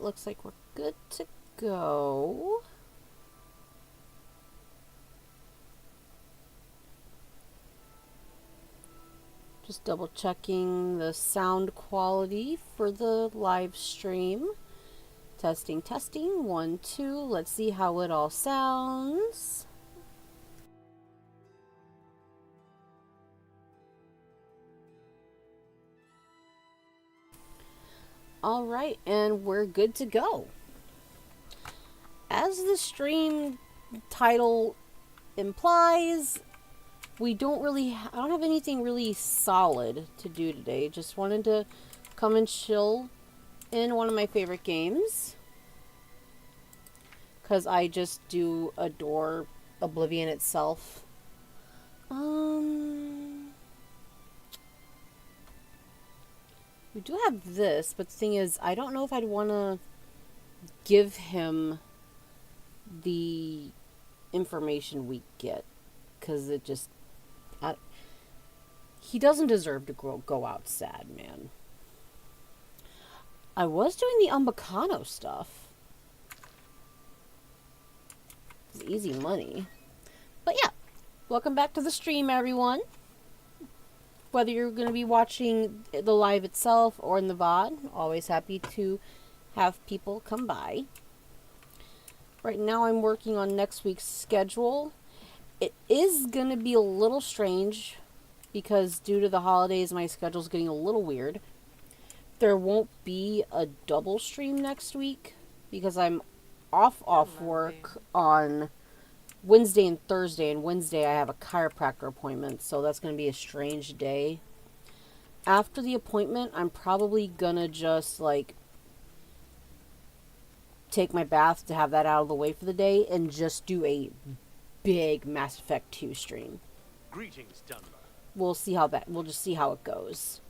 looks like we're good to go. Just double checking the sound quality for the live stream. Testing, testing. 1, 2. Let's see how it all sounds. Alright, and we're good to go. As the stream title implies, I don't have anything really solid to do today. Just wanted to come and chill in one of my favorite games. Because I just do adore Oblivion itself. We do have this, but the thing is, I don't know if I'd want to give him the information we get. Because it just... he doesn't deserve to go out sad, man. I was doing the Umbacano stuff. It's easy money. But yeah, welcome back to the stream, everyone. Whether you're going to be watching the live itself or in the VOD, always happy to have people come by. Right now I'm working on next week's schedule. It is going to be a little strange because due to the holidays, my schedule's getting a little weird. There won't be a double stream next week because I'm off work on Wednesday and Thursday, and Wednesday I have a chiropractor appointment, so that's going to be a strange day. After the appointment, I'm probably going to just, like, take my bath to have that out of the way for the day and just do a big Mass Effect 2 stream. Greetings, Dunmer. We'll just see how it goes.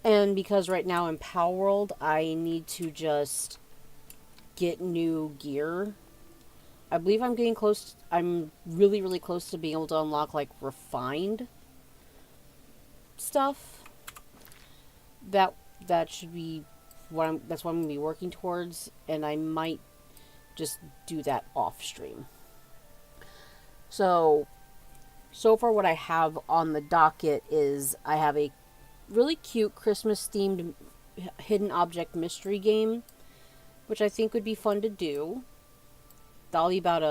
And because right now in Power World, I need to just get new gear. I believe I'm getting close. I'm really, really close to being able to unlock, like, refined stuff. That should be that's what I'm going to be working towards, and I might just do that off stream. So far what I have on the docket is I have a really cute Christmas-themed hidden object mystery game, which I think would be fun to do. That'll be about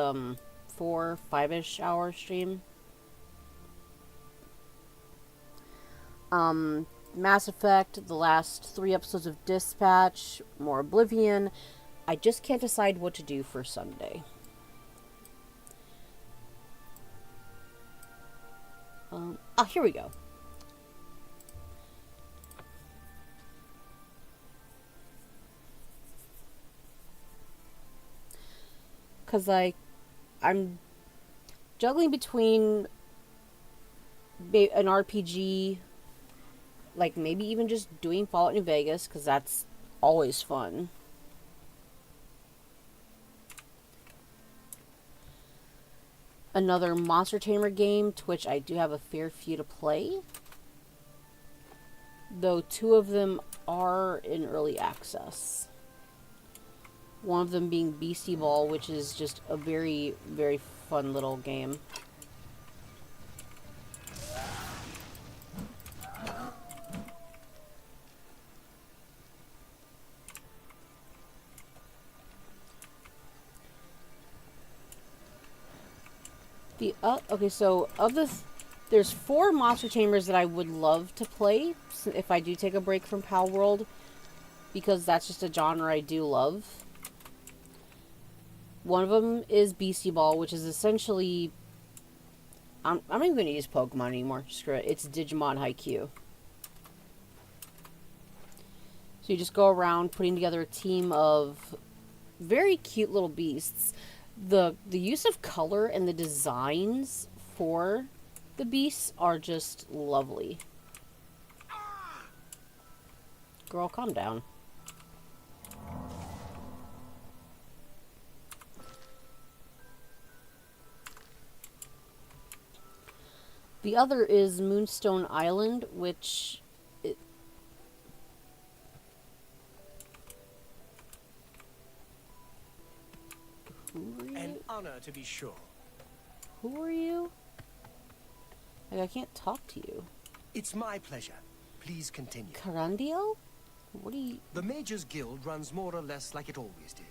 4-5-ish hour stream. Mass Effect, the last 3 episodes of Dispatch, more Oblivion. I just can't decide what to do for Sunday. Here we go. Because, like, I'm juggling between an RPG, like, maybe even just doing Fallout New Vegas, because that's always fun. Another Monster Tamer game, to which I do have a fair few to play. Though 2 of them are in early access. One of them being Beastie Ball, which is just a very, very fun little game. Okay, so there's 4 Monster Tamers that I would love to play if I do take a break from Pal World, because that's just a genre I do love. One of them is Beastie Ball, which is essentially... I'm not even going to use Pokemon anymore. Screw it. It's Digimon Haikyuu. So you just go around putting together a team of very cute little beasts. The use of color and the designs for the beasts are just lovely. Girl, calm down. The other is Moonstone Island, which... honor, to be sure. Who are you? Like, I can't talk to you. It's my pleasure. Please continue. Carandio? What are you... The Mages Guild runs more or less like it always did.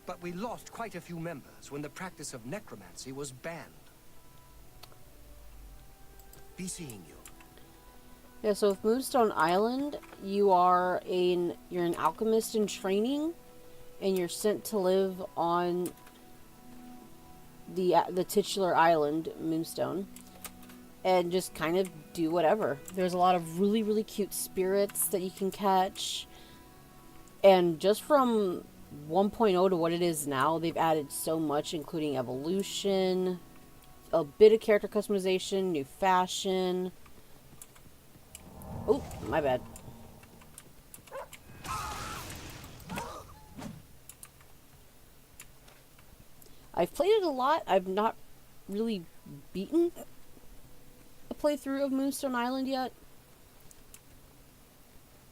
But we lost quite a few members when the practice of necromancy was banned. Be seeing you. Yeah, so with Moonstone Island, you're an alchemist in training, and you're sent to live on the titular island, Moonstone, and just kind of do whatever. There's a lot of really, really cute spirits that you can catch, and just from 1.0 to what it is now, they've added so much, including evolution, a bit of character customization, new fashion. Oh, my bad. I've played it a lot. I've not really beaten a playthrough of Moonstone Island yet.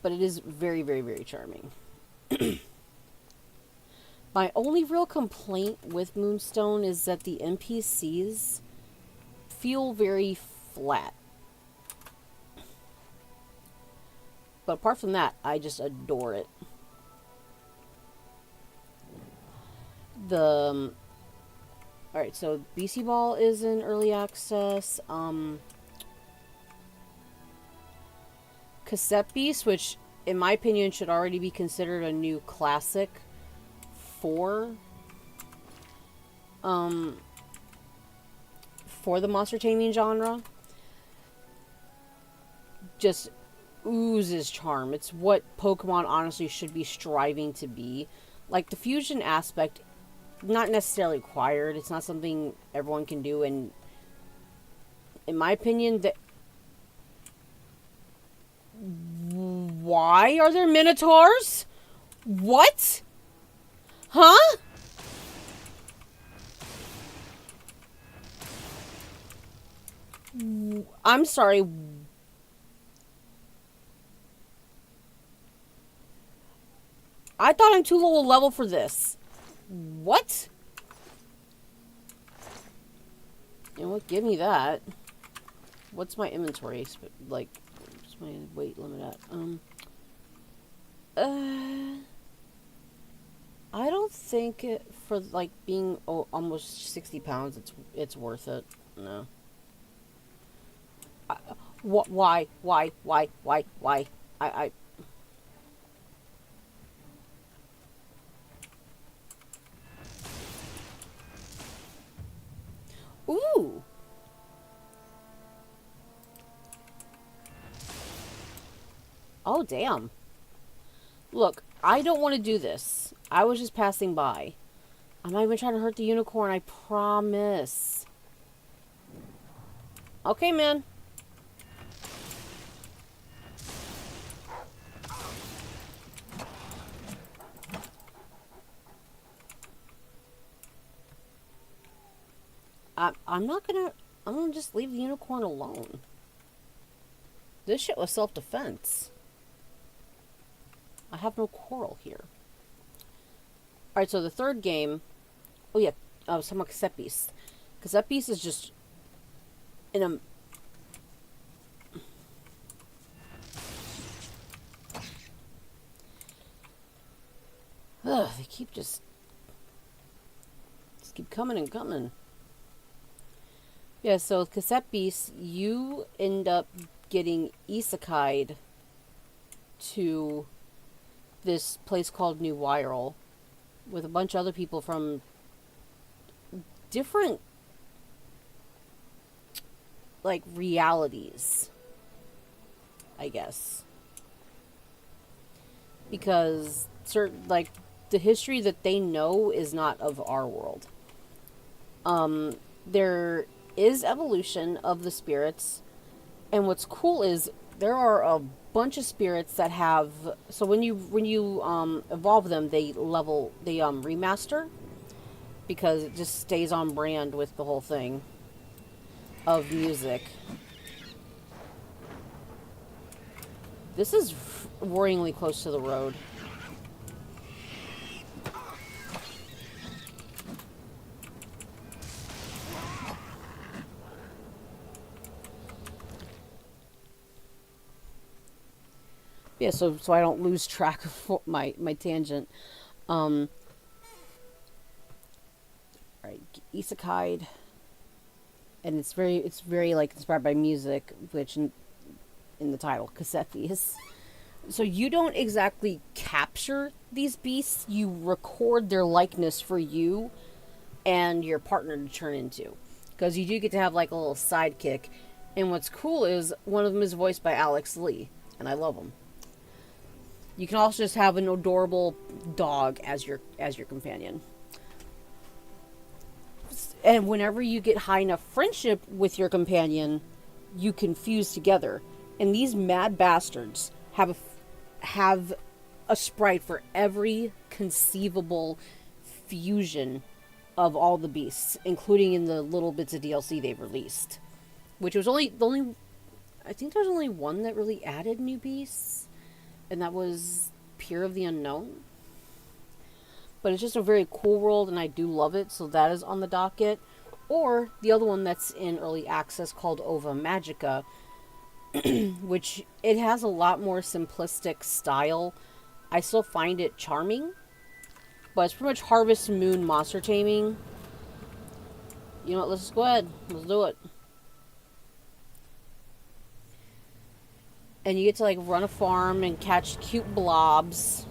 But it is very, very, very charming. My only real complaint with Moonstone is that the NPCs feel very flat. But apart from that, I just adore it. Alright, so BC Ball is in early access. Cassette Beast, which in my opinion should already be considered a new classic for the monster taming genre, just oozes charm. It's what Pokemon honestly should be striving to be. Like, the fusion aspect, not necessarily required. It's not something everyone can do, and in my opinion, why are there Minotaurs? What? Huh? I'm sorry. I thought I'm too low a level for this. What? You know what? Give me that. What's my inventory? Like, what's my weight limit at? I don't think for like being almost 60 pounds, it's worth it. No. Why? I Ooh! Oh, damn. Look, I don't want to do this. I was just passing by. I'm not even trying to hurt the unicorn, I promise. Okay, man. I'm gonna just leave the unicorn alone. This shit was self-defense. I have no quarrel here. Alright, so the third game... Oh yeah, I was talking about Cassette Beast. Cassette Beast is just... in a... Ugh, they keep just keep coming and coming. Yeah, so with Cassette Beast, you end up getting isekai'd to this place called New Wirral with a bunch of other people from different, like, realities, I guess. Because, like, the history that they know is not of our world. There is evolution of the spirits, and what's cool is there are a bunch of spirits that have, so when you evolve them, they remaster, because it just stays on brand with the whole thing of music. This is worryingly close to the road. Yeah, so I don't lose track of my tangent. Um, right, isekai, and it's very like inspired by music, which in the title, Kasefis. So you don't exactly capture these beasts; you record their likeness for you and your partner to turn into, because you do get to have like a little sidekick. And what's cool is one of them is voiced by Alex Lee, and I love him. You can also just have an adorable dog as your companion. And whenever you get high enough friendship with your companion, you can fuse together. And these mad bastards have a sprite for every conceivable fusion of all the beasts, including in the little bits of DLC they've released. Which was only the only I think there's only one that really added new beasts, and that was Peer of the Unknown. But it's just a very cool world, and I do love it, so that is on the docket. Or the other one that's in early access called Ova Magica, which it has a lot more simplistic style. I still find it charming, but it's pretty much Harvest Moon monster taming. You know what, let's just go ahead. Let's do it. And you get to like run a farm and catch cute blobs.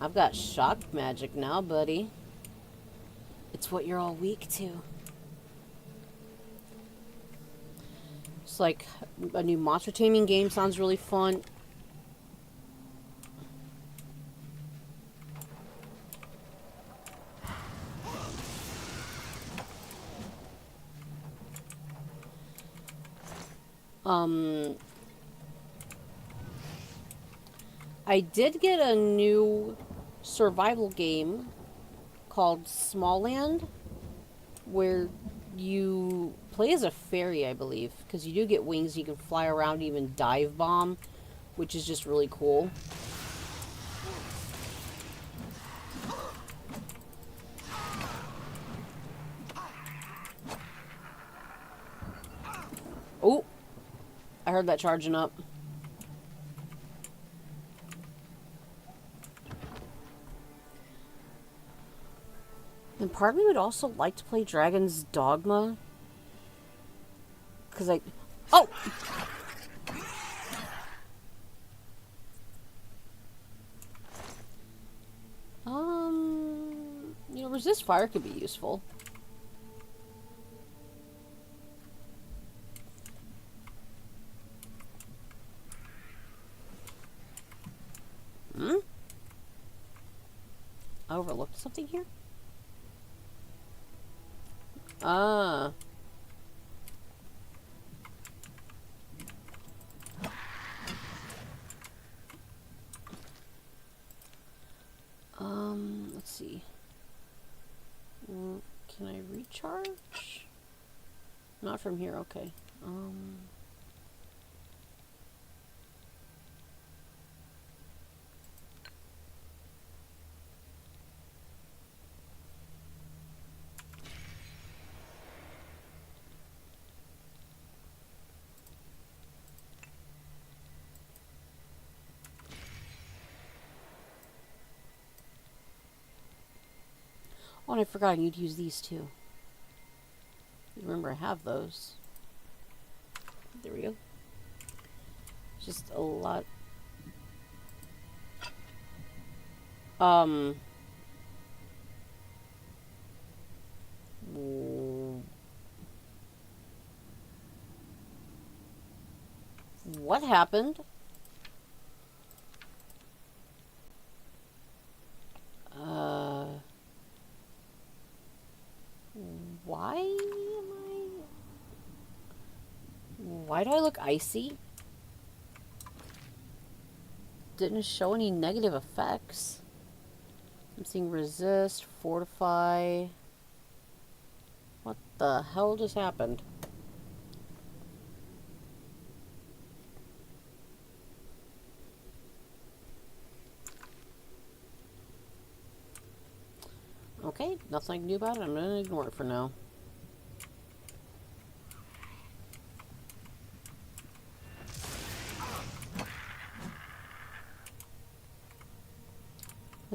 I've got shock magic now, buddy. It's what you're all weak to. It's like a new monster taming game. Sounds really fun. I did get a new survival game called Smallland, where you play as a fairy, I believe, because you do get wings. You can fly around, even dive bomb, which is just really cool. Oh, I heard that charging up. And part of me would also like to play Dragon's Dogma. Because I... Oh! You know, resist fire could be useful. I overlooked something here? Ah. Let's see. Can I recharge? Not from here, okay. Oh, and I forgot I need to use these too. Remember, I have those. There we go. Just a lot. What happened? Why am I... Why do I look icy? Didn't show any negative effects. I'm seeing resist, fortify. What the hell just happened? Okay, nothing I can do about it. I'm gonna ignore it for now.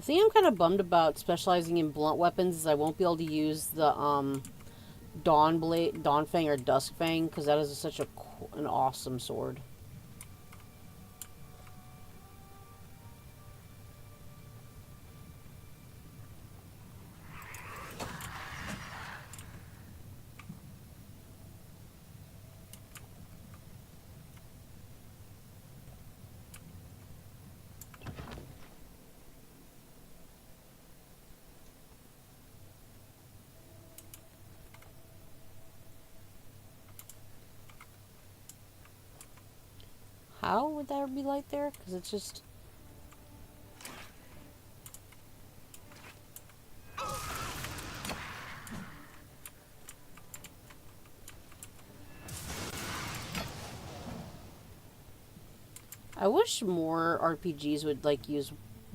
The thing I'm kind of bummed about specializing in blunt weapons is I won't be able to use the Dawn Blade, Dawn Fang, or Dusk Fang, because that is such an awesome sword. How would there be light there? Because it's just... I wish more RPGs would, like, use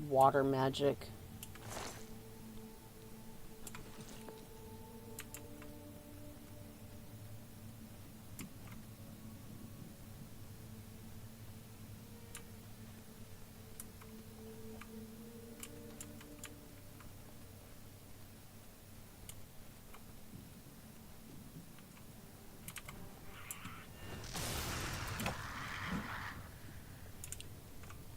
water magic.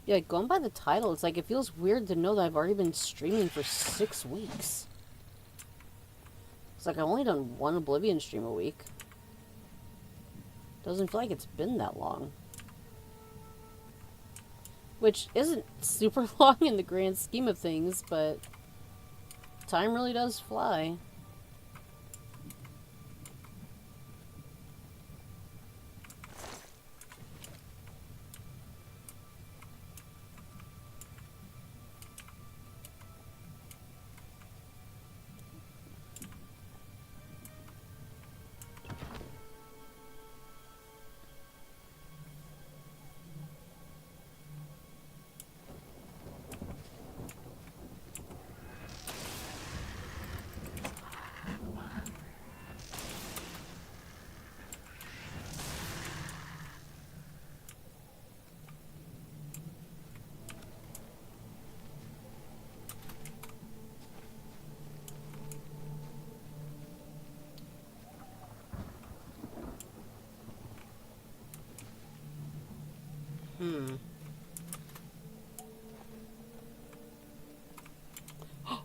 Yeah, like, going by the title, it's like, it feels weird to know that I've already been streaming for 6 weeks. It's like, I've only done one Oblivion stream a week. Doesn't feel like it's been that long. Which isn't super long in the grand scheme of things, but time really does fly.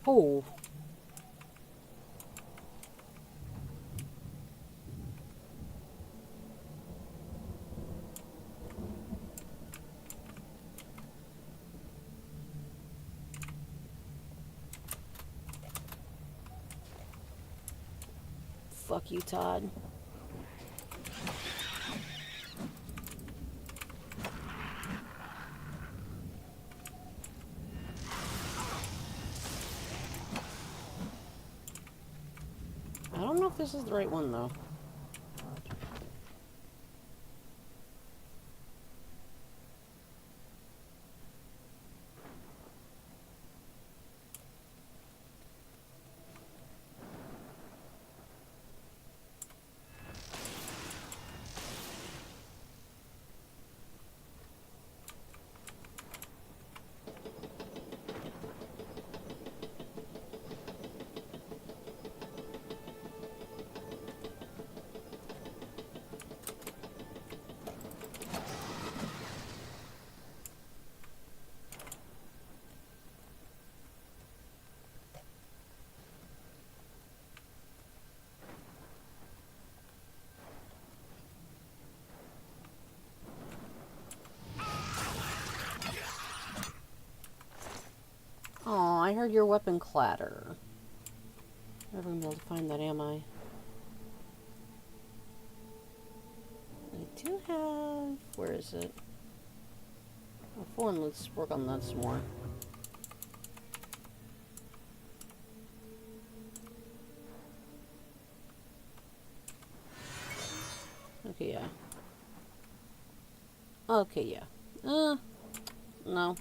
Oh. Fuck you, Todd. I don't know if this is the right one, though. Oh, I heard your weapon clatter. Never gonna be able to find that, am I? I do have... Where is it? Oh, for one, let's work on that some more. Okay, yeah. Okay, yeah. No.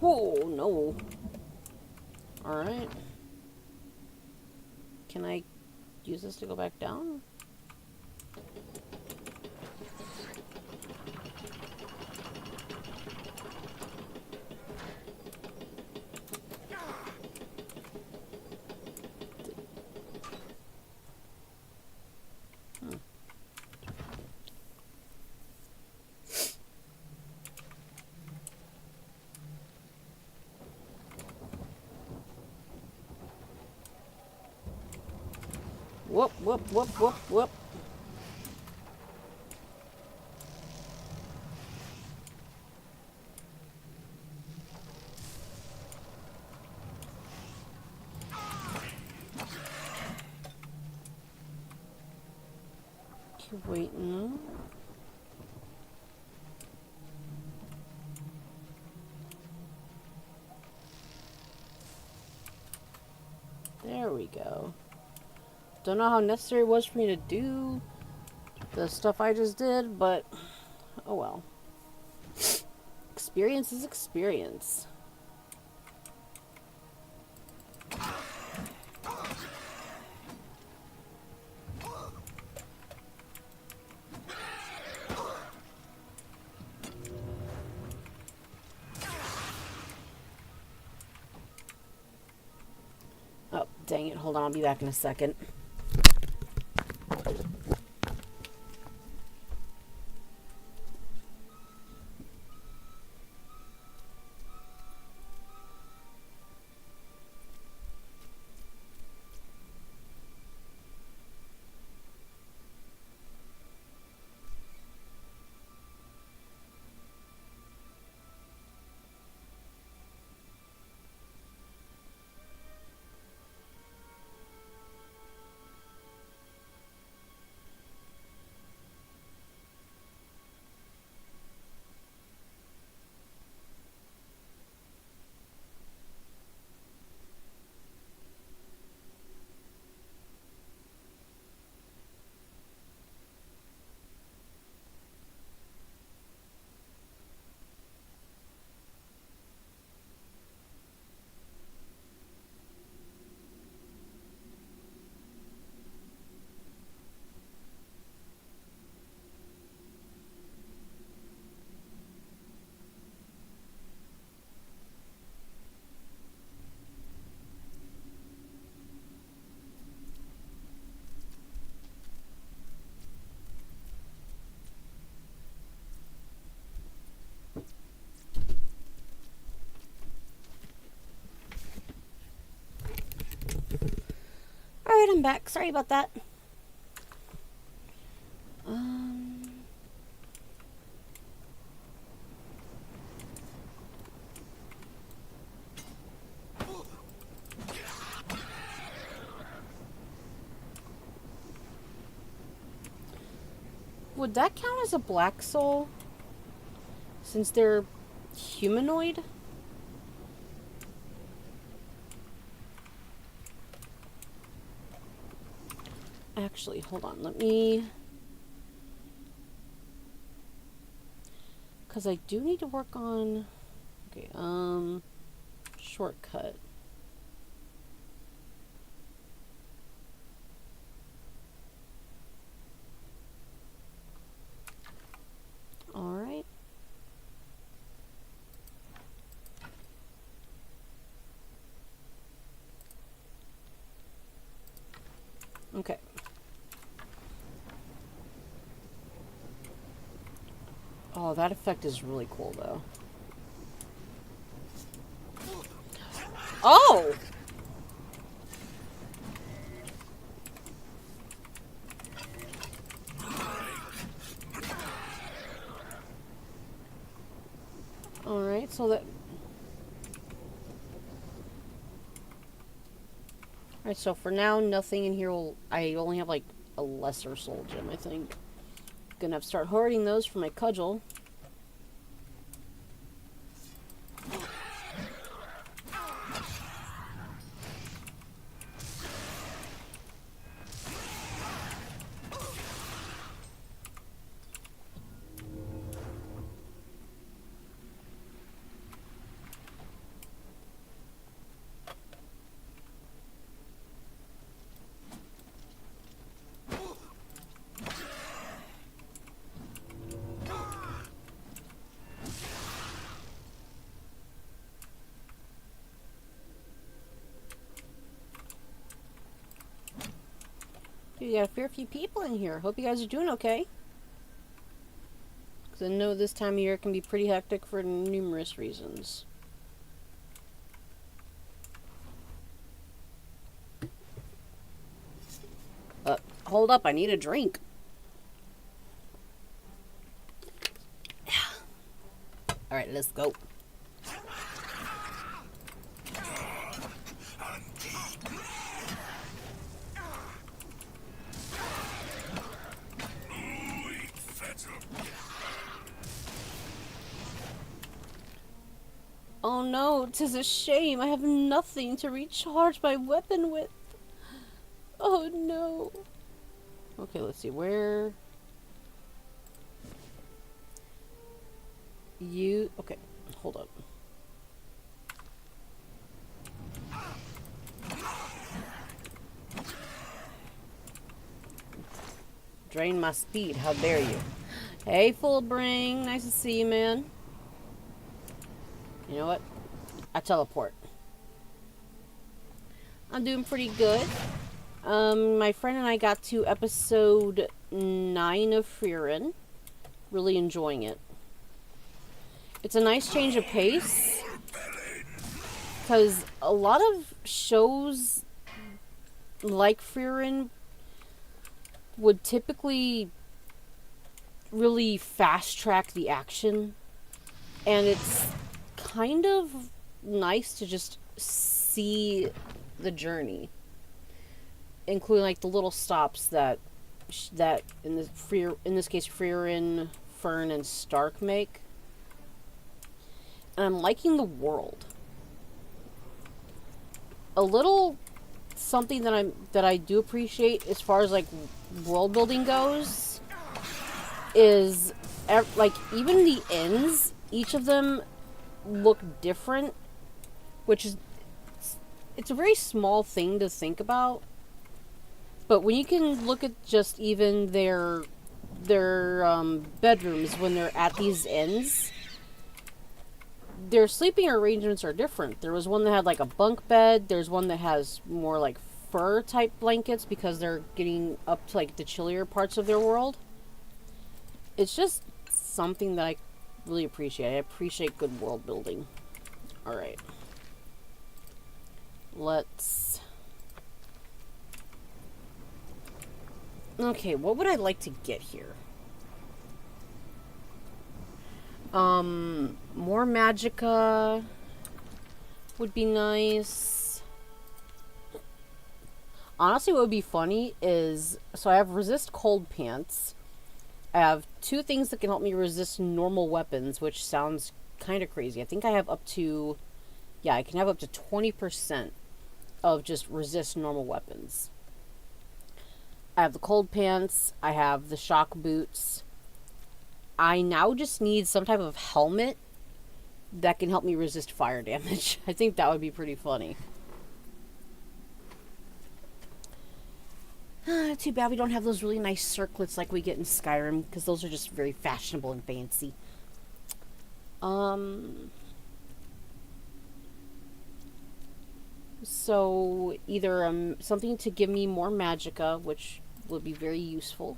Oh, no. Alright. Can I use this to go back down? Whoop, whoop, whoop, whoop, whoop. Keep waiting. There we go. Don't know how necessary it was for me to do the stuff I just did, but oh well. Experience is experience. Oh, dang it. Hold on, I'll be back in a second. Alright, I'm back. Sorry about that. Would that count as a black soul? Since they're humanoid? Actually, hold on. Let me... Because I do need to work on... Okay, shortcut. Alright. Okay. Oh, that effect is really cool, though. Oh! Alright, so that... Alright, so for now, nothing in here will... I only have, like, a lesser soul gem, I think. Gonna have to start hoarding those for my cudgel. You got a fair few people in here. Hope you guys are doing okay. Because I know this time of year can be pretty hectic for numerous reasons. Hold up, I need a drink. Alright, let's go. Oh no, 'tis a shame. I have nothing to recharge my weapon with. Oh no. Okay, let's see. Where... You... Okay, hold up. Drain my speed. How dare you. Hey, Full Brain. Nice to see you, man. You know what? I teleport. I'm doing pretty good. My friend and I got to episode 9 of Frieren. Really enjoying it. It's a nice change of pace. Because a lot of shows like Frieren would typically really fast track the action. And it's kind of nice to just see the journey. Including like the little stops that in this case Frieren, Fern, and Stark make. And I'm liking the world. A little something that I do appreciate as far as like world building goes is like even the inns, each of them look different, which is it's a very small thing to think about. But when you can look at just even their bedrooms when they're at these inns, their sleeping arrangements are different. There was one that had like a bunk bed. There's one that has more like fur type blankets because they're getting up to like the chillier parts of their world. It's just something that I really appreciate. I appreciate good world building. Alright. Let's... Okay, what would I like to get here? More magicka would be nice. Honestly, what would be funny is... So I have resist cold pants. I have 2 things that can help me resist normal weapons, which sounds kind of crazy. I think I have up to... Yeah, I can have up to 20% of just resist normal weapons. I have the cold pants. I have the shock boots. I now just need some type of helmet that can help me resist fire damage. I think that would be pretty funny. Too bad we don't have those really nice circlets like we get in Skyrim, because those are just very fashionable and fancy. So either something to give me more magicka, which would be very useful.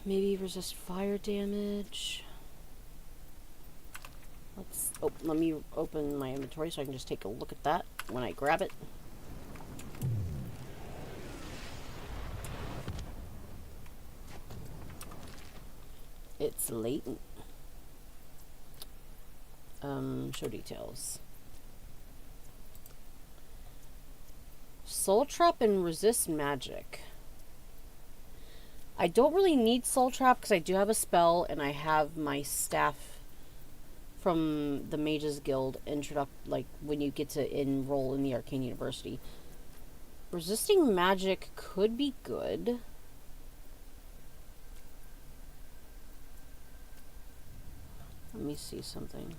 Maybe resist fire damage. Let me open my inventory so I can just take a look at that when I grab it. It's latent. Show details. Soul Trap and resist magic. I don't really need Soul Trap because I do have a spell and I have my staff from the Mages Guild like when you get to enroll in the Arcane University. Resisting magic could be good. Let me see something.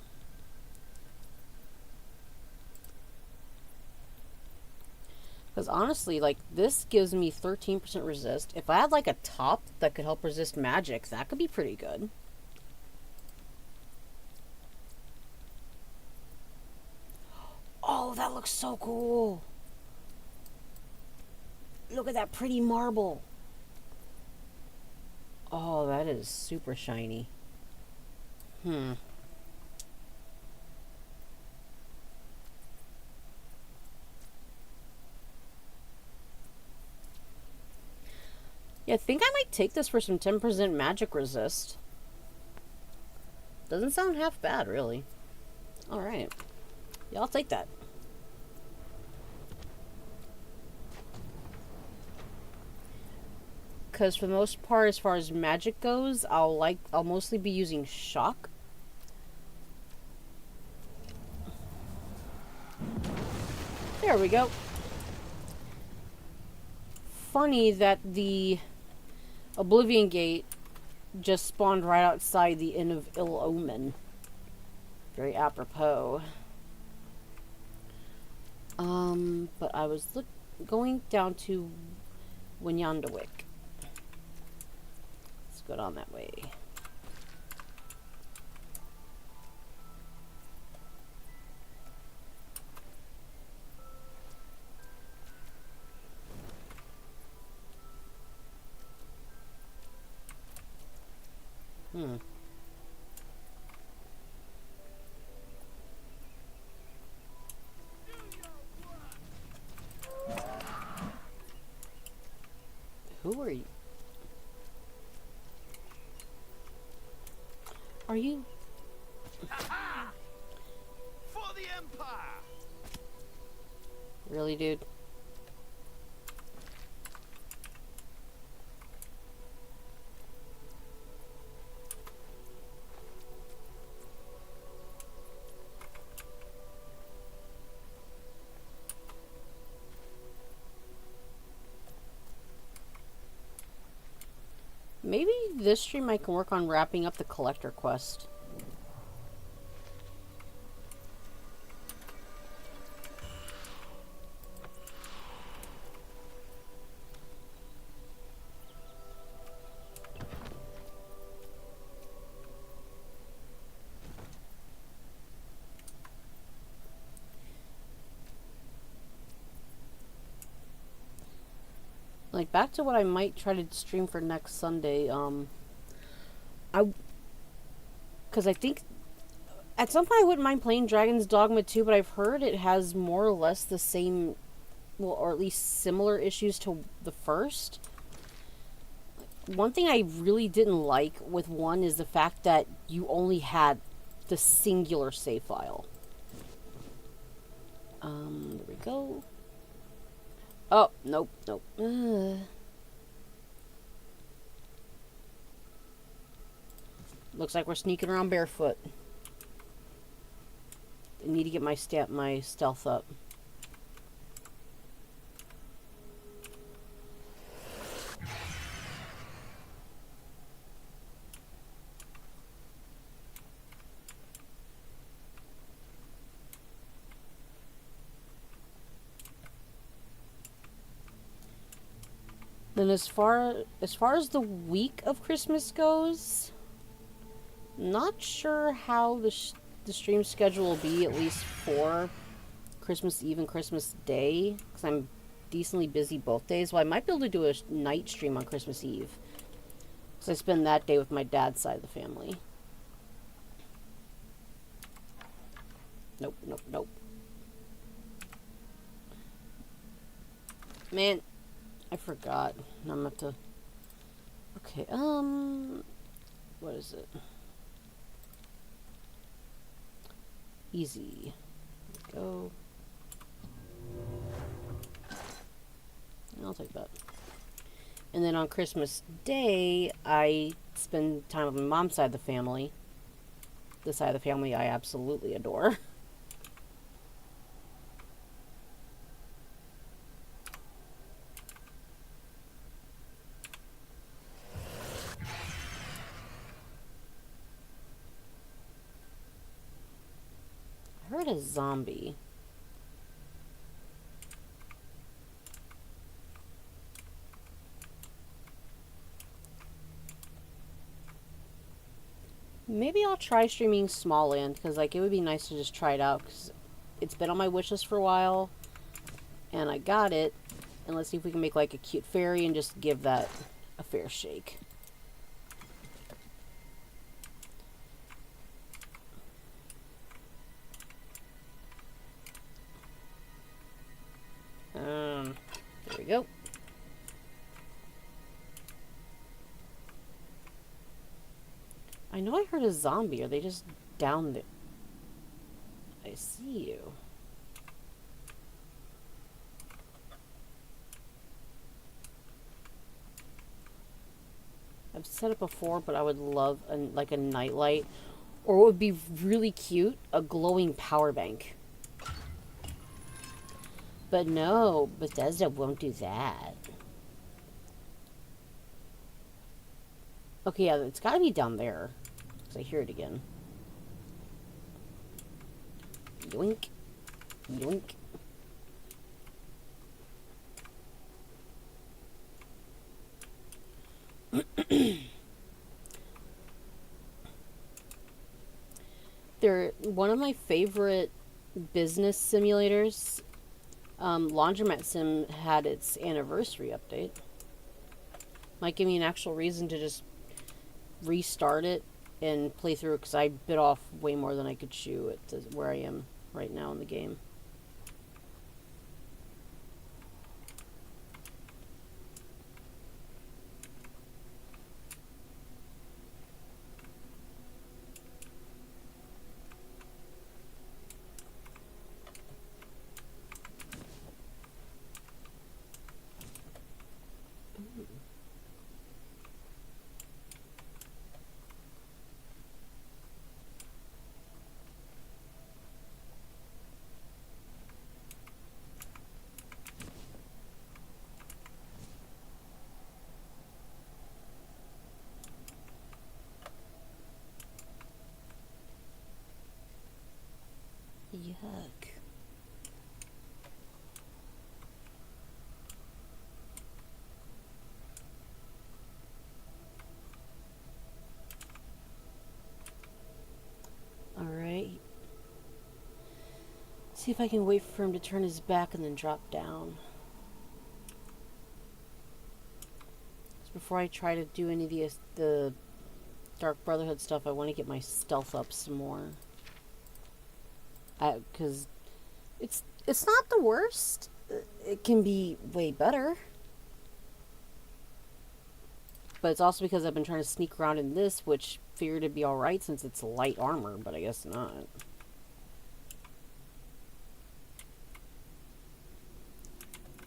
Because honestly, like, this gives me 13% resist. If I had, like, a top that could help resist magic, that could be pretty good. Oh, that looks so cool. Look at that pretty marble. Oh, that is super shiny. Hmm. Yeah, I think I might take this for some 10% magic resist. Doesn't sound half bad, really. Alright. Yeah, I'll take that. Because for the most part, as far as magic goes, I'll mostly be using shock. There we go. Funny that the Oblivion Gate just spawned right outside the Inn of Ill Omen. Very apropos. But I was going down to Winyandawik. Let's go down that way. Hmm. Who are you? Are you? For the Empire! Really, dude? Maybe this stream I can work on wrapping up the collector quest. Like, back to what I might try to stream for next Sunday, because I think at some point I wouldn't mind playing Dragon's Dogma 2, but I've heard it has more or less the same, well, or at least similar issues to the first. One thing I really didn't like with 1 is the fact that you only had the singular save file. There we go. Oh, nope, nope. Looks like we're sneaking around barefoot. I need to get my stealth up. Then as far as the week of Christmas goes, not sure how the stream schedule will be, at least for Christmas Eve and Christmas Day, because I'm decently busy both days. Well, I might be able to do a night stream on Christmas Eve, because I spend that day with my dad's side of the family. Nope, nope, nope. Man, I forgot. I'm gonna have to... Okay, what is it? Easy. Go. I'll take that. And then on Christmas Day, I spend time with my mom's side of the family. The side of the family I absolutely adore. I heard a zombie. Maybe I'll try streaming Smallland, because like it would be nice to just try it out, because it's been on my wish list for a while, and I got it, And let's see if we can make like a cute fairy and just give that a fair shake. There we go. I know I heard a zombie. Are they just down there? I see you. I've said it before, but I would love like a nightlight. Or what would be really cute, a glowing power bank. But no, Bethesda won't do that. Okay, yeah, it's gotta be down there. Because I hear it again. Yoink. Yoink. They're one of my favorite business simulators. Laundromat Sim had its anniversary update. Might give me an actual reason to just restart it and play through it, because I bit off way more than I could chew at where I am right now in the game. Yuck. Alright. See if I can wait for him to turn his back and then drop down. Before I try to do any of the Dark Brotherhood stuff, I want to get my stealth up some more. Because it's not the worst. It can be way better. But it's also because I've been trying to sneak around in this, which figured it'd be alright since it's light armor, but I guess not.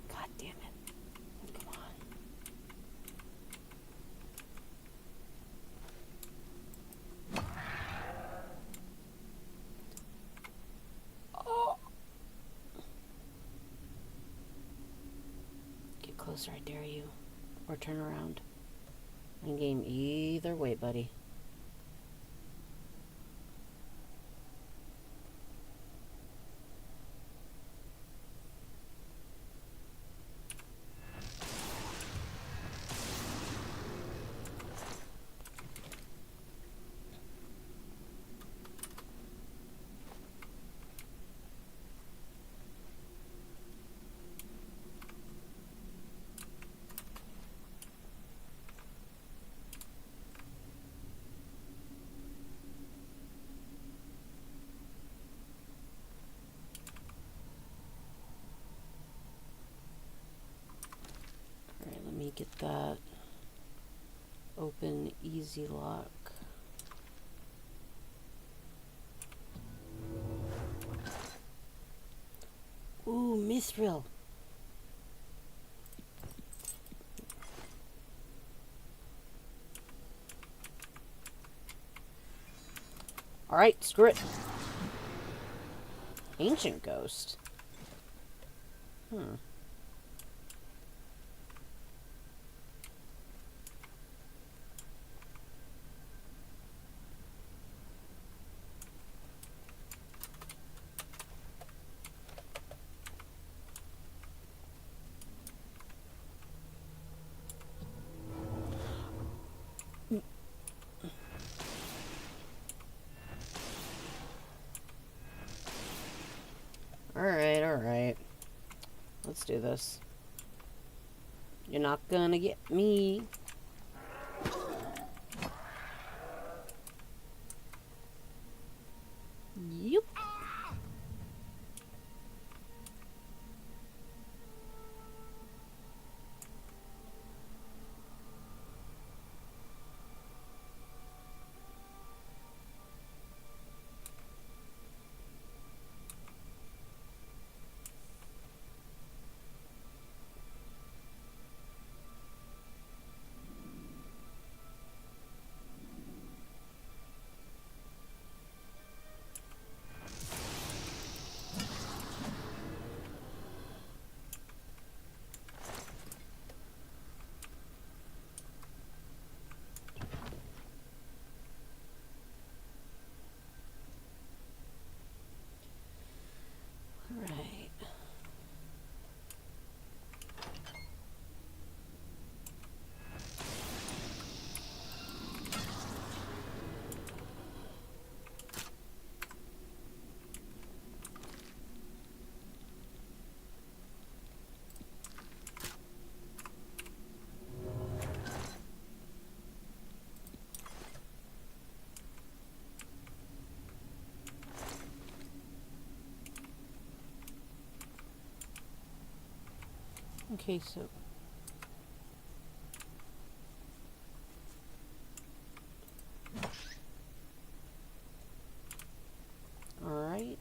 God damn it. Come on. Oh. Get closer, I dare you. Or turn around. I'm game either way, buddy. Get that open easy lock. Ooh, Mithril. Alright, screw it. Ancient ghost. Alright. Let's do this. You're not gonna get me. Yep. Right. Okay, so all right.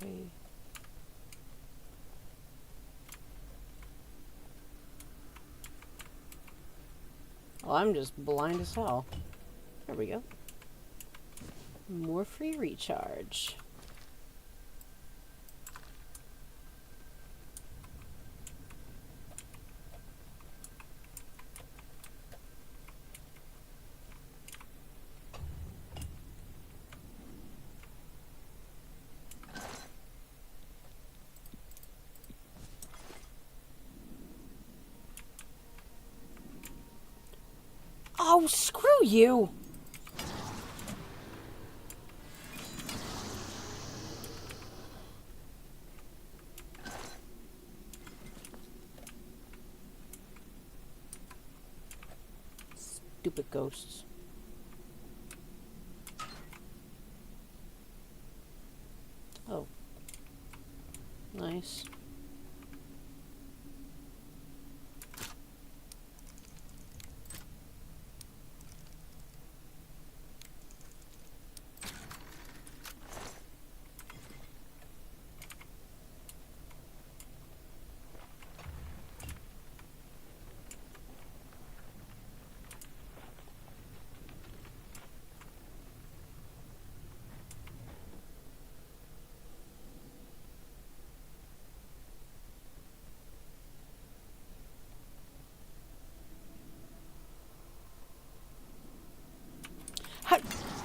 Okay. Well, I'm just blind as hell. There we go. More free recharge. Oh, screw you! Stupid ghosts. Oh. Nice.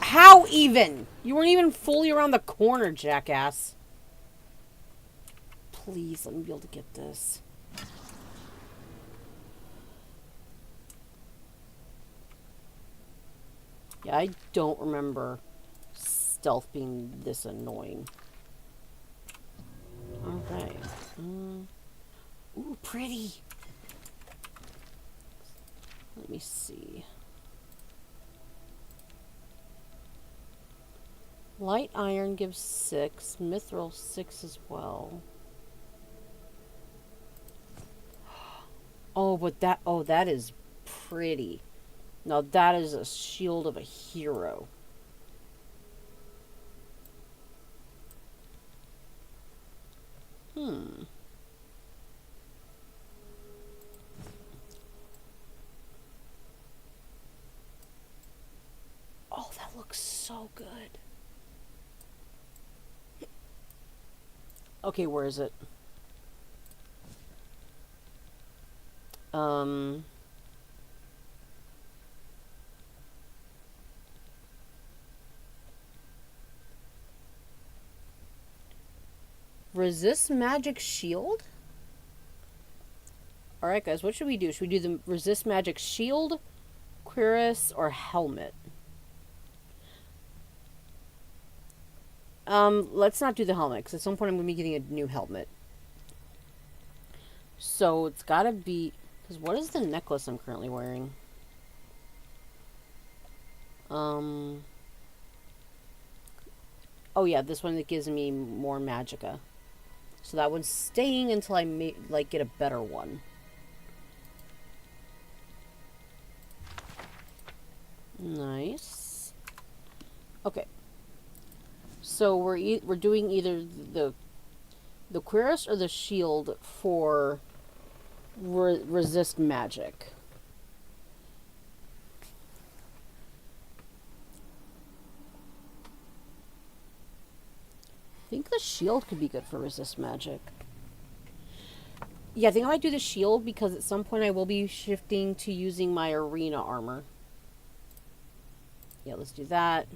How even? You weren't even fully around the corner, jackass. Please, let me be able to get this. Yeah, I don't remember stealth being this annoying. Okay. Ooh, pretty. Let me see. Light iron gives 6. Mithril 6 as well. Oh, but that... Oh, that is pretty. Now that is a shield of a hero. Oh, that looks so good. Okay, where is it? Resist magic shield? Alright, guys, what should we do? Should we do the resist magic shield, cuirass, or helmet? Let's not do the helmet, because at some point I'm going to be getting a new helmet. So, it's got to be... Because what is the necklace I'm currently wearing? Oh yeah, this one that gives me more magicka. So that one's staying until I get a better one. Nice. Okay. So we're doing either the cuirass or the shield for resist magic. I think the shield could be good for resist magic. Yeah, I think I might do the shield because at some point I will be shifting to using my arena armor. Yeah, let's do that.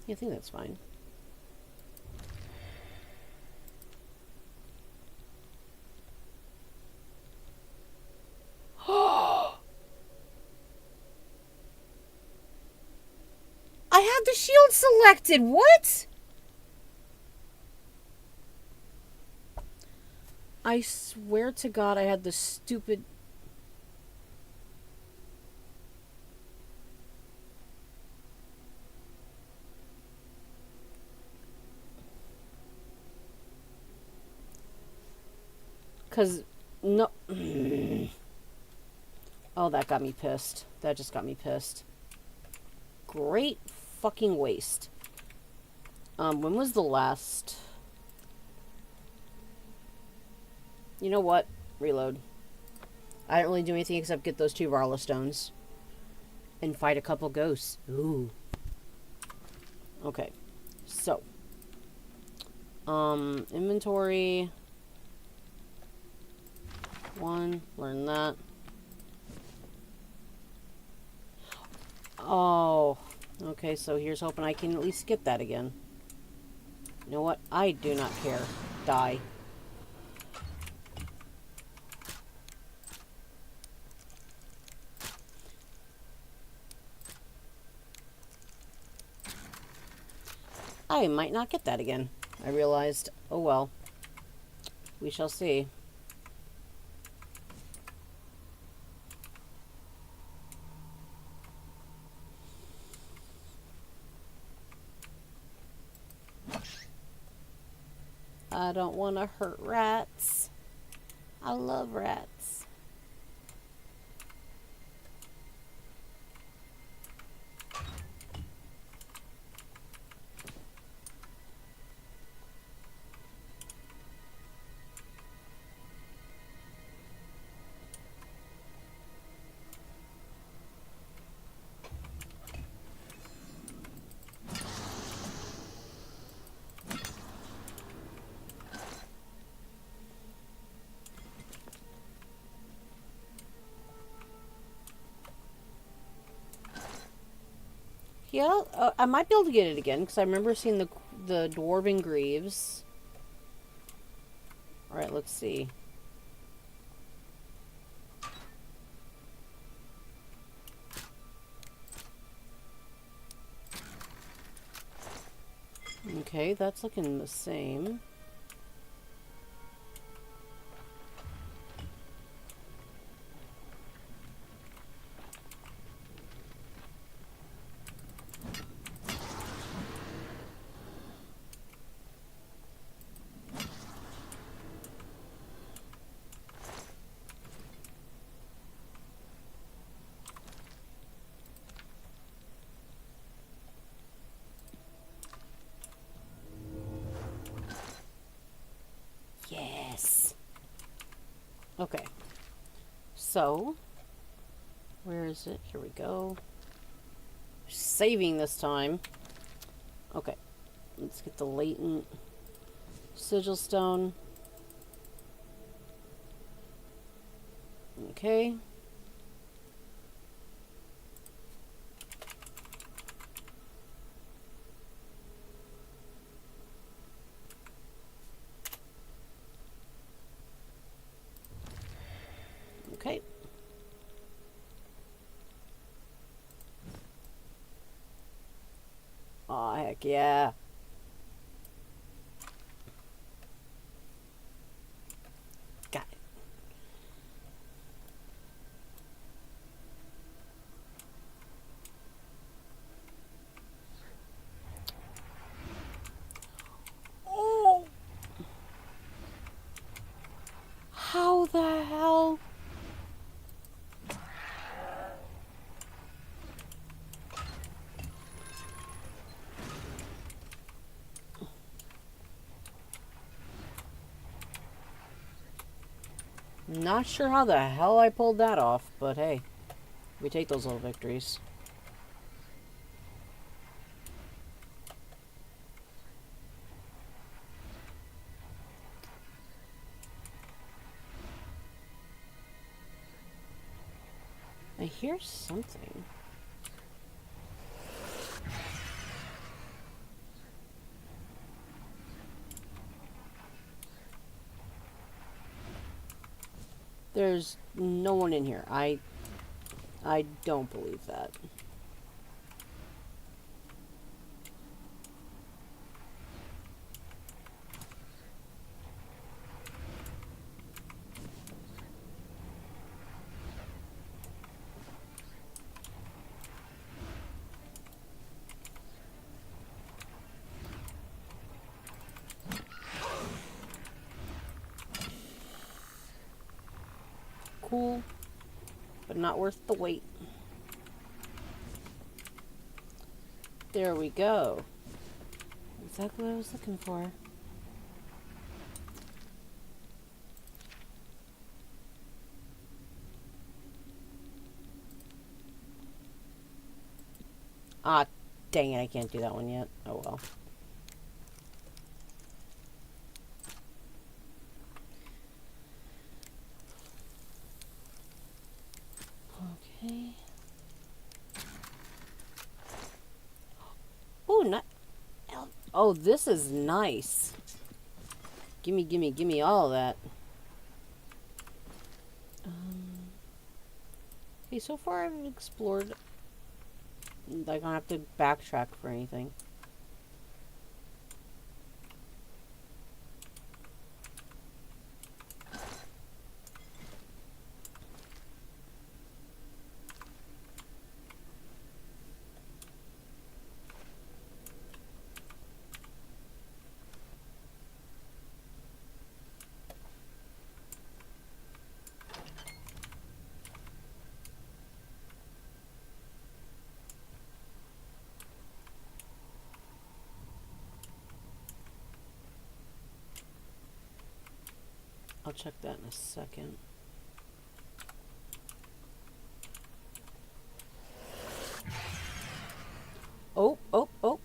Yeah, I think that's fine. I had the shield selected. What? I swear to God I had the stupid... Because... No... Oh, that got me pissed. That just got me pissed. Great fucking waste. When was the last... You know what? Reload. I didn't really do anything except get those 2 Varla stones. And fight a couple ghosts. Ooh. Okay. So. Inventory. 1. Learn that. Oh. Okay, so here's hoping I can at least get that again. You know what? I do not care. Die. I might not get that again. I realized. Oh well. We shall see. I don't want to hurt rats. I love rats. Yeah, I might be able to get it again, because I remember seeing the Dwarven Greaves. Alright, let's see. Okay, that's looking the same. Yes. Okay. So, where is it? Here we go. Saving this time. Okay. Let's get the latent sigil stone. Okay. Okay. Aw, heck yeah. Got it. Oh! How the hell? Not sure how the hell I pulled that off, but hey, we take those little victories. I hear something. There's no one in here. I don't believe that. Cool, but not worth the wait. There we go. Exactly what I was looking for. Ah, dang it, I can't do that one yet. Oh well. Okay. Oh, not. Oh, this is nice. Gimme, gimme, gimme all of that. Okay, so far I've explored. I don't have to backtrack for anything. I'll check that in a second. Oh, oh, oh.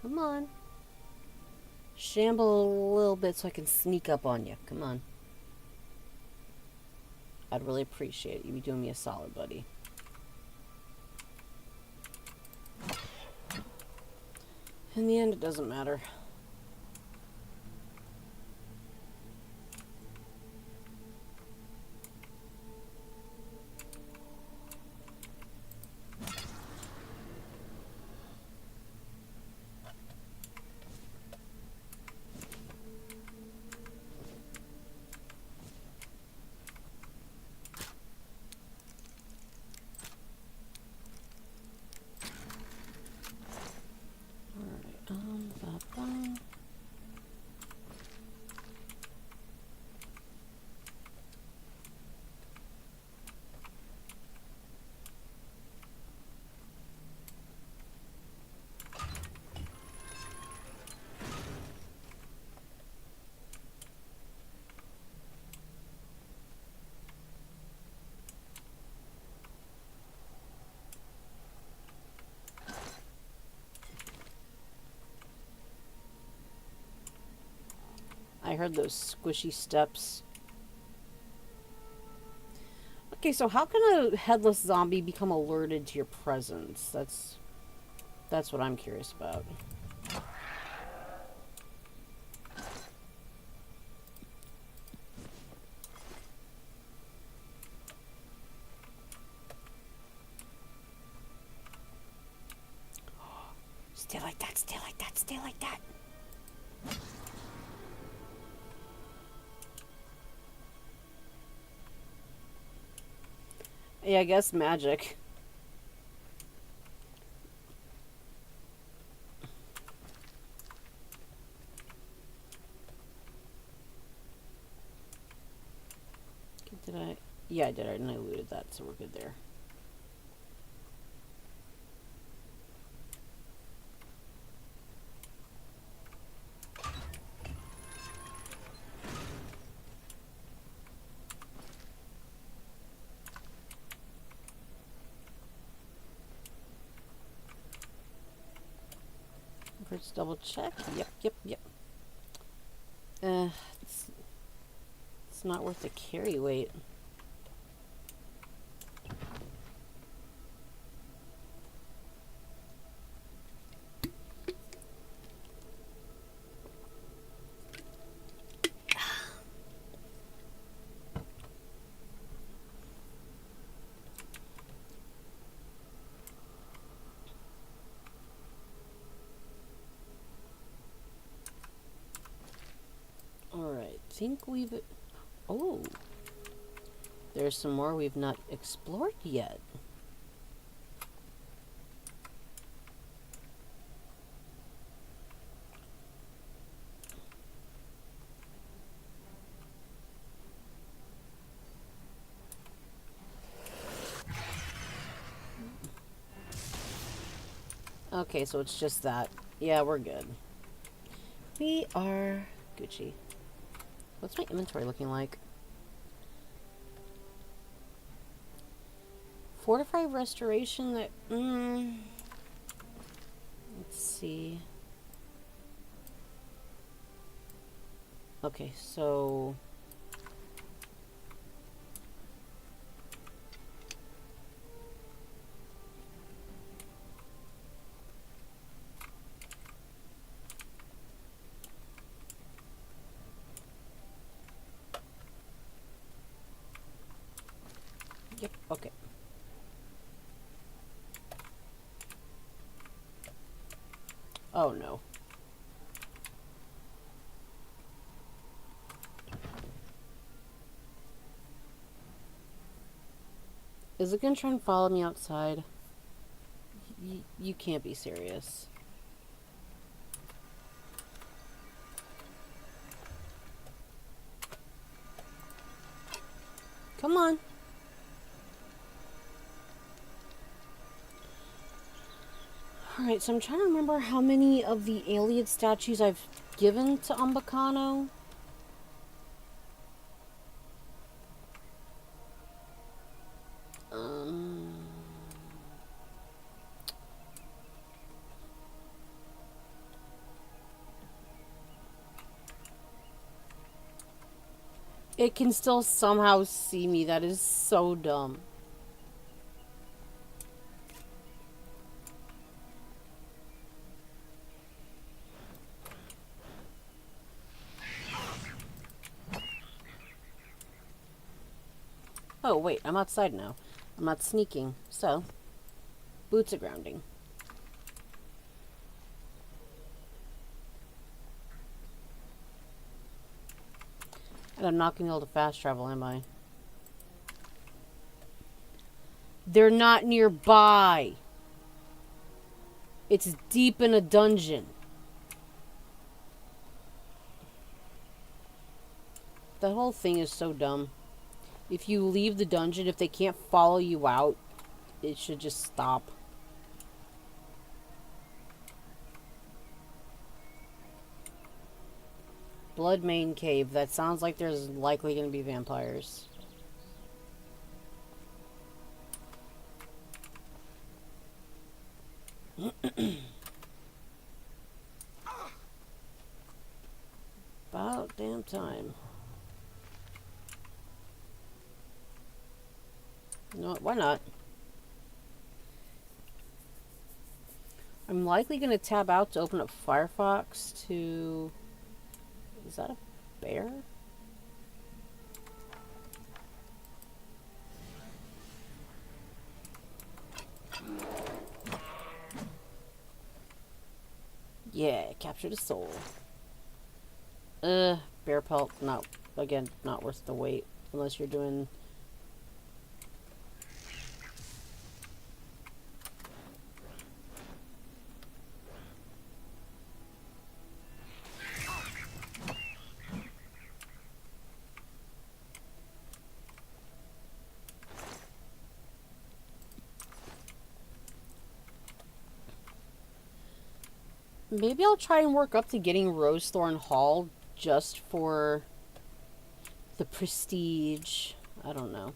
Come on. Shamble a little bit so I can sneak up on you. Come on. I'd really appreciate it. You'd be doing me a solid, buddy. In the end, it doesn't matter. Alright, ba-ba. I heard those squishy steps. Okay, so how can a headless zombie become alerted to your presence? That's what I'm curious about. Stay like that, stay like that, stay like that. Yeah, I guess magic. Did I? Yeah, I did. And I looted that, so we're good there. Let's double check. Yep. It's not worth the carry weight. Alright, think we've... Oh! There's some more we've not explored yet. Okay, so it's just that. Yeah, we're good. We are Gucci. What's my inventory looking like? Fortify restoration that... Let's see. Okay, so... Yep, okay. Oh no. Is it gonna try and follow me outside? You can't be serious. Come on. Alright, so I'm trying to remember how many of the alien statues I've given to Umbacano. It can still somehow see me. That is so dumb. Oh, wait, I'm outside now. I'm not sneaking, so... Boots are grounding. And I'm not going to be able to fast travel, am I? They're not nearby! It's deep in a dungeon. That whole thing is so dumb. If you leave the dungeon, if they can't follow you out, it should just stop. Blood Main Cave. That sounds like there's likely going to be vampires. About about damn time. You know what? Why not? I'm likely going to tab out to open up Firefox to... Is that a bear? Yeah, capture the soul. Bear pelt, not, again, not worth the wait. Unless you're doing... Maybe I'll try and work up to getting Rosethorn Hall just for the prestige. I don't know.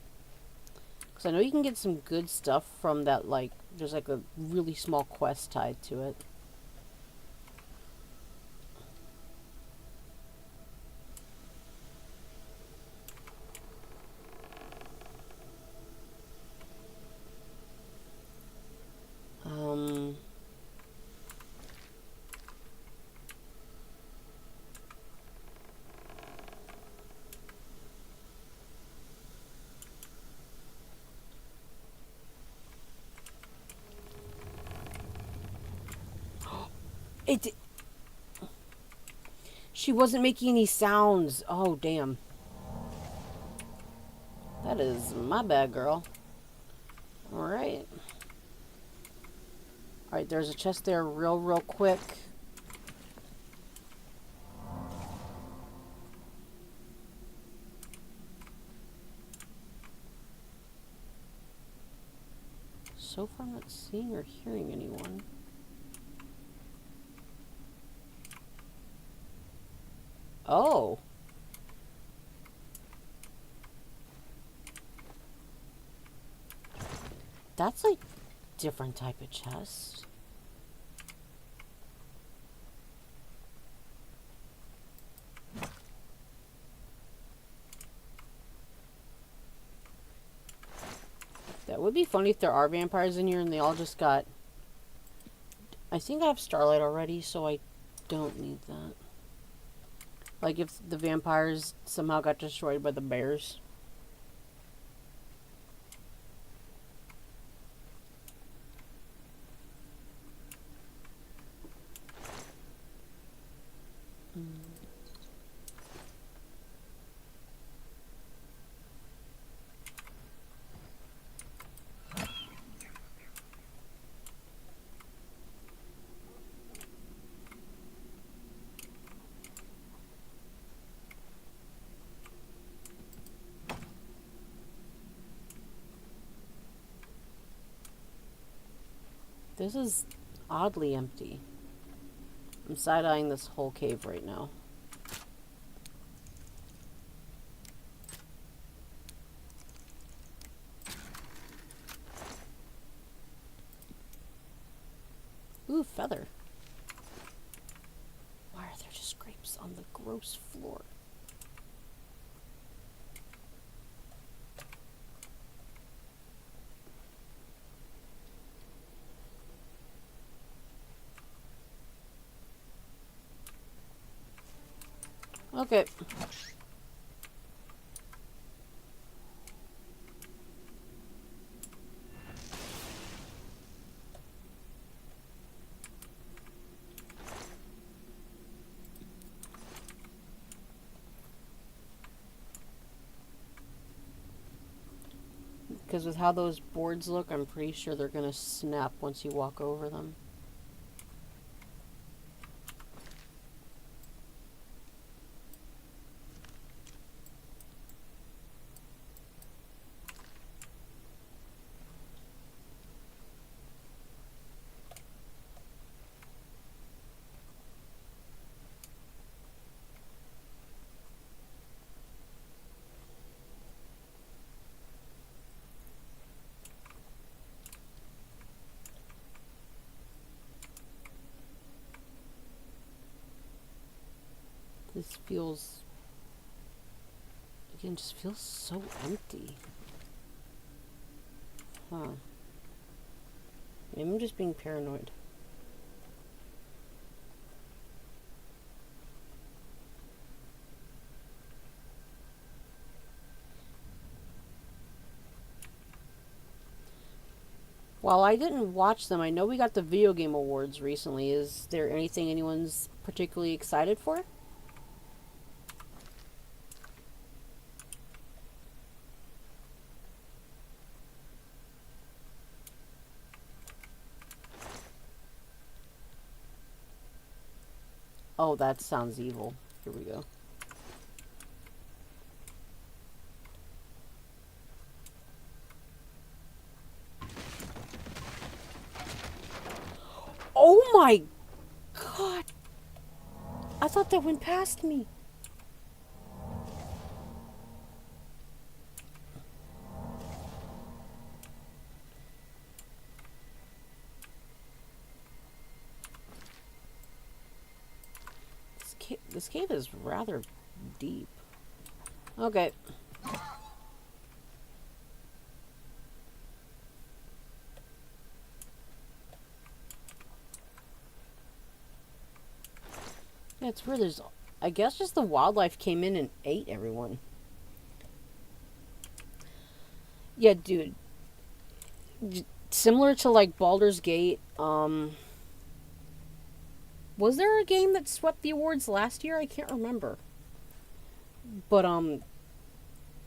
Because I know you can get some good stuff from that, like, there's like a really small quest tied to it. It... She wasn't making any sounds. Oh, damn. That is my bad, girl. Alright. Alright, there's a chest there real quick. So far, I'm not seeing or hearing anyone. Oh. That's like different type of chest. That would be funny if there are vampires in here and they all just got... I think I have Starlight already, so I don't need that. Like if the vampires somehow got destroyed by the bears. This is oddly empty. I'm side-eyeing this whole cave right now. Ooh, feather. Why are there just scrapes on the gross floor? Okay. Because with how those boards look, I'm pretty sure they're going to snap once you walk over them. This feels Again, it just feels so empty. Huh. Maybe I'm just being paranoid. While I didn't watch them, I know we got the video game awards recently. Is there anything anyone's particularly excited for? Oh, that sounds evil. Here we go. Oh my god! I thought that went past me. This cave is rather deep. Okay. Yeah, it's weird. There's, I guess, just the wildlife came in and ate everyone. Yeah, dude. Similar to like Baldur's Gate. Was there a game that swept the awards last year? I can't remember. But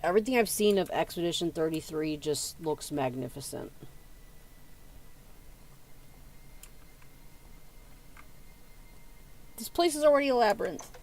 everything I've seen of Expedition 33 just looks magnificent. This place is already a labyrinth.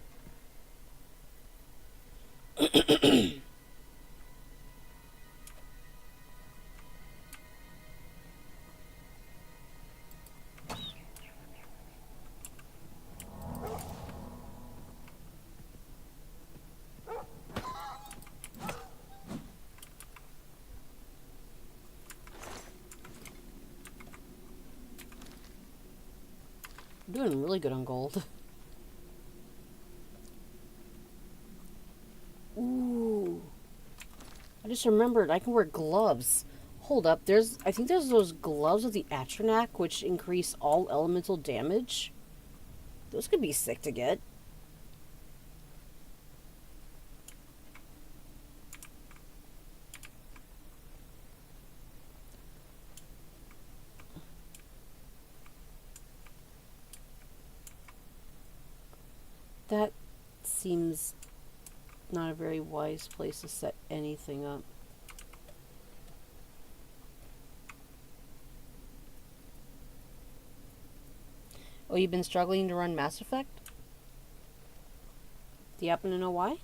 I'm doing really good on gold. Ooh. I just remembered I can wear gloves. Hold up, I think there's those gloves of the Atronach which increase all elemental damage. Those could be sick to get. That seems not a very wise place to set anything up. Oh, you've been struggling to run Mass Effect? Do you happen to know why?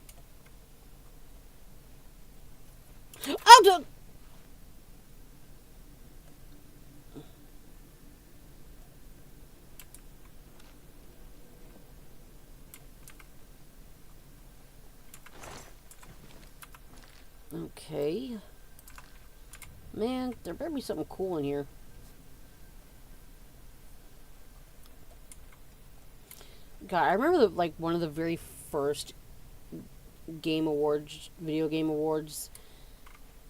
Oh, don't! Okay. Man, there better be something cool in here. God, I remember like one of the very first game awards, video game awards,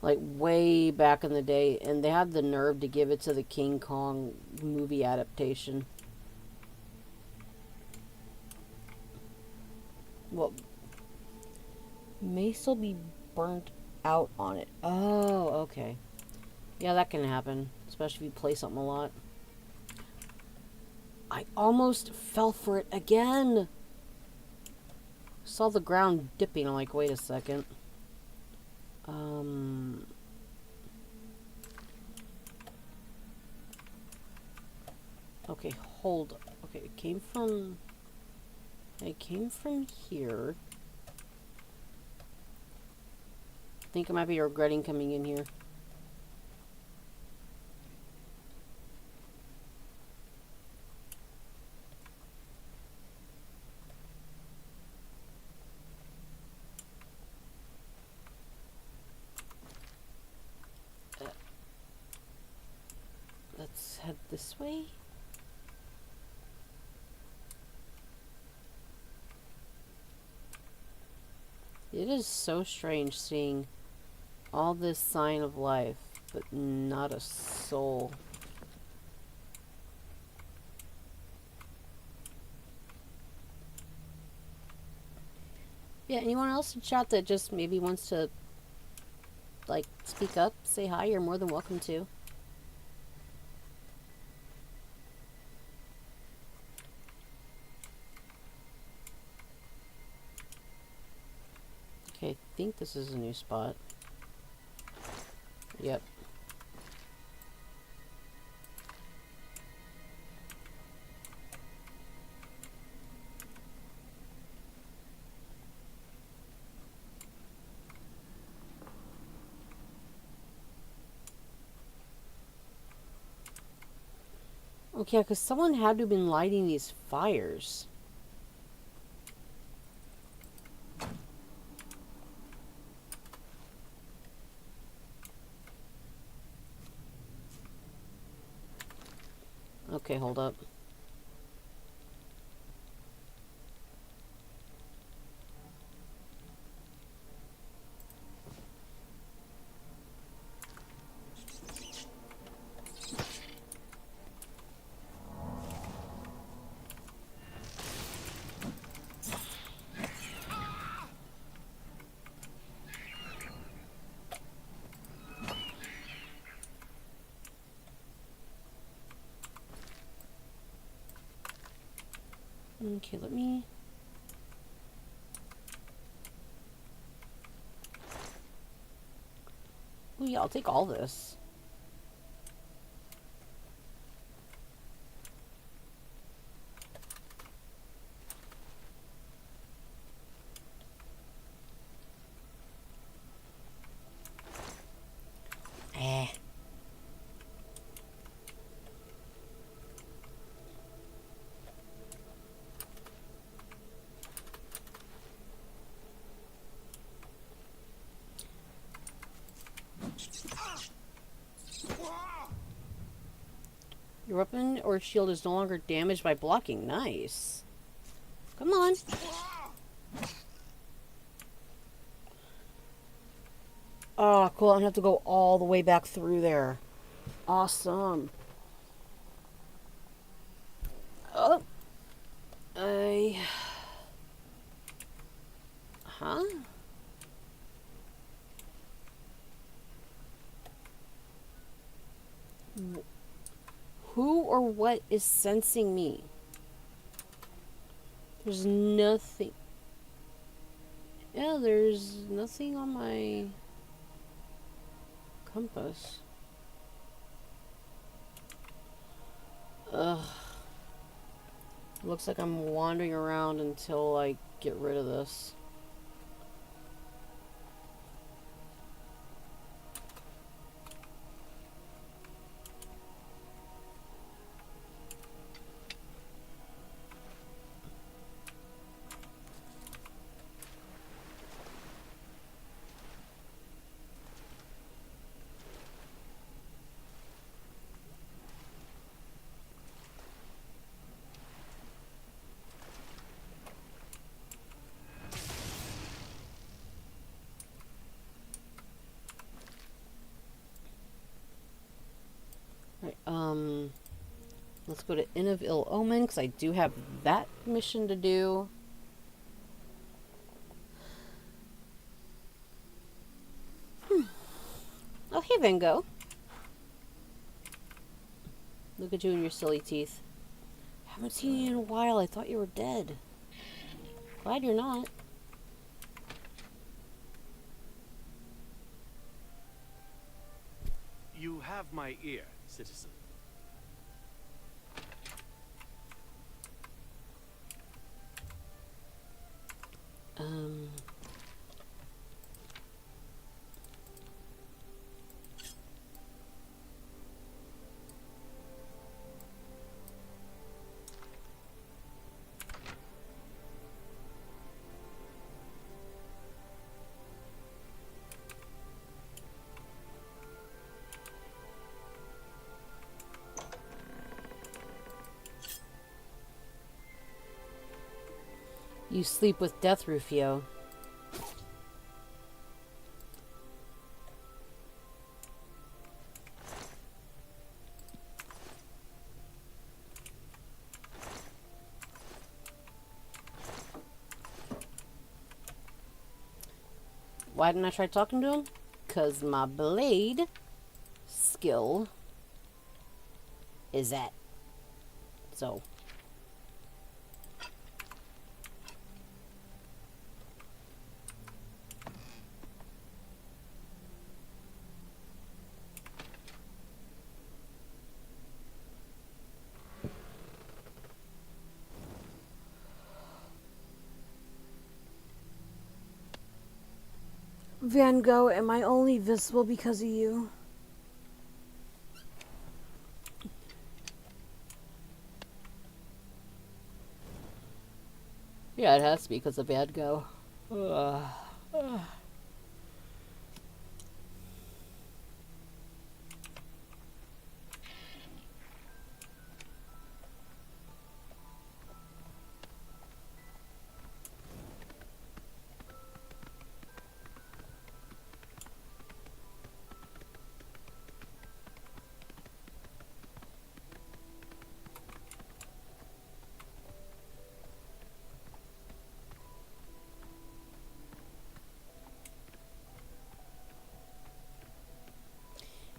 like way back in the day, and they had the nerve to give it to the King Kong movie adaptation. Well, may still be burnt out on it. Oh, okay. Yeah, that can happen, especially if you play something a lot. I almost fell for it again. Saw the ground dipping. I'm like, wait a second. Okay, hold up. Okay, it came from here. I think I might be regretting coming in here. Let's head this way. It is so strange seeing all this sign of life, but not a soul. Yeah, anyone else in chat that just maybe wants to, like, speak up, say hi, you're more than welcome to. Okay, I think this is a new spot. Yep. Okay, because someone had to have been lighting these fires. Okay, hold up. Okay, let me... Oh yeah, I'll take all this. Eh. Your weapon or shield is no longer damaged by blocking. Nice. Come on. Oh, cool. I don't have to go all the way back through there. Awesome. Oh. Huh? Who or what is sensing me? There's nothing. Yeah, there's nothing on my compass. Ugh. Looks like I'm wandering around until I get rid of this. Right, let's go to Inn of Ill Omen, because I do have that mission to do. Oh, hey, Van Gogh. Look at you and your silly teeth. Haven't seen you in a while. I thought you were dead. Glad you're not. You have my ear, citizen. You sleep with death, Rufio. Why didn't I try talking to him? Because my blade skill is that. So. Van Gogh, am I only visible because of you? Yeah, it has to be because of Bad Go.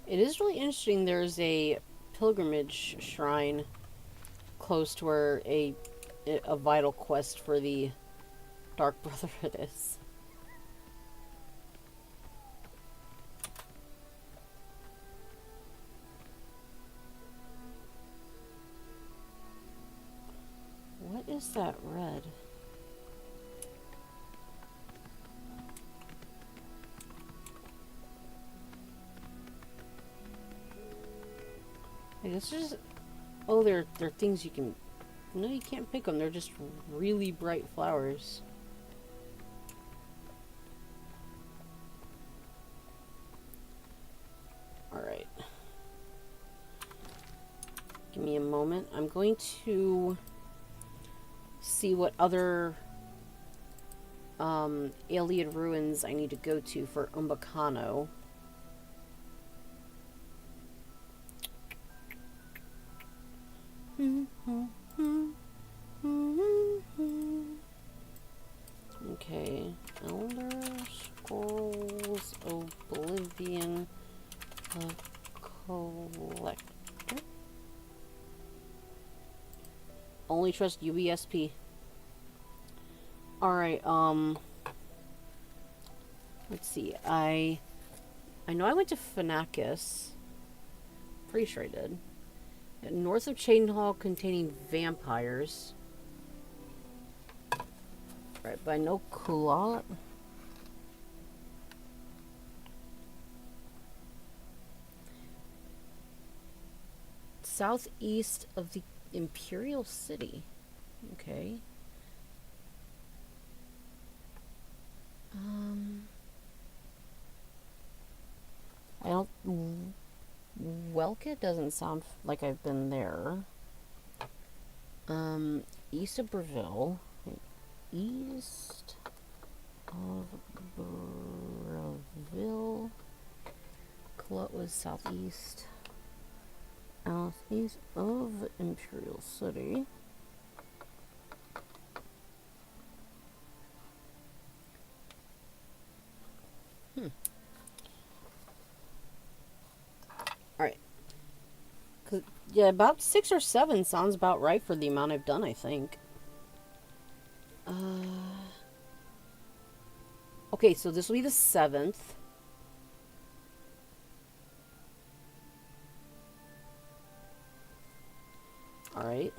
It is really interesting. There's a pilgrimage shrine close to where a vital quest for the Dark Brotherhood is. What is that red? I guess there's... Oh, they're things you can... No, you can't pick them. They're just really bright flowers. Alright. Give me a moment. I'm going to see what other Iliad ruins I need to go to for Umbacano. Okay, Elder Scrolls Oblivion Collector. Only trust UBSP. Alright, let's see. I know I went to Phenakis. Pretty sure I did. North of Chain Hall containing vampires. Right, but I know Kulat. Southeast of the Imperial City. Okay. I don't... Welka doesn't sound like I've been there. East of Breville. East of Breville. Clot was southeast. Southeast of Imperial City. Alright. Yeah, about 6 or 7 sounds about right for the amount I've done, I think. Okay, so this will be the 7th. Alright.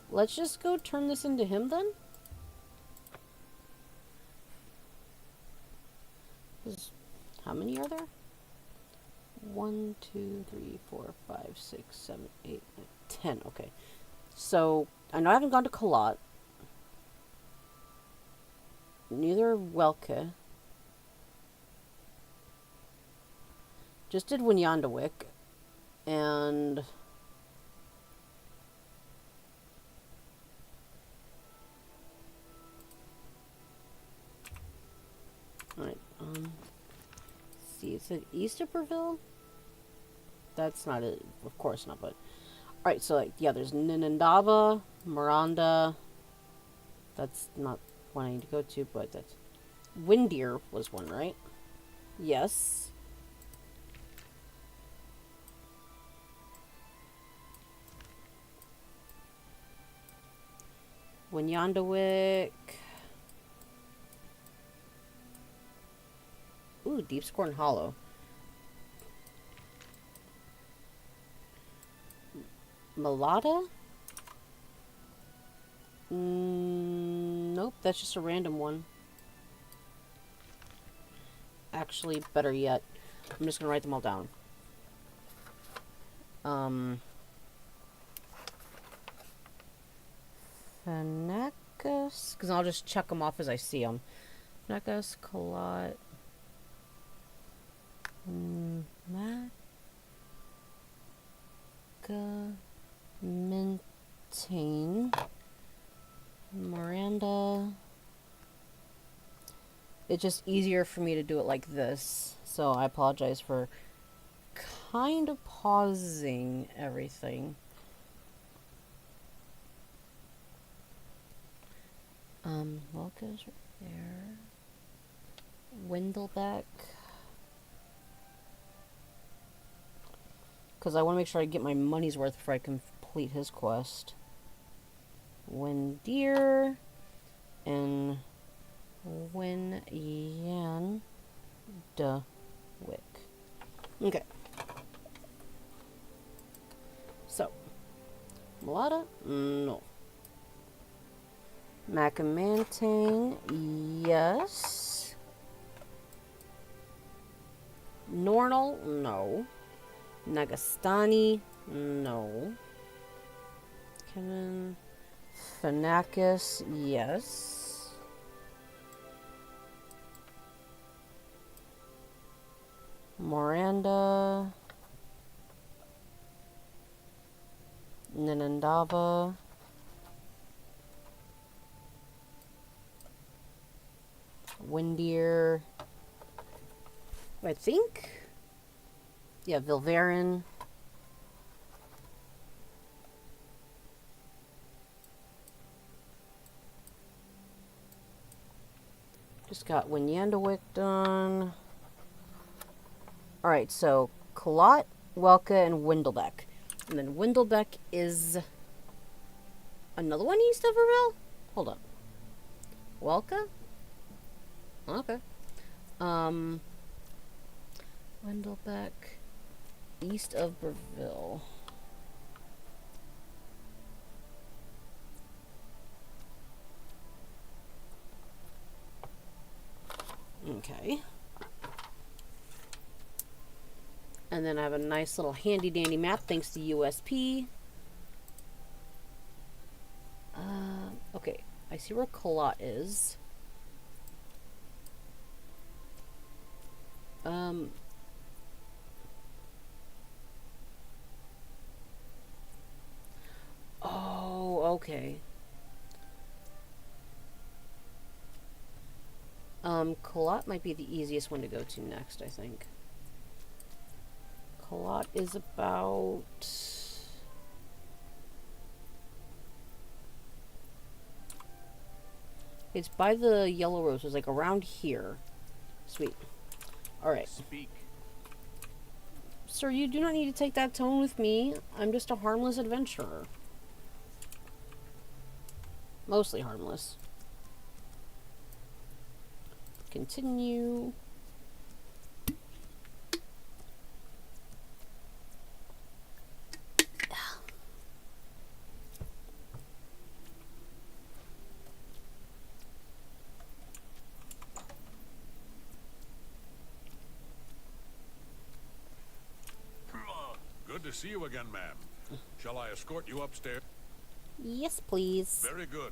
Let's just go turn this into him then. How many are there? 1, 2, 3, 4, 5, 6, 7, 8, 9, 10. Okay. So, I know I haven't gone to Kalat. Neither Welke. Just did Winyandawik. And... Alright, see, it said East of Breville? That's not it, of course not, but... Alright, so, like, yeah, there's Ninandava, Miranda. That's not one I need to go to, but that's... Windeer was one, right? Yes. Winyandawick. Ooh, Deep Scorn Hollow. Malada? Nope, that's just a random one. Actually, better yet, I'm just gonna write them all down. Phanacus, because I'll just check them off as I see them. Phanacus, Colot, Maca, Mentane, Miranda. It's just easier for me to do it like this, so I apologize for kind of pausing everything. Welka's right there. Windlebeck. Because I want to make sure I get my money's worth before I complete his quest. Windeer. And Winyandawick. Okay. So. Malada? No. Macamantane, yes. Nornal, no. Nagastani, no. Kevin, Phanacus, yes. Miranda, Ninandava. Windeer, I think. Yeah, Vilverin. Just got Winyandawick done. Alright, so Colot, Welka, and Windlebeck. And then Windlebeck is another one east of Verville? Hold up. Welka? Okay. Windlebeck, east of Verville. Okay. And then I have a nice little handy dandy map thanks to USP. Okay, I see where Colot is. Oh, okay. Colot might be the easiest one to go to next, I think. Colot is about... It's by the Yellow Roses, like around here. Sweet. Alright. Speak. Sir, you do not need to take that tone with me. I'm just a harmless adventurer. Mostly harmless. Continue. Good to see you again, ma'am. Shall I escort you upstairs? Yes, please. Very good.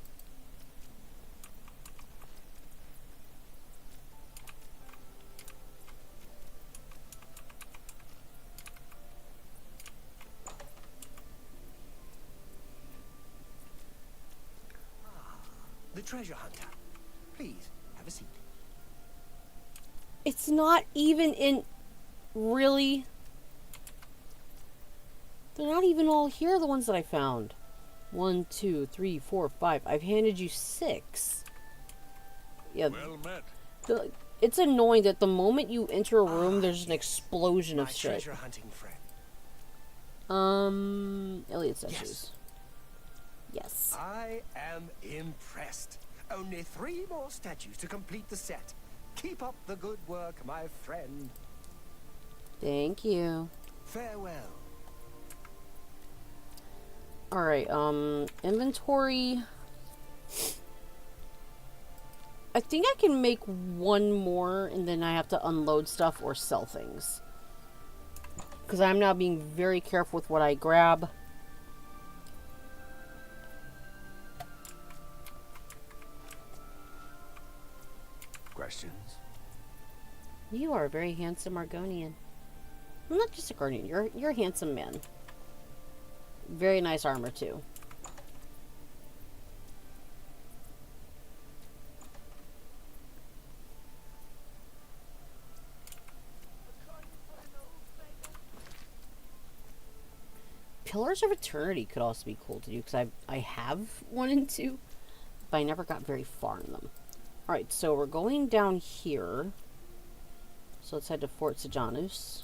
The treasure hunter. Please, have a seat. It's not even in... Really? They're not even all here, the ones that I found. 1, 2, 3, 4, 5. I've handed you 6. Yeah. Well met. It's annoying that the moment you enter a room, there's an explosion My of shit. treasure hunting friend. Elliot statues. Yes. I am impressed. Only 3 more statues to complete the set. Keep up the good work, my friend. Thank you. Farewell. Alright, inventory. I think I can make 1 more and then I have to unload stuff or sell things. Because I'm now being very careful with what I grab. Questions? You are a very handsome Argonian. I'm not just a Guardian, you're a handsome man. Very nice armor too. Pillars of Eternity could also be cool to do because I have 1 and 2, but I never got very far in them. Alright, so we're going down here. So let's head to Fort Sejanus.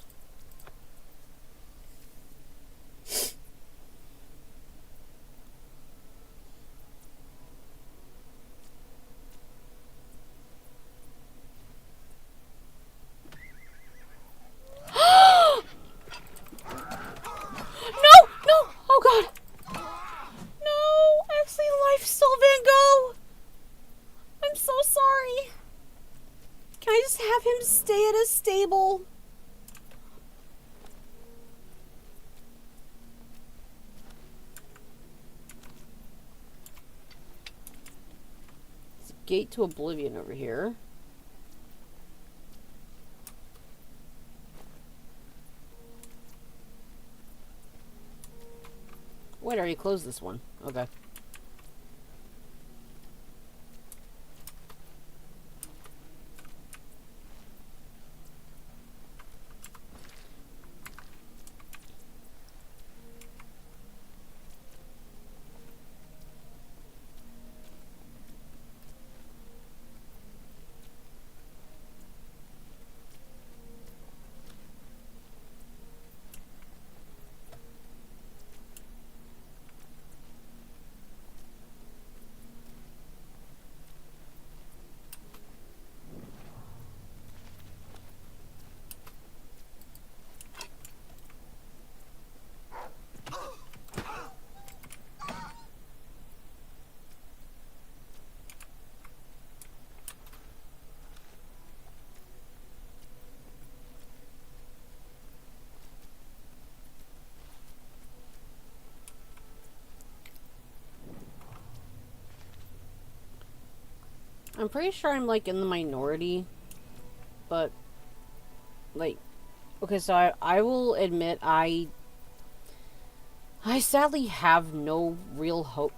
Stay at a stable. There's a gate to Oblivion over here. Wait, I already closed this one. Okay. I'm pretty sure I'm, like, in the minority, but, like, okay, so I will admit I sadly have no real hope.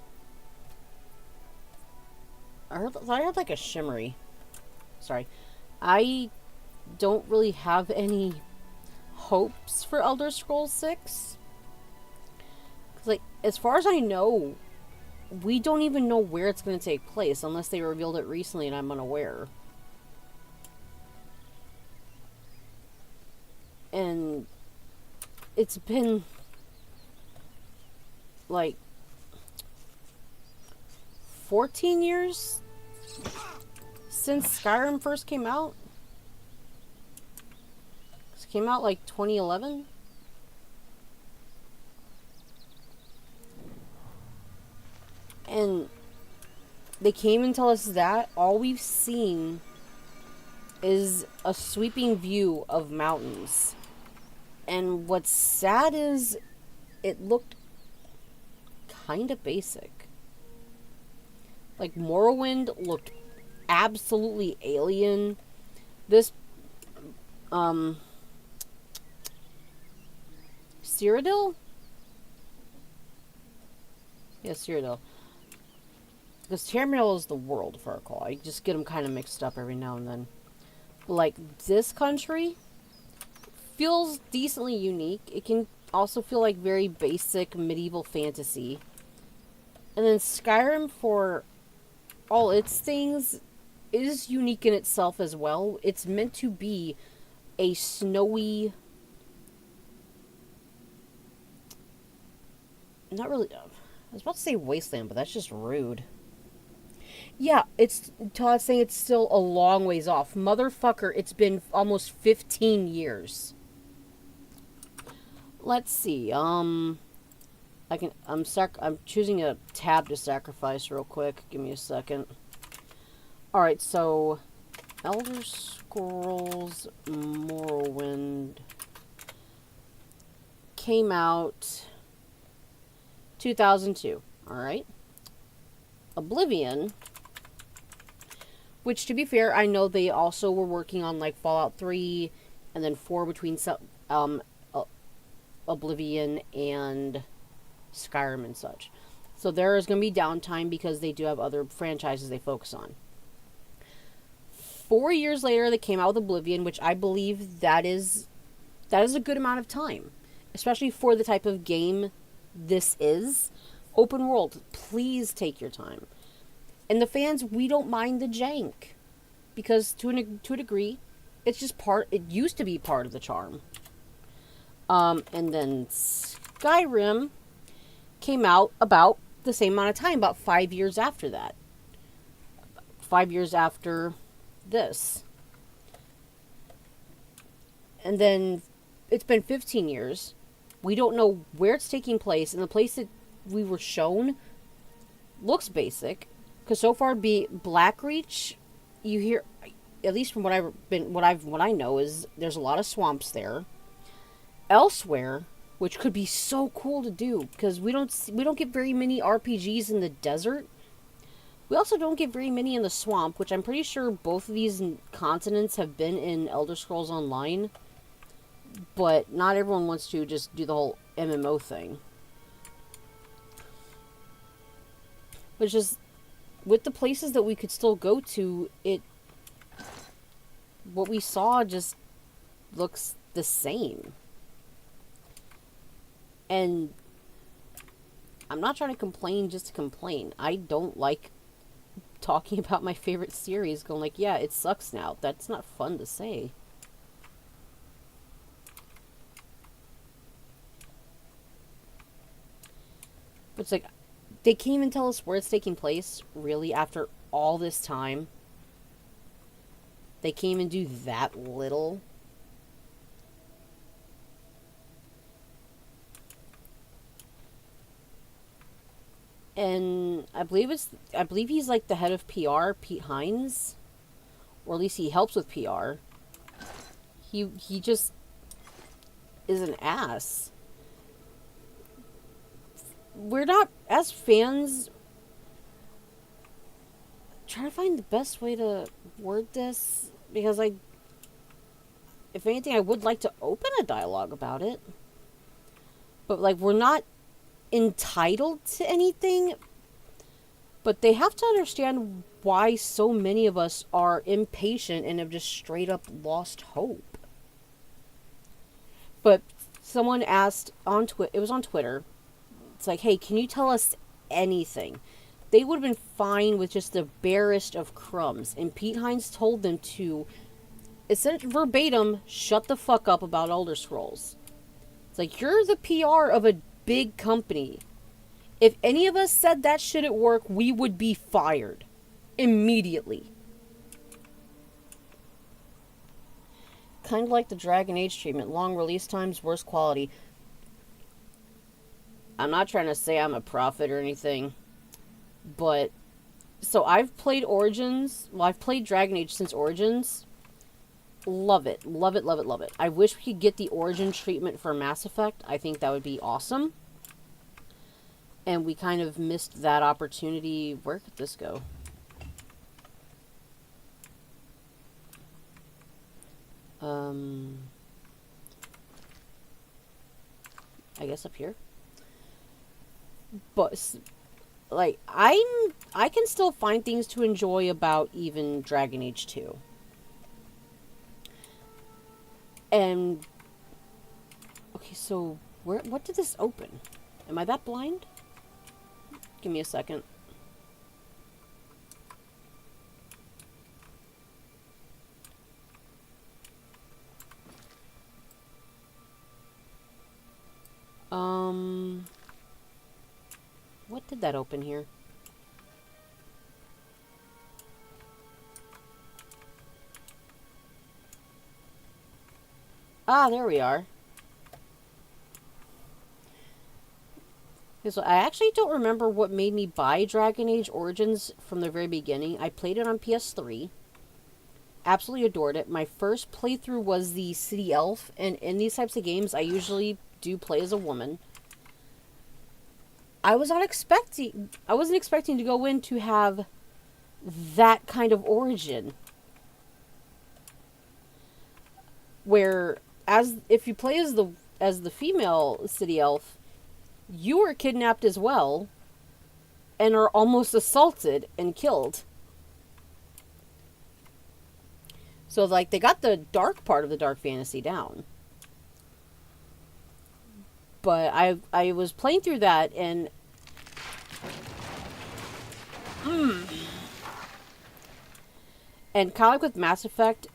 I heard, like, a shimmery. Sorry. I don't really have any hopes for Elder Scrolls 6. 'Cause, like, as far as I know, we don't even know where it's going to take place unless they revealed it recently and I'm unaware. And it's been like 14 years since Skyrim first came out. It came out like 2011. And they came and tell us that all we've seen is a sweeping view of mountains. And what's sad is it looked kind of basic. Like, Morrowind looked absolutely alien. This, Cyrodiil? Yeah, Cyrodiil. Because Tamriel is the world, if I recall. I just get them kind of mixed up every now and then. But, like, this country feels decently unique. It can also feel like very basic medieval fantasy. And then Skyrim, for all its things, is unique in itself as well. It's meant to be a snowy... Not really... I was about to say wasteland, but that's just rude. Yeah, it's... Todd's saying it's still a long ways off. Motherfucker, it's been almost 15 years. Let's see, I'm choosing a tab to sacrifice real quick. Give me a second. Alright, so... Elder Scrolls Morrowind came out 2002. Alright. Oblivion, which, to be fair, I know they also were working on, like, Fallout 3 and then 4 between Oblivion and Skyrim and such. So there is going to be downtime because they do have other franchises they focus on. 4 years later, they came out with Oblivion, which I believe that is a good amount of time, especially for the type of game this is. Open world, please take your time. And the fans, we don't mind the jank, because to a degree, it's just it used to be part of the charm. And then Skyrim came out about the same amount of time, about 5 years after that. 5 years after this. And then it's been 15 years. We don't know where it's taking place, and the place that we were shown looks basic. Because so far, Blackreach, you hear, at least from what I know, is there's a lot of swamps there. Elsewhere, which could be so cool to do, because we don't get very many RPGs in the desert. We also don't get very many in the swamp, which I'm pretty sure both of these continents have been in Elder Scrolls Online. But not everyone wants to just do the whole MMO thing. But just, with the places that we could still go to, what we saw just looks the same. And I'm not trying to complain just to complain. I don't like talking about my favorite series, going like, yeah, it sucks now. That's not fun to say. But it's like, they can't even tell us where it's taking place, really, after all this time. They can't even do that little. And I believe he's like the head of PR, Pete Hines, or at least he helps with PR. He just is an ass. We're not, as fans, trying to find the best way to word this, because if anything, I would like to open a dialogue about it. But like, we're not entitled to anything, but they have to understand why so many of us are impatient and have just straight up lost hope. But someone asked on it was on Twitter, it's like, hey, can you tell us anything? They would have been fine with just the barest of crumbs, and Pete Hines told them to, it said verbatim, shut the fuck up about Elder Scrolls. It's like, you're the PR of a big company. If any of us said that shit at work, we would be fired. Immediately. Kind of like the Dragon Age treatment. Long release times, worse quality. I'm not trying to say I'm a prophet or anything. But, so I've played Origins. Well, I've played Dragon Age since Origins. Love it. Love it, love it, love it. I wish we could get the Origin treatment for Mass Effect. I think that would be awesome. And we kind of missed that opportunity. Where could this go? I guess up here. But, like, I can still find things to enjoy about even Dragon Age 2. And, okay, so, what did this open? Am I that blind? Give me a second. What did that open here? Ah, there we are. Okay, so I actually don't remember what made me buy Dragon Age Origins from the very beginning. I played it on PS3. Absolutely adored it. My first playthrough was the City Elf, and in these types of games, I usually do play as a woman. I wasn't expecting to go in to have that kind of origin. Where if you play as the female City Elf, you are kidnapped as well and are almost assaulted and killed. So, like, they got the dark part of the dark fantasy down. But I was playing through that, and and kind of like with Mass Effect,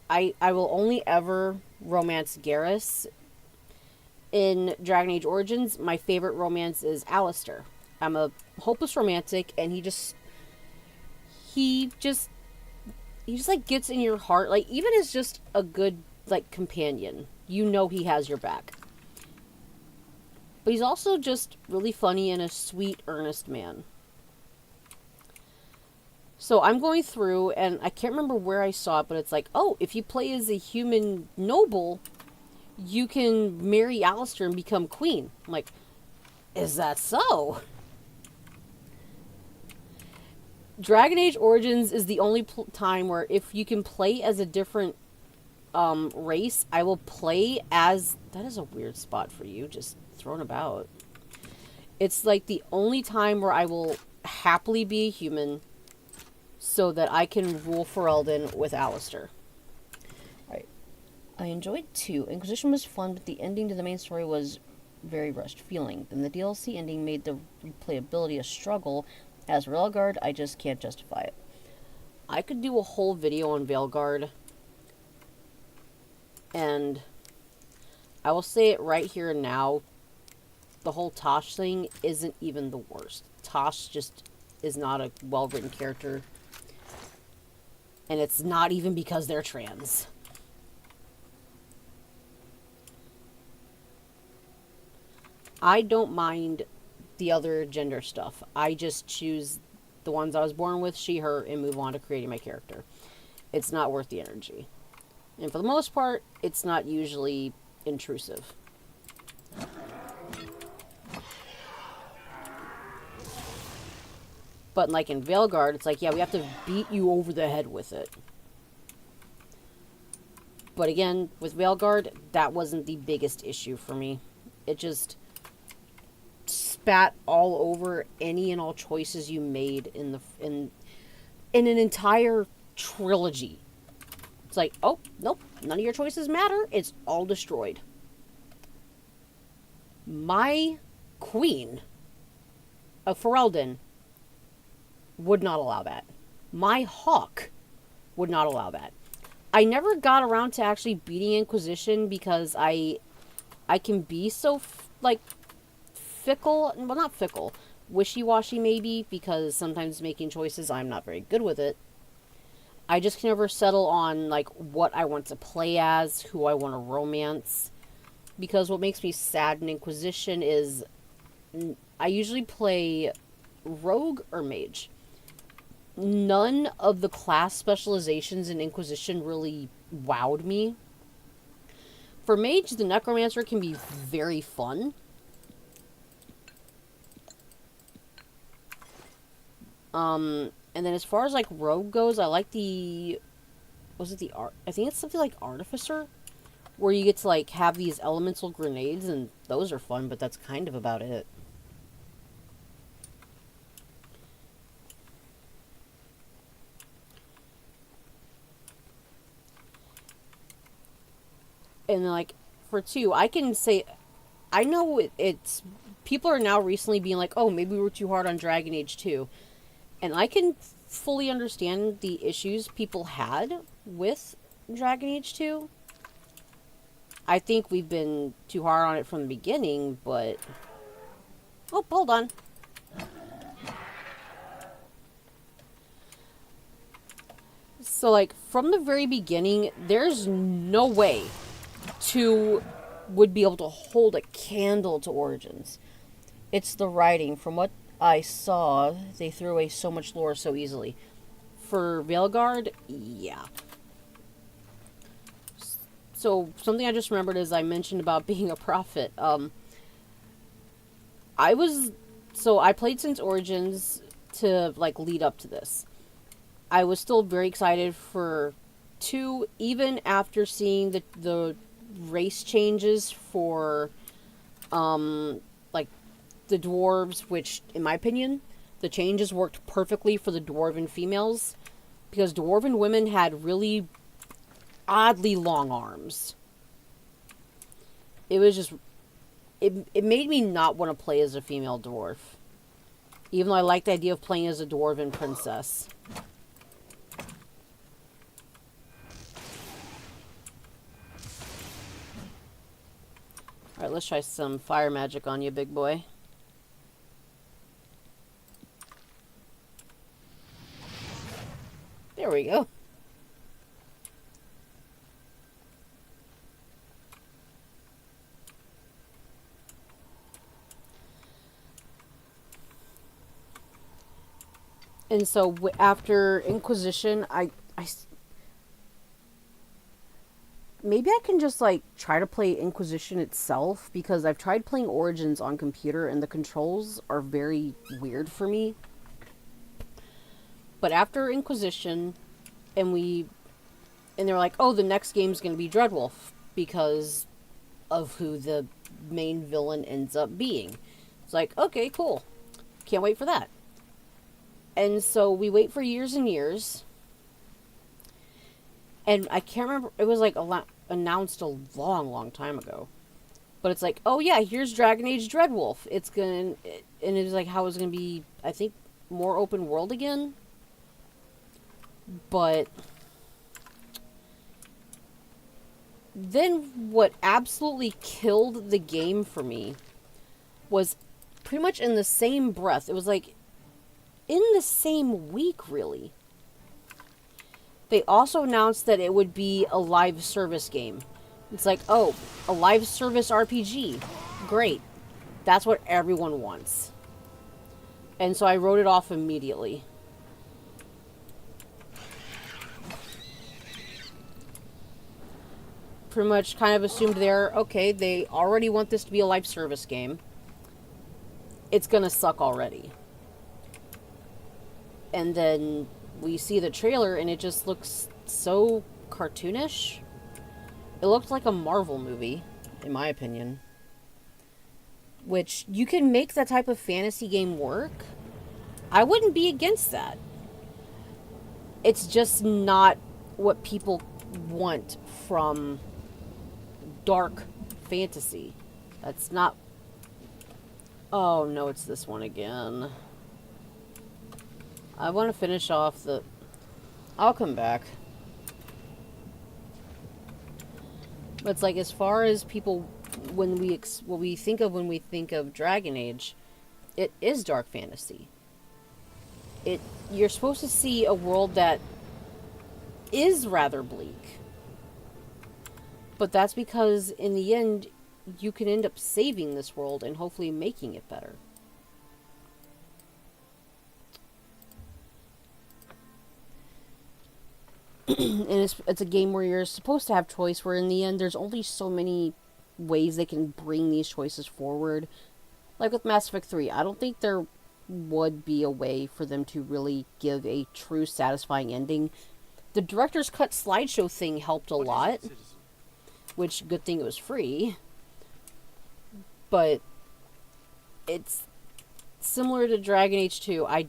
I will only ever romance Garrus. In Dragon Age Origins, my favorite romance is Alistair. I'm a hopeless romantic, and he just like gets in your heart. Like, even as just a good, like, companion, you know he has your back. But he's also just really funny and a sweet, earnest man. So I'm going through, and I can't remember where I saw it, but it's like, oh, if you play as a human noble, you can marry Alistair and become queen. I'm like, is that so? Dragon Age Origins is the only time where if you can play as a different race, I will play as... That is a weird spot for you, just thrown about. It's like the only time where I will happily be a human so that I can rule Ferelden with Alistair. Right. I enjoyed 2. Inquisition was fun, but the ending to the main story was very rushed feeling. Then the DLC ending made the replayability a struggle. As Veilguard, I just can't justify it. I could do a whole video on Veilguard. And I will say it right here and now. The whole Tosh thing isn't even the worst. Tosh just is not a well-written character. And it's not even because they're trans. I don't mind the other gender stuff. I just choose the ones I was born with, she, her, and move on to creating my character. It's not worth the energy. And for the most part, it's not usually intrusive. But like in Veilguard, it's like, yeah, we have to beat you over the head with it. But again, with Veilguard, that wasn't the biggest issue for me. It just spat all over any and all choices you made in an entire trilogy. It's like, oh, nope, none of your choices matter. It's all destroyed. My queen of Ferelden would not allow that. My hawk would not allow that. I never got around to actually beating Inquisition because I can be so, like, fickle. Well, not fickle. Wishy-washy, maybe, because sometimes making choices, I'm not very good with it. I just can never settle on, like, what I want to play as, who I want to romance. Because what makes me sad in Inquisition is I usually play rogue or mage. None of the class specializations in Inquisition really wowed me. For mage, the necromancer can be very fun. And then as far as like rogue goes, I like the... Was it the art? I think it's something like artificer, where you get to like have these elemental grenades, and those are fun, but that's kind of about it. And like for 2, I can say, I know it's people are now recently being like, oh, maybe we were too hard on Dragon Age 2, and I can fully understand the issues people had with Dragon Age 2. I think we've been too hard on it from the beginning, but... Oh, hold on. So, like, from the very beginning, there's no way 2 would be able to hold a candle to Origins. It's the writing. From what I saw, they threw away so much lore so easily. For Veilguard, yeah. So, something I just remembered is I mentioned about being a prophet. I played since Origins to, like, lead up to this. I was still very excited for 2, even after seeing the race changes for, like, the dwarves, which, in my opinion, the changes worked perfectly for the dwarven females, because dwarven women had really oddly long arms. It was just... It made me not want to play as a female dwarf. Even though I liked the idea of playing as a dwarven princess. Alright, let's try some fire magic on you, big boy. There we go. And so after Inquisition, maybe I can just, like, try to play Inquisition itself, because I've tried playing Origins on computer and the controls are very weird for me. But after Inquisition, and they're like, oh, the next game's going to be Dreadwolf, because of who the main villain ends up being. It's like, okay, cool. Can't wait for that. And so we wait for years and years. And I can't remember, it was like announced a long, long time ago. But it's like, oh yeah, here's Dragon Age Dreadwolf. And it was like how it's going to be, I think, more open world again. But then what absolutely killed the game for me was pretty much in the same breath. It was like in the same week, really. They also announced that it would be a live service game. It's like, oh, a live service RPG. Great. That's what everyone wants. And so I wrote it off immediately. Pretty much kind of assumed okay, they already want this to be a live service game. It's gonna suck already. And then we see the trailer and it just looks so cartoonish. It looked like a Marvel movie, in my opinion. Which, you can make that type of fantasy game work. I wouldn't be against that. It's just not what people want from dark fantasy. That's not... Oh, no, it's this one again. I want to finish off the... I'll come back. But it's like, as far as people, what we think of when we think of Dragon Age, it is dark fantasy. You're supposed to see a world that is rather bleak. But that's because, in the end, you can end up saving this world and hopefully making it better. And it's a game where you're supposed to have choice, where in the end there's only so many ways they can bring these choices forward. Like with Mass Effect 3, I don't think there would be a way for them to really give a true satisfying ending. The director's cut slideshow thing helped a lot, which, good thing it was free. But it's similar to Dragon Age 2. I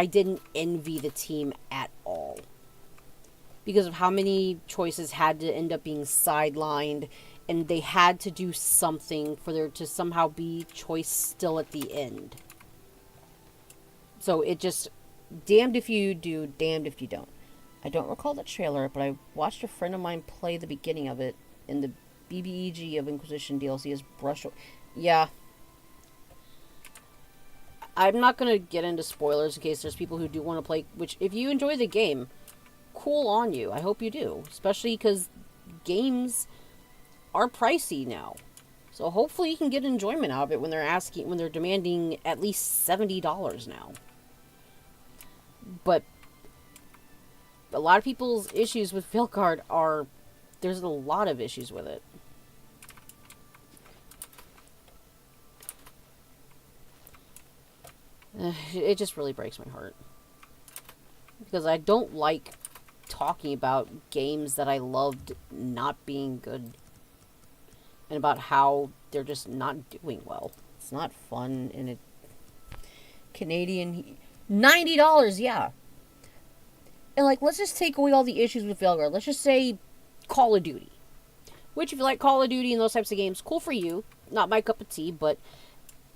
didn't envy the team at all, because of how many choices had to end up being sidelined, and they had to do something for there to somehow be choice still at the end. So it just, damned if you do, damned if you don't. I don't recall the trailer, but I watched a friend of mine play the beginning of it in the BBEG of Inquisition DLC as brush. Yeah. I'm not going to get into spoilers in case there's people who do want to play, which, if you enjoy the game, cool on you. I hope you do. Especially because games are pricey now. So hopefully you can get enjoyment out of it when they're demanding at least $70 now. But a lot of people's issues with Veilguard are, there's a lot of issues with it. It just really breaks my heart. Because I don't like talking about games that I loved not being good. And about how they're just not doing well. It's not fun, and it... Canadian... $90, yeah. And, like, let's just take away all the issues with Veilguard. Let's just say Call of Duty. Which, if you like Call of Duty and those types of games, cool for you. Not my cup of tea, but...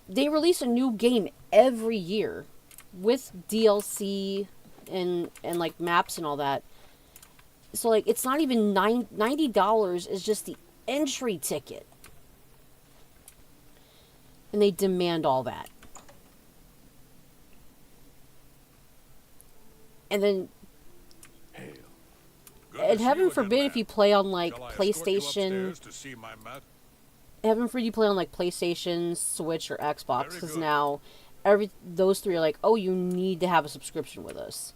They release a new game every year. With DLC and like, maps and all that. So, like, it's not even $90 is just the entry ticket. And they demand all that. And then... And heaven forbid if you play on, like, PlayStation... Heaven forbid you play on, like, PlayStation, Switch, or Xbox. Because now, those three are like, oh, you need to have a subscription with us.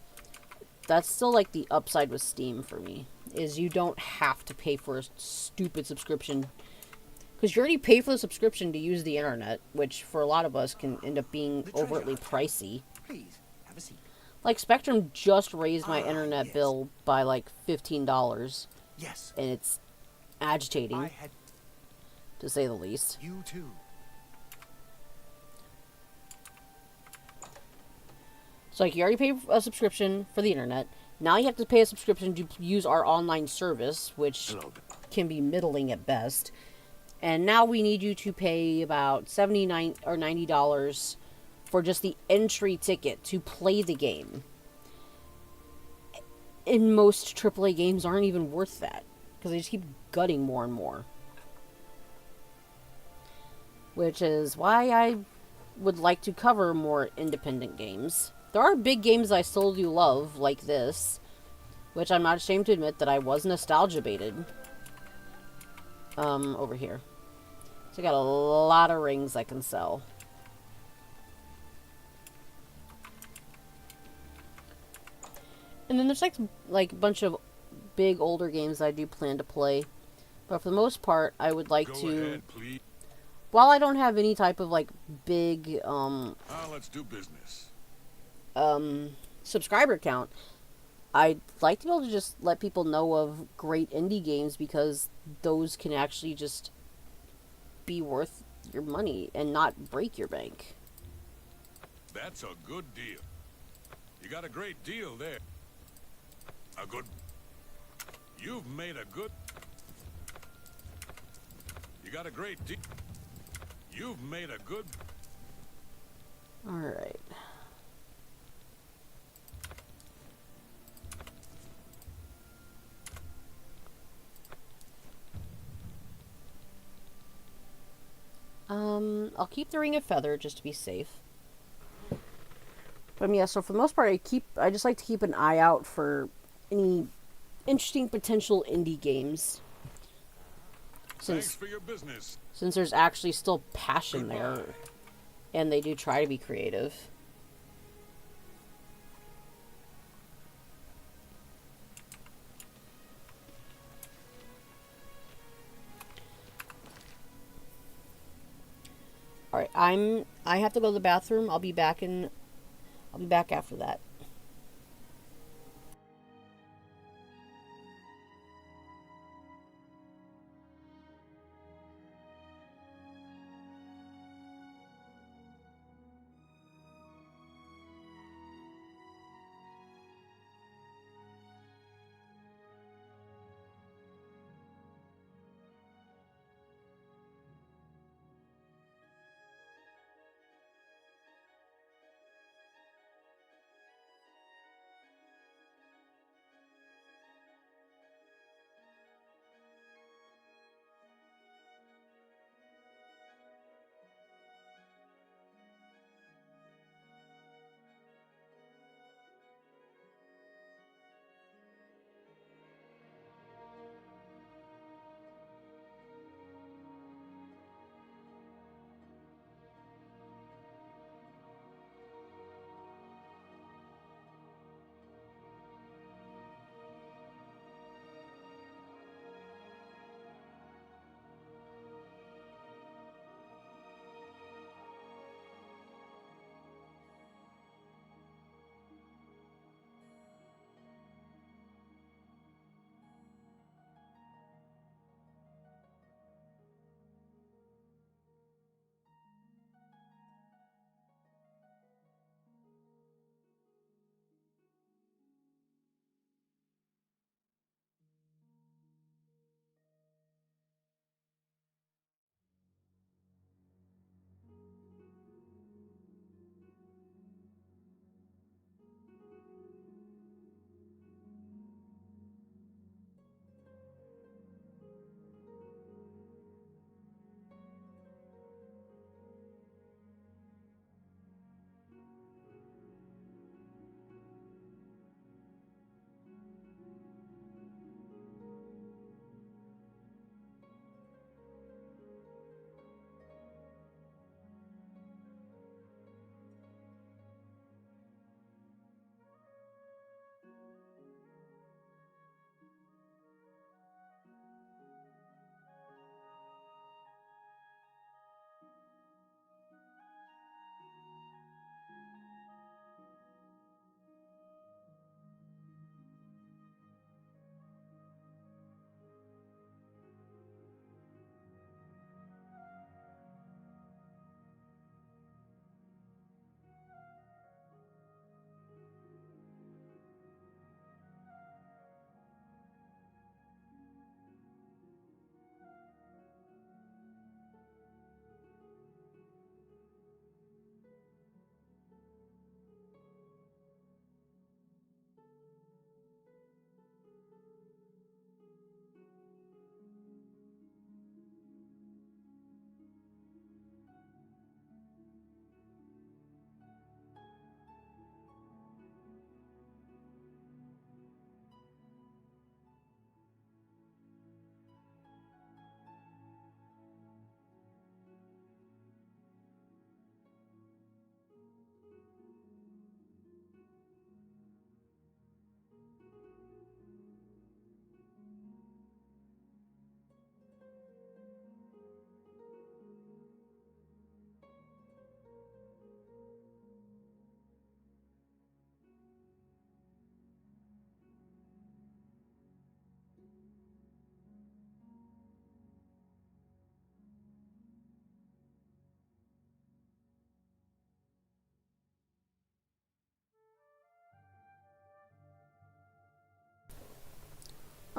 That's still, like, the upside with Steam for me. Is you don't have to pay for a stupid subscription. Because you already pay for the subscription to use the internet. Which, for a lot of us, can end up being overtly pricey. Please, have a seat. Like, Spectrum just raised my internet bill by, like, $15. Yes. And it's agitating, to say the least. You too. So, like, you already pay a subscription for the internet. Now you have to pay a subscription to use our online service, which can be middling at best. And now we need you to pay about $79 or $90 for just the entry ticket to play the game. And most AAA games aren't even worth that. Because they just keep gutting more and more. Which is why I would like to cover more independent games. There are big games I still do love, like this. Which I'm not ashamed to admit that I was nostalgia baited. Over here. So I got a lot of rings I can sell. And then there's like a bunch of big older games I do plan to play. But for the most part, I would like to... While I don't have any type of like big let's do business. Subscriber count, I'd like to be able to just let people know of great indie games because those can actually just be worth your money and not break your bank. That's a good deal. You got a great deal there. A good... You've made a good... You got a great deal. You've made a good... Alright. I'll keep the Ring of Feather just to be safe. But yeah, so for the most part, I just like to keep an eye out for any interesting potential indie games. Thanks for your business. Since there's actually still passion there, and they do try to be creative. Alright, I have to go to the bathroom. I'll be back after that.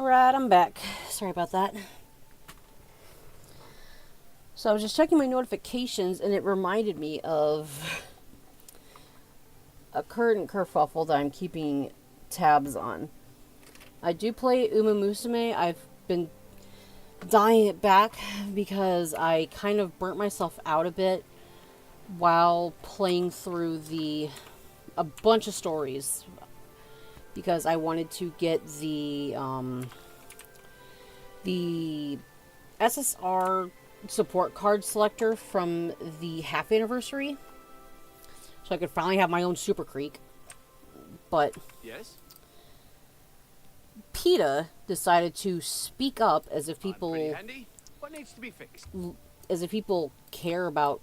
Alright, I'm back. Sorry about that. So I was just checking my notifications and it reminded me of a current kerfuffle that I'm keeping tabs on. I do play Uma Musume. I've been dying it back because I kind of burnt myself out a bit while playing through a bunch of stories because I wanted to get the SSR support card selector from the half anniversary so I could finally have my own Super Creek. But Yes? PETA decided to speak up as if I'm pretty people handy. What needs to be fixed? care about.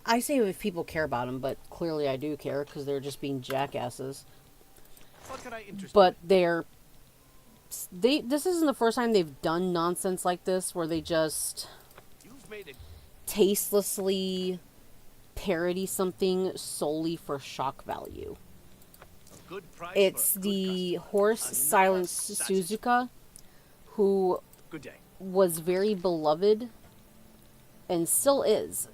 I say if people care about them, but clearly I do care because they're just being jackasses. What can I interest But this isn't the first time they've done nonsense like this where they just You've made it. tastelessly parody something solely for shock value. A good price It's for a good the customer. horse Another Silence satisfied. Suzuka, who Good day. was very beloved and still is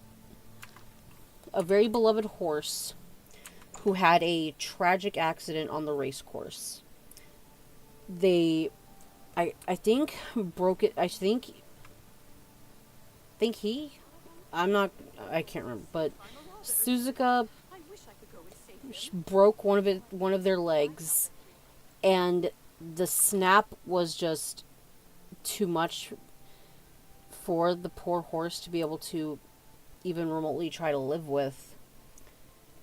a very beloved horse who had a tragic accident on the race course. I think broke it. I can't remember, but Suzuka broke one of their legs, and the snap was just too much for the poor horse to be able to even remotely try to live with.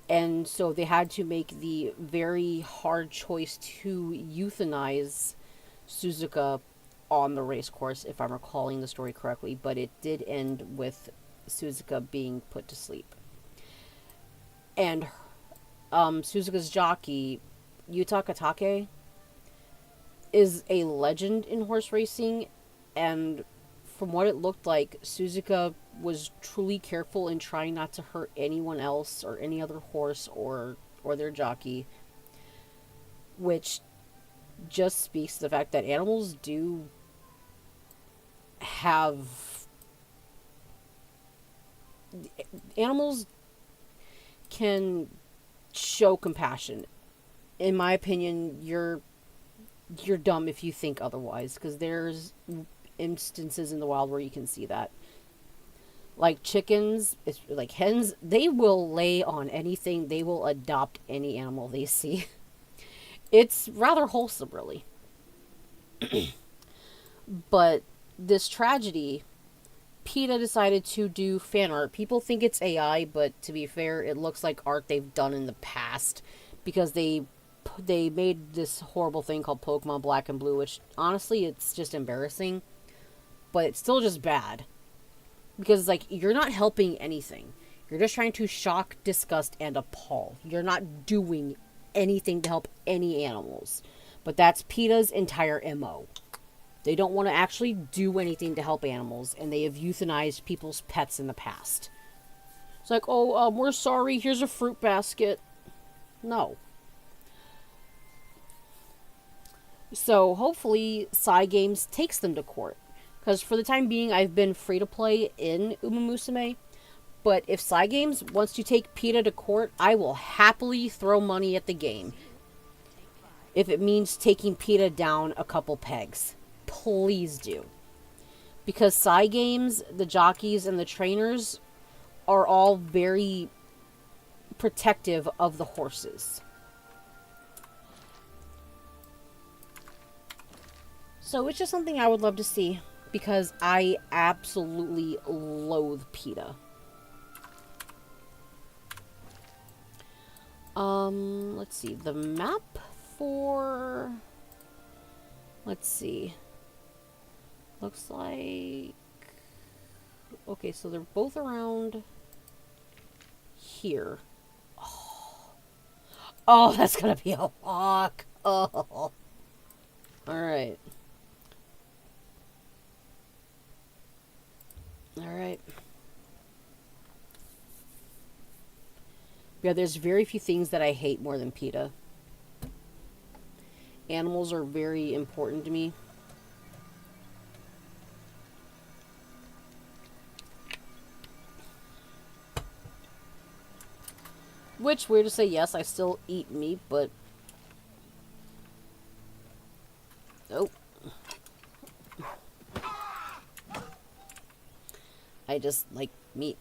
And so they had to make the very hard choice to euthanize Suzuka on the race course, if I'm recalling the story correctly, but it did end with Suzuka being put to sleep. And Suzuka's jockey, Yuta Katake, is a legend in horse racing, and from what it looked like, Suzuka was truly careful in trying not to hurt anyone else or any other horse or their jockey, which just speaks to the fact that animals do can show compassion. In my opinion, you're dumb if you think otherwise, because there's instances in the wild where you can see that. Like chickens, like hens, they will lay on anything. They will adopt any animal they see. It's rather wholesome, really. But this tragedy, PETA decided to do fan art. People think it's AI, but to be fair, it looks like art they've done in the past, because they made this horrible thing called Pokemon Black and Blue, which honestly, it's just embarrassing, but it's still just bad. Because it's like, you're not helping anything. You're just trying to shock, disgust, and appall. You're not doing anything to help any animals. But that's PETA's entire MO. They don't want to actually do anything to help animals, and they have euthanized people's pets in the past. It's like, oh, we're sorry, here's a fruit basket. No. So, hopefully, Cygames takes them to court. Because for the time being, I've been free to play in Uma Musume. But if Cygames wants to take PETA to court, I will happily throw money at the game. If it means taking PETA down a couple pegs. Please do. Because Cygames, the jockeys, and the trainers are all very protective of the horses. So it's just something I would love to see. Because I absolutely loathe PETA. Let's see. The map for... Let's see. Looks like... Okay, so they're both around here. Oh, that's gonna be a walk. Oh. Alright. Alright. Yeah, there's very few things that I hate more than PETA. Animals are very important to me. Which, weird to say, yes, I still eat meat, but... Oh. I just like meat.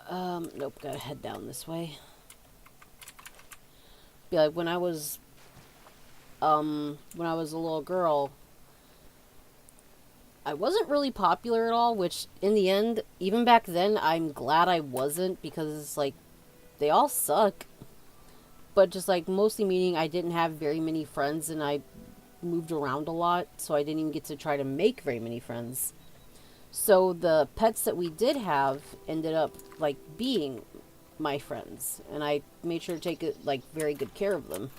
Nope, gotta head down this way. Be like, when I was a little girl, I wasn't really popular at all, which, in the end, even back then, I'm glad I wasn't, because, like, they all suck. But just, like, mostly meaning I didn't have very many friends, and I moved around a lot, so I didn't even get to try to make very many friends. So the pets that we did have ended up, like, being my friends, and I made sure to take, like, very good care of them.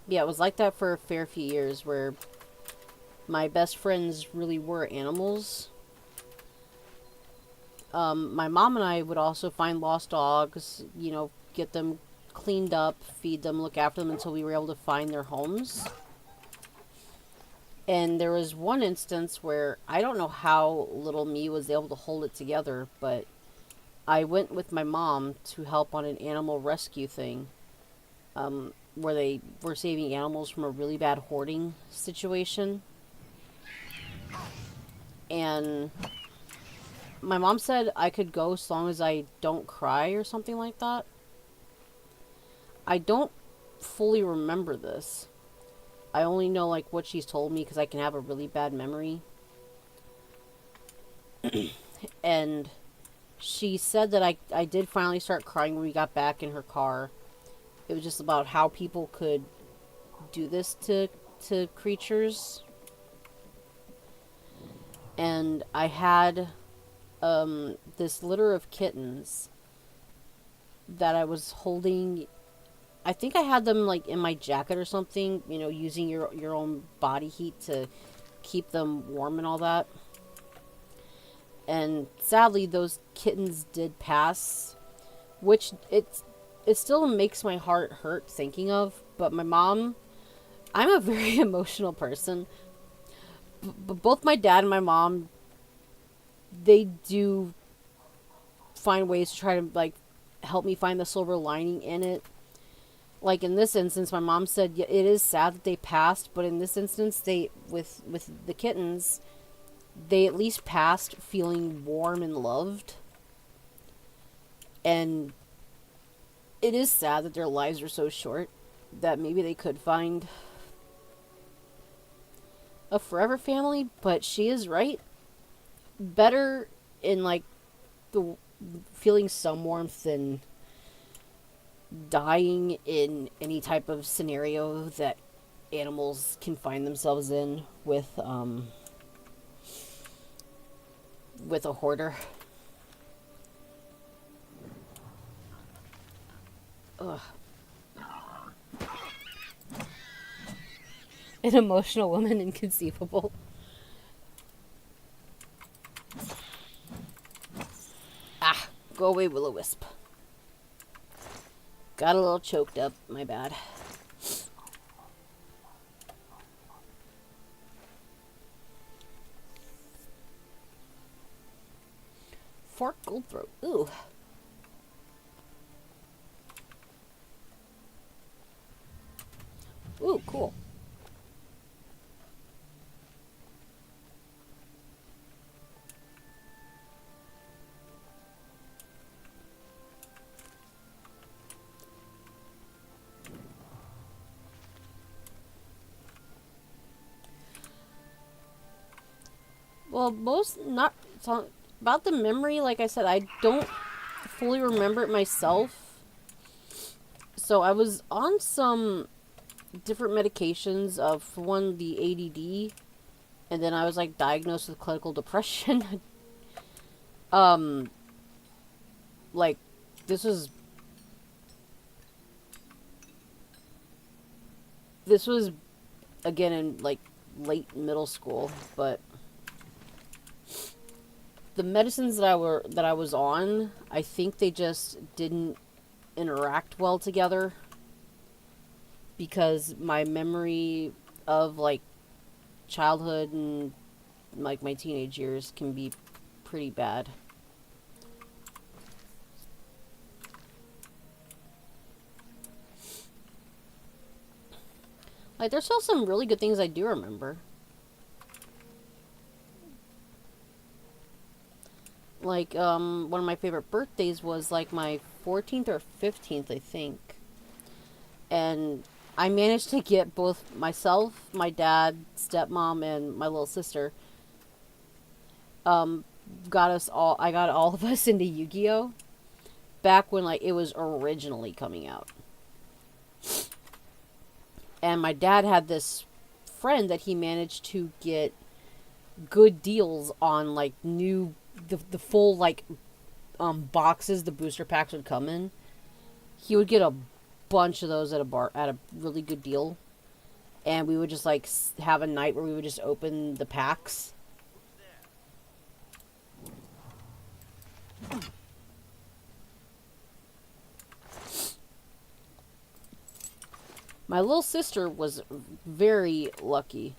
Yeah, it was like that for a fair few years, where my best friends really were animals. My mom and I would also find lost dogs, you know, get them cleaned up, feed them, look after them until we were able to find their homes. And there was one instance where I don't know how little me was able to hold it together, but I went with my mom to help on an animal rescue thing, where they were saving animals from a really bad hoarding situation. And my mom said I could go as long as I don't cry or something like that. I don't fully remember this. I only know, like, what she's told me because I can have a really bad memory. And she said that I did finally start crying when we got back in her car. It was just about how people could do this to creatures. And I had this litter of kittens that I was holding. I think I had them, like, in my jacket or something, you know, using your own body heat to keep them warm and all that. And sadly, those kittens did pass, which it still makes my heart hurt thinking of. But my mom, I'm a very emotional person. But both my dad and my mom, they do find ways to try to, like, help me find the silver lining in it. Like, in this instance, my mom said, yeah, it is sad that they passed, but in this instance, they, with the kittens, they at least passed feeling warm and loved. And it is sad that their lives are so short, that maybe they could find a forever family, but she is right. Better in, like, the feeling some warmth than dying in any type of scenario that animals can find themselves in with a hoarder. Ugh. An emotional woman, inconceivable. Ah, go away, Will-O-Wisp. Got a little choked up, my bad. Fork Goldthroat, ooh. Ooh, cool. Well, about the memory, like I said, I don't fully remember it myself. So I was on some different medications, for one, the ADD, and then I was, like, diagnosed with clinical depression. Like, this was again in, like, late middle school, but the medicines that I was on, I think they just didn't interact well together because my memory of like childhood and like my teenage years can be pretty bad. Like, there's still some really good things I do remember. Like, one of my favorite birthdays was, like, my 14th or 15th, I think. And I managed to get both myself, my dad, stepmom, and my little sister, I got all of us into Yu-Gi-Oh! Back when, like, it was originally coming out. And my dad had this friend that he managed to get good deals on, like, the full, like, boxes the booster packs would come in. He would get a bunch of those at a really good deal. And we would just, like, have a night where we would just open the packs. My little sister was very lucky.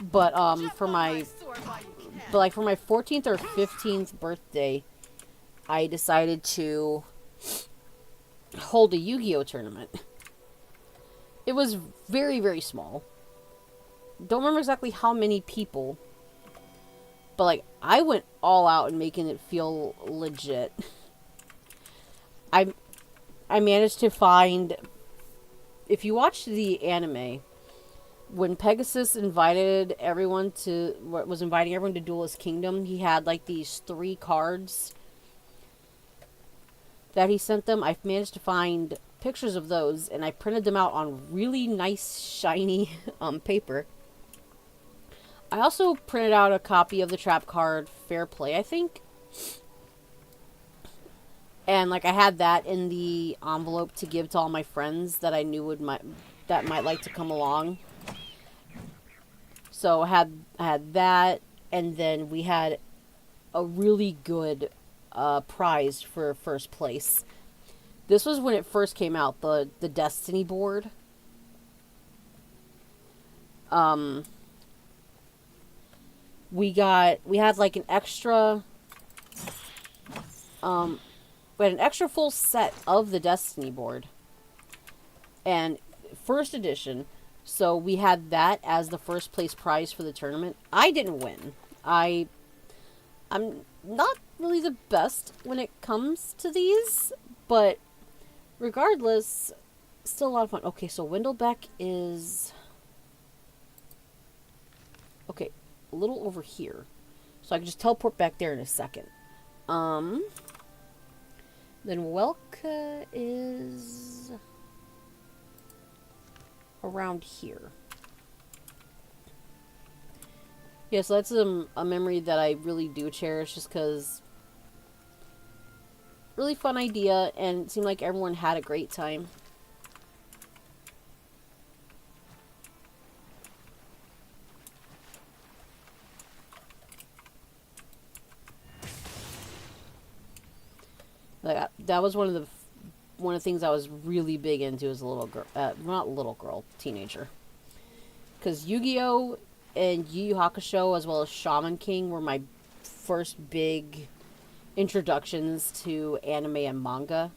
But for my 14th or 15th birthday, I decided to hold a Yu-Gi-Oh tournament. It was very, very small. Don't remember exactly how many people, but like I went all out in making it feel legit. I managed to find, if you watched the anime, when Pegasus was inviting everyone to Duelist Kingdom, he had like these 3 cards that he sent them. I managed to find pictures of those, and I printed them out on really nice, shiny paper. I also printed out a copy of the trap card Fair Play, I think. And, like, I had that in the envelope to give to all my friends that I knew that might like to come along. So I had that, and then we had a really good prize for first place. This was when it first came out, the Destiny board. We had like an extra we had an extra full set of the Destiny board. And first edition, so we had that as the first place prize for the tournament. I didn't win. I'm not really the best when it comes to these, but regardless, still a lot of fun. Okay, so Windlebeck is okay, a little over here. So I can just teleport back there in a second. Then Welka is around here. Yeah, so that's a memory that I really do cherish, just because really fun idea, and it seemed like everyone had a great time. Like, that was one of the things I was really big into as a little girl, not little girl, teenager. Because Yu-Gi-Oh! And Yu Yu Hakusho, as well as Shaman King, were my first big introductions to anime and manga.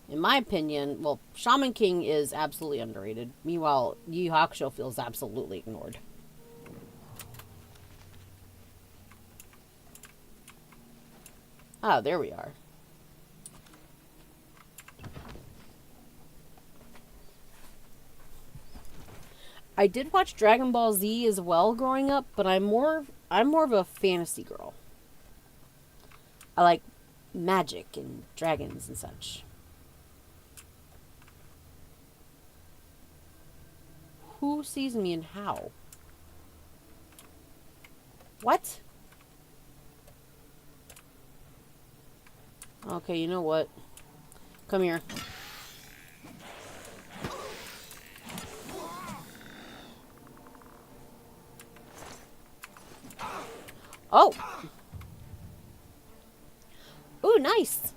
In my opinion, well, Shaman King is absolutely underrated. Meanwhile, Yu Yu Hakusho feels absolutely ignored. Ah, there we are. I did watch Dragon Ball Z as well growing up, but I'm more of a fantasy girl. I like magic and dragons and such. Who sees me and how? What? Okay, you know what? Come here. Oh! Ooh, nice!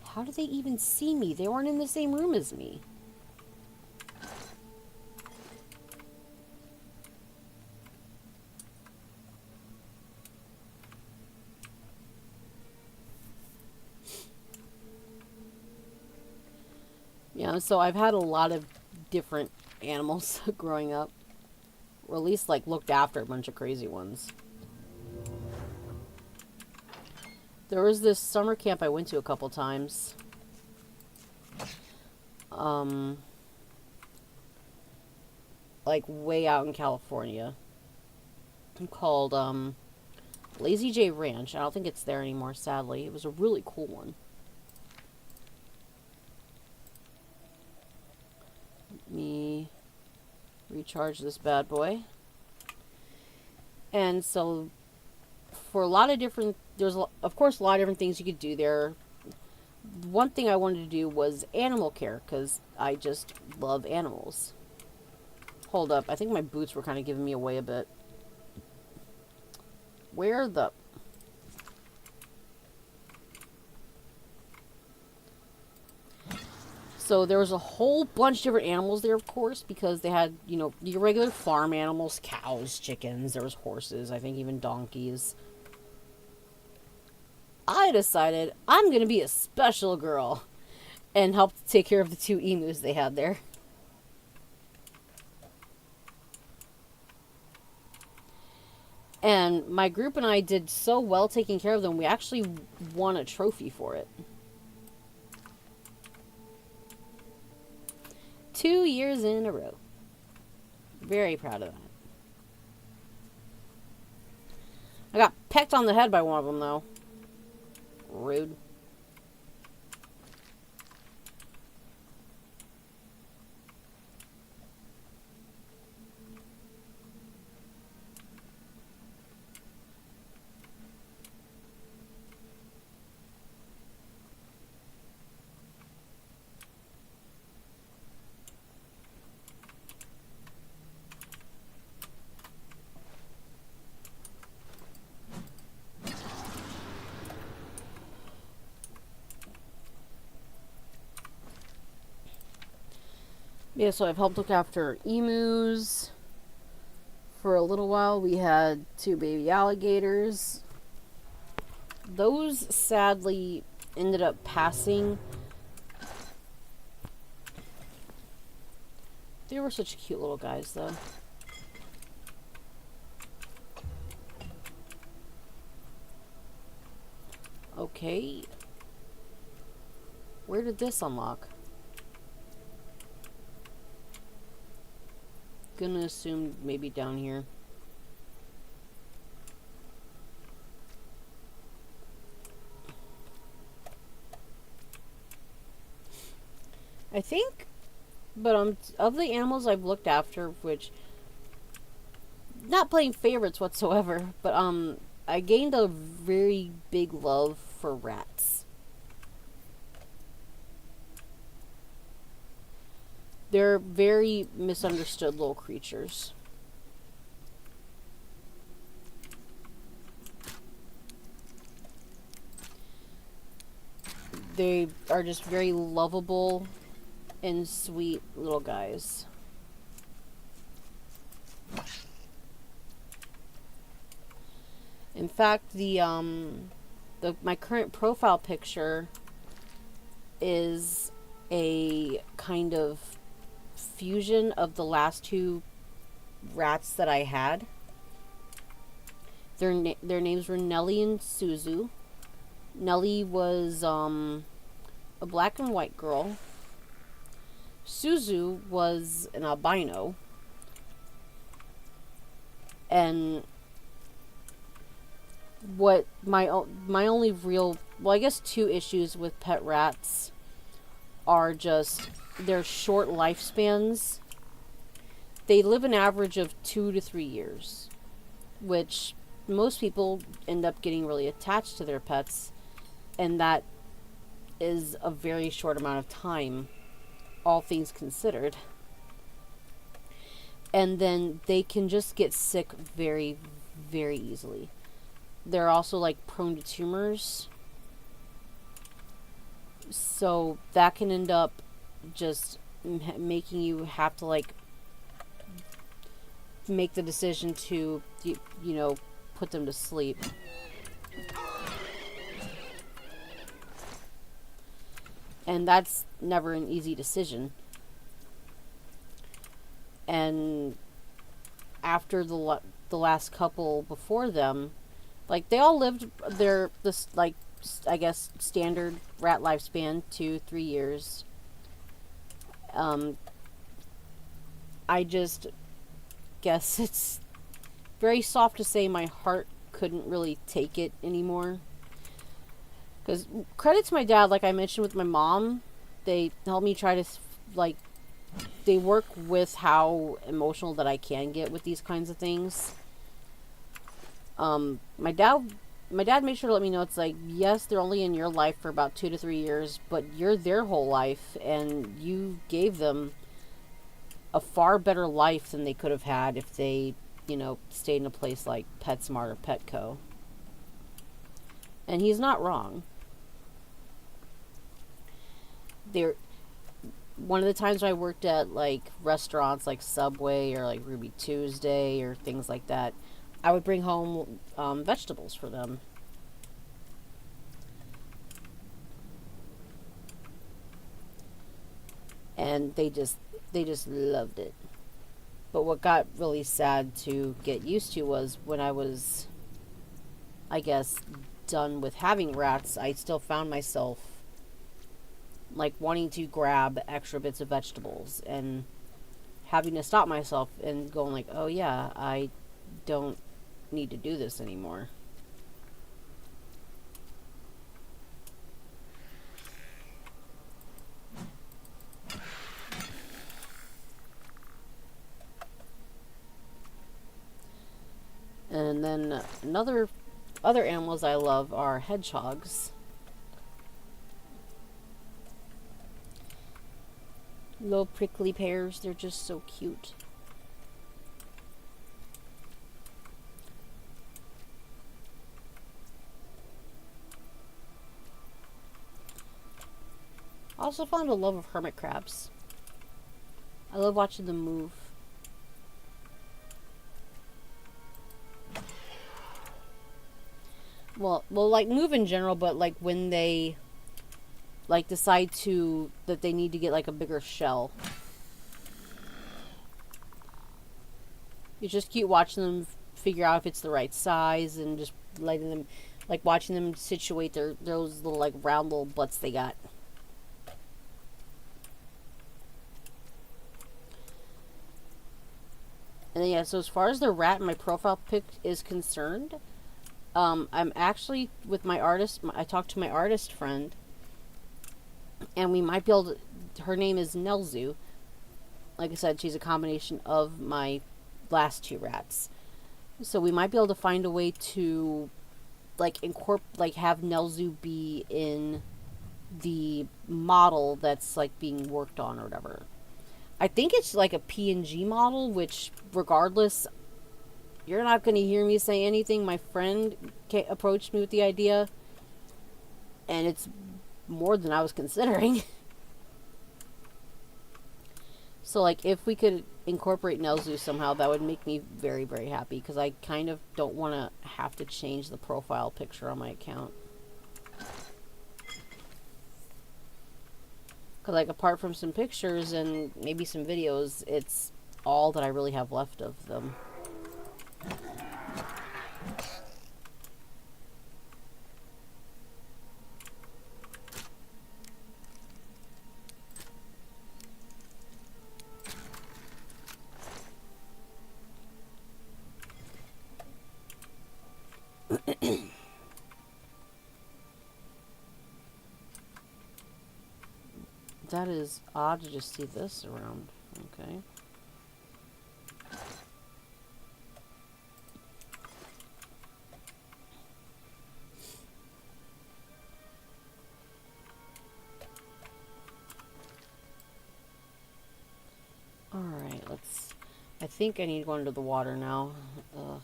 How did they even see me? They weren't in the same room as me. Yeah, so I've had a lot of different animals growing up. Or at least, like, looked after a bunch of crazy ones. There was this summer camp I went to a couple times. Like, way out in California. Called, Lazy J Ranch. I don't think it's there anymore, sadly. It was a really cool one. Let me recharge this bad boy. And so, for a lot of different, there's of course a lot of different things you could do there. One thing I wanted to do was animal care, because I just love animals. Hold up, I think my boots were kind of giving me away a bit. Where the... So there was a whole bunch of different animals there, of course, because they had, you know, your regular farm animals, cows, chickens, there was horses, I think even donkeys. I decided I'm going to be a special girl and help take care of the 2 emus they had there. And my group and I did so well taking care of them, we actually won a trophy for it. 2 years in a row. Very proud of that. I got pecked on the head by one of them, though. Rude. Yeah, so I've helped look after emus. For a little while, we had 2 baby alligators. Those sadly ended up passing. They were such cute little guys, though. Okay. Where did this unlock? Gonna assume maybe down here. I think, but of the animals I've looked after, which not playing favorites whatsoever, but I gained a very big love for rats. They're very misunderstood little creatures. They are just very lovable and sweet little guys. In fact, my current profile picture is a kind of fusion of the last 2 rats that I had. Their names were Nellie and Suzu. Nellie was a black and white girl. Suzu was an albino. And what my only real, well, I guess 2 issues with pet rats are just their short lifespans. They live an average of 2 to 3 years, which most people end up getting really attached to their pets And that is a very short amount of time, all things considered. And then they can just get sick very, very easily. They're also like prone to tumors. So that can end up just making you have to like make the decision to, you know, put them to sleep. And that's never an easy decision. And after the last couple before them, like they all lived their this like I guess standard rat lifespan, 2-3 years. I just guess it's very soft to say my heart couldn't really take it anymore. Because credit to my dad, like I mentioned with my mom, they help me try to like they work with how emotional that I can get with these kinds of things. My dad made sure to let me know it's like, yes, they're only in your life for about 2 to 3 years, but you're their whole life, and you gave them a far better life than they could have had if they, you know, stayed in a place like PetSmart or Petco. And he's not wrong. One of the times I worked at like restaurants like Subway or like Ruby Tuesday or things like that, I would bring home vegetables for them. And they just loved it. But what got really sad to get used to was when I was, I guess, done with having rats, I still found myself like wanting to grab extra bits of vegetables and having to stop myself and going like, oh yeah, I don't need to do this anymore. And then other animals I love are hedgehogs. Little prickly pears, they're just so cute. I also found a love of hermit crabs. I love watching them move. Well, like move in general, but like when they like decide that they need to get like a bigger shell. It's just cute watching them figure out if it's the right size and just letting them, like watching them situate those little like round little butts they got. And then, yeah, so as far as the rat in my profile pic is concerned, I'm actually with my artist. I talked to my artist friend, and we might be able to. Her name is Nelzu. Like I said, she's a combination of my last 2 rats. So we might be able to find a way to, like, have Nelzu be in the model that's like being worked on or whatever. I think it's like a PNG model, which, regardless, you're not going to hear me say anything. My friend approached me with the idea, and it's more than I was considering. So, like, if we could incorporate Nelzu somehow, that would make me very, very happy, because I kind of don't want to have to change the profile picture on my account. Because, like, apart from some pictures and maybe some videos, it's all that I really have left of them. That is odd to just see this around. Okay. I think I need to go under the water now. Ugh.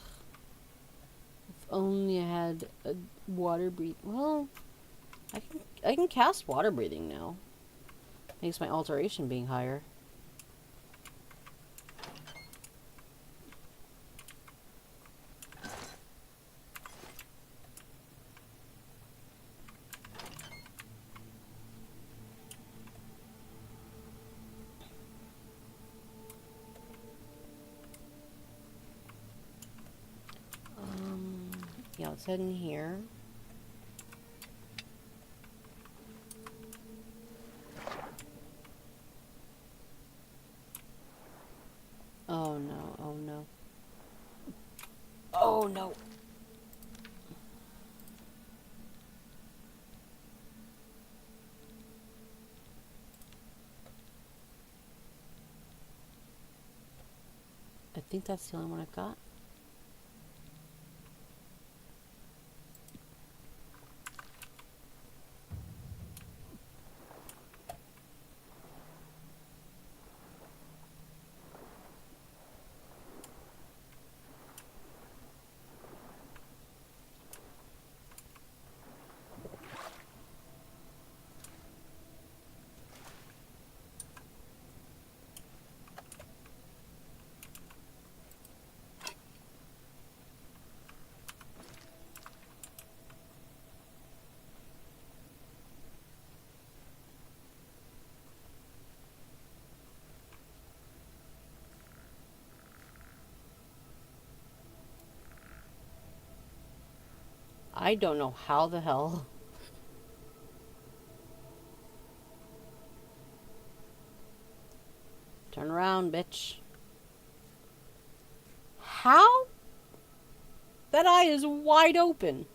If only I had a water breath. Well, I can cast water breathing now. Makes my alteration being higher. Yeah, let's head in here. Oh no, oh no. Oh no! I think that's the only one I've got. I don't know how the hell. Turn around, bitch. How? That eye is wide open.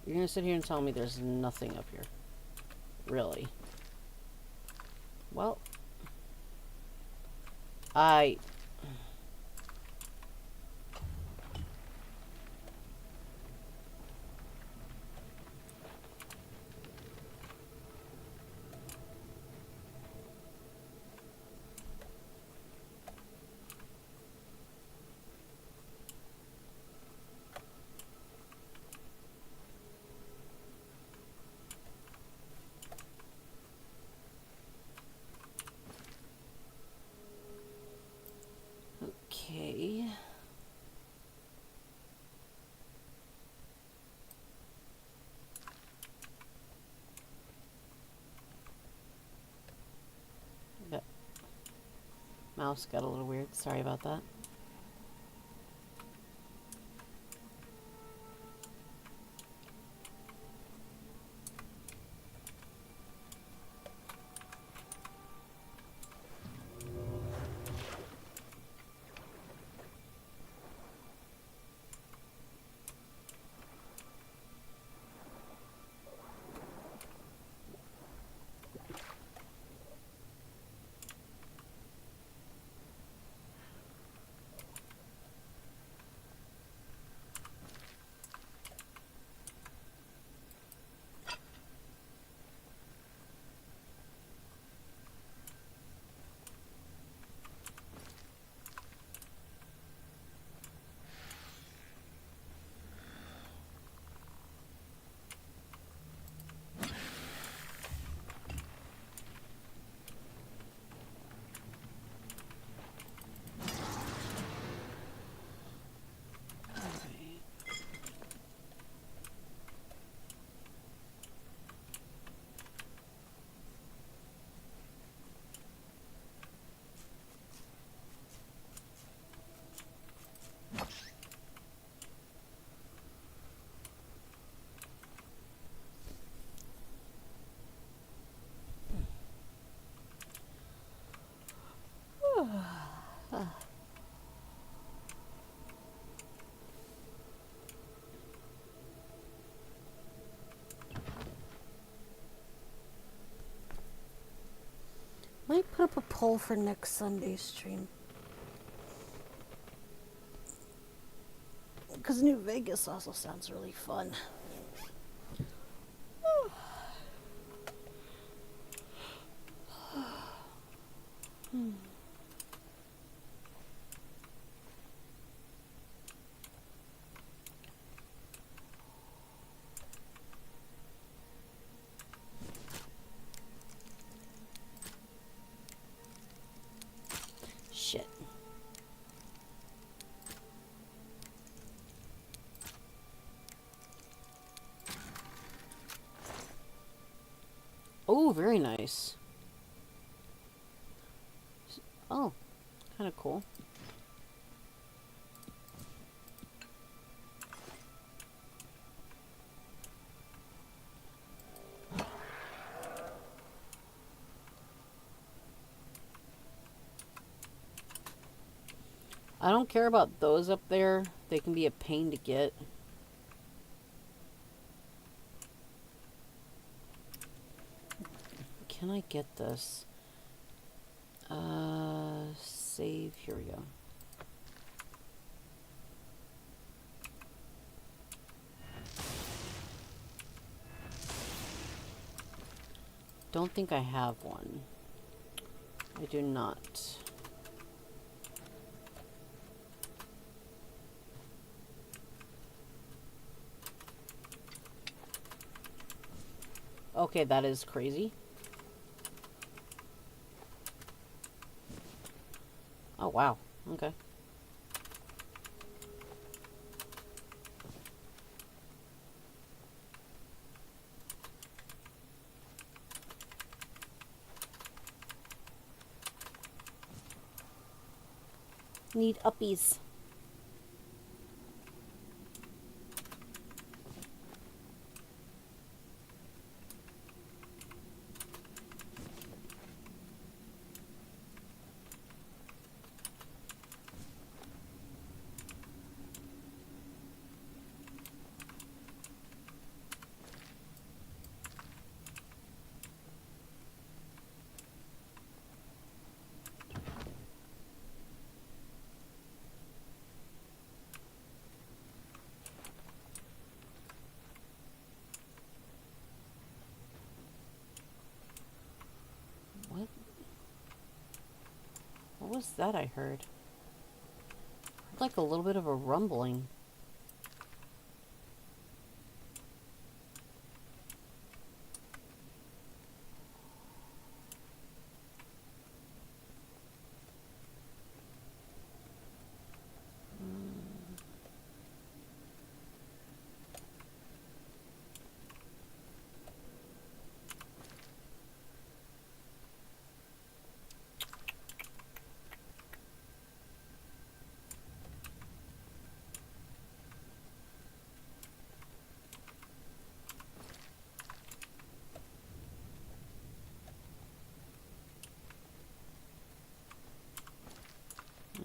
You're gonna sit here and tell me there's nothing up here. Really? Well, I... Okay. That mouse got a little weird. Sorry about that. poll for next Sunday's stream. Because New Vegas also sounds really fun. Shit. Oh, very nice. Oh, kind of cool. I don't care about those up there. They can be a pain to get. Can I get this? Save. Here we go. Don't think I have one. I do not. Okay, that is crazy. Oh, wow. Okay. Need uppies. What was that I heard? Like a little bit of a rumbling.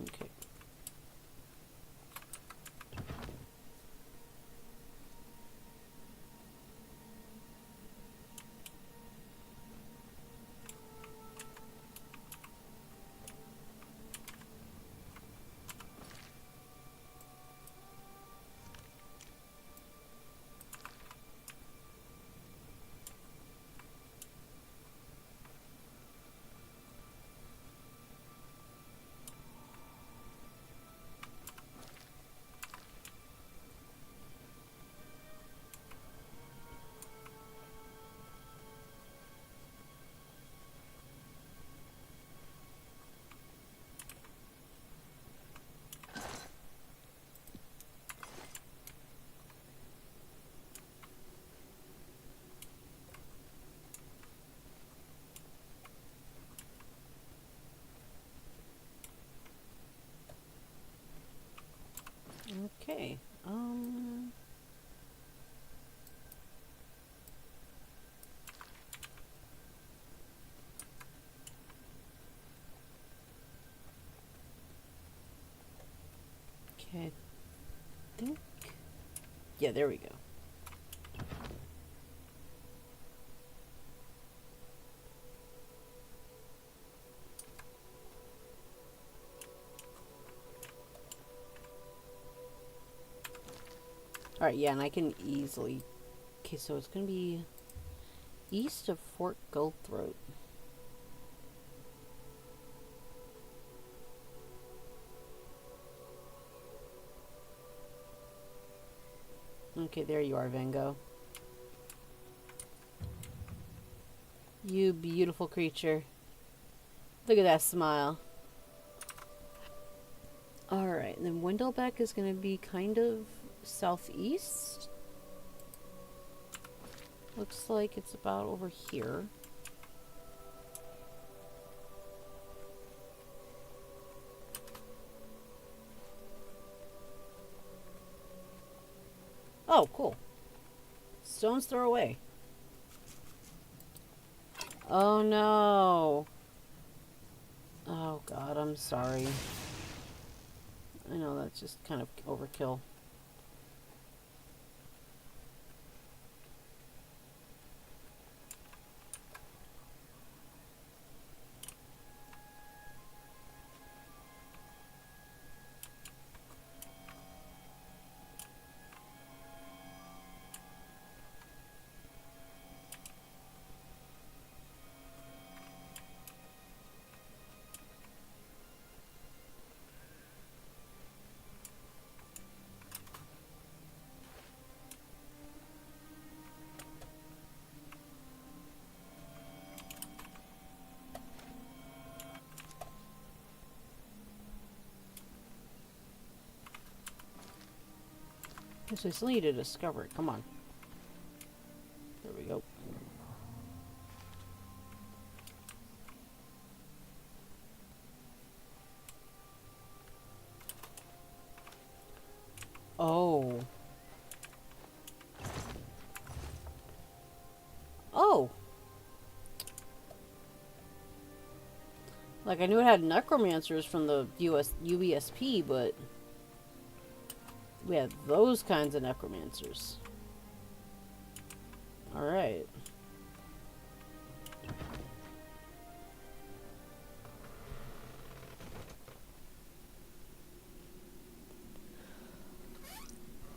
Okay. Okay. Okay. I think. Yeah, there we go. Alright, yeah, and I can easily... Okay, so it's gonna be east of Fort Goldthroat. Okay, there you are, Van Gogh. You beautiful creature. Look at that smile. Alright, and then Wendelbeck is going to be kind of southeast. Looks like it's about over here. Oh, cool. Stone's throw away. Oh no. Oh god, I'm sorry. I know that's just kind of overkill. So I still need to discover it. Come on. There we go. Oh. Oh! Like, I knew it had necromancers from the UESP, but we had those kinds of necromancers. Alright.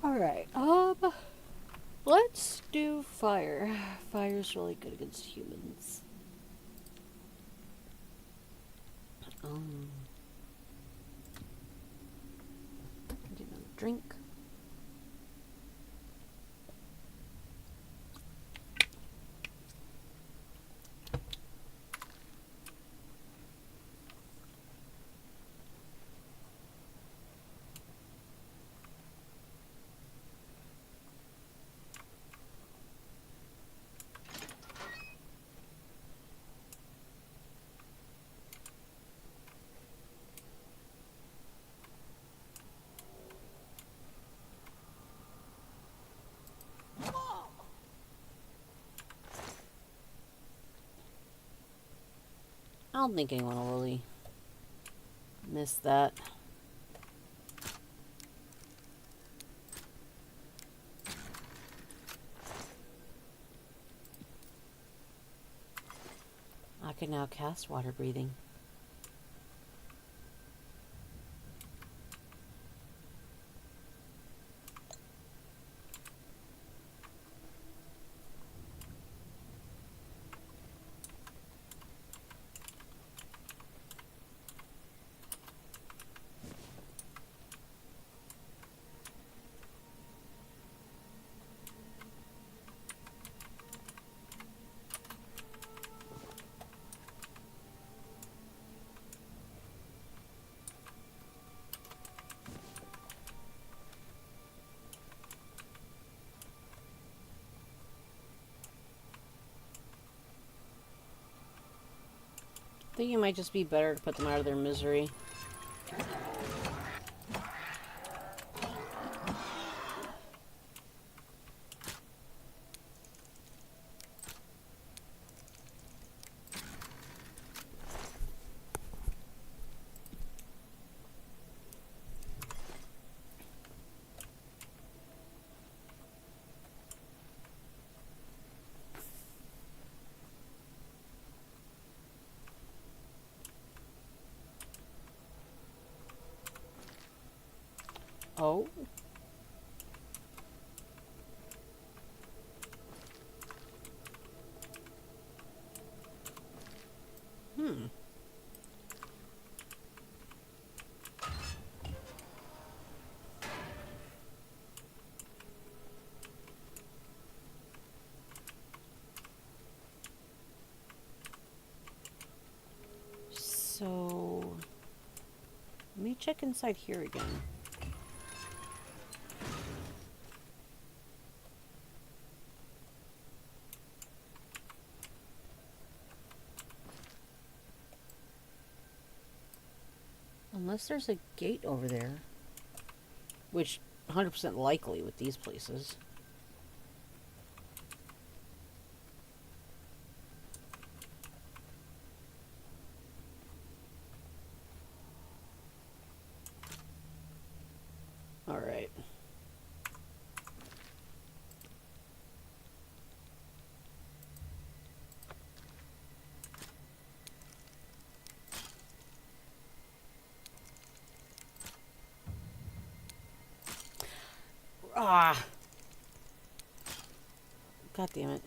Alright, let's do fire. Fire's really good against humans. Get another drink. I don't think anyone will really miss that. I can now cast water breathing. I think it might just be better to put them out of their misery. Oh. check inside here again. Unless there's a gate over there. Which, 100% likely with these places. Alright. Ah! God damn it.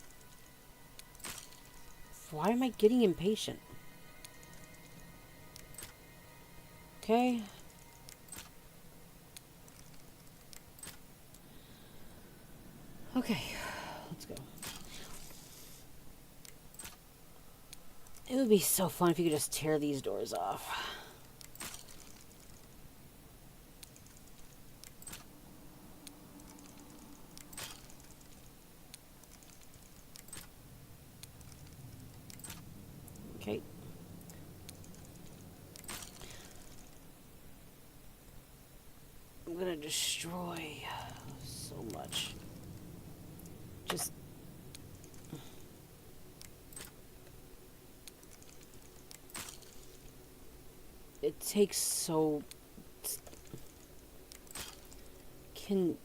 Why am I getting impatient? Okay. Okay, let's go. It would be so fun if you could just tear these doors off. Okay. I'm gonna destroy so much. Just... It takes so... Can...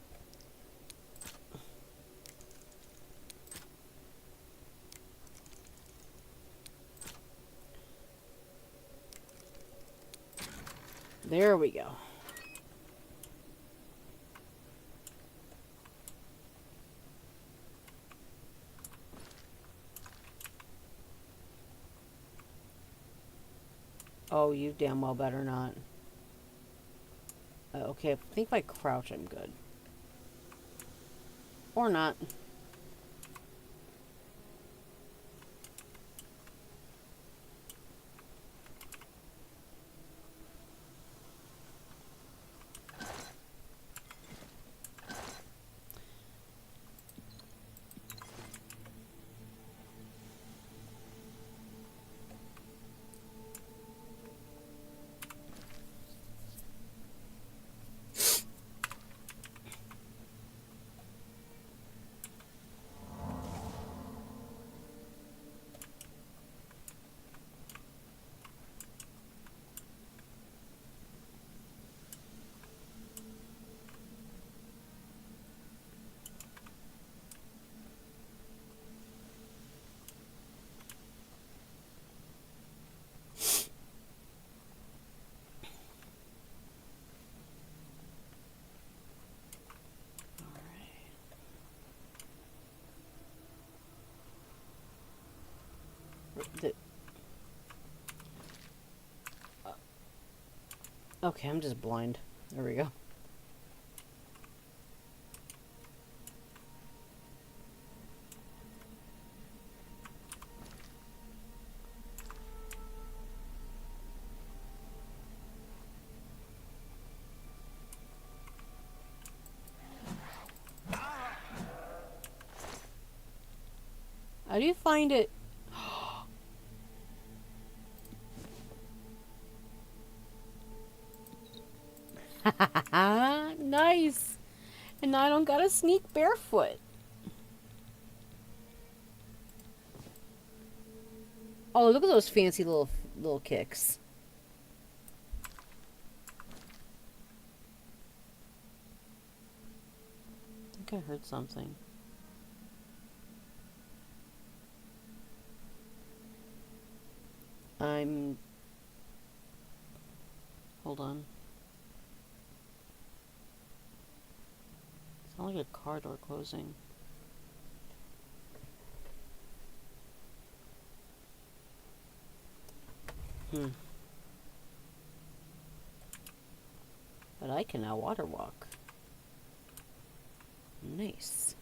There we go. Oh, you damn well better not. Okay, I think if I crouch, I'm good. Or not. Okay, I'm just blind. There we go. How do you find it? Nice. And now I don't gotta sneak barefoot. Oh, look at those fancy little kicks. I think I heard something. Hold on. Sounds like a car door closing. But I can now water walk. Nice.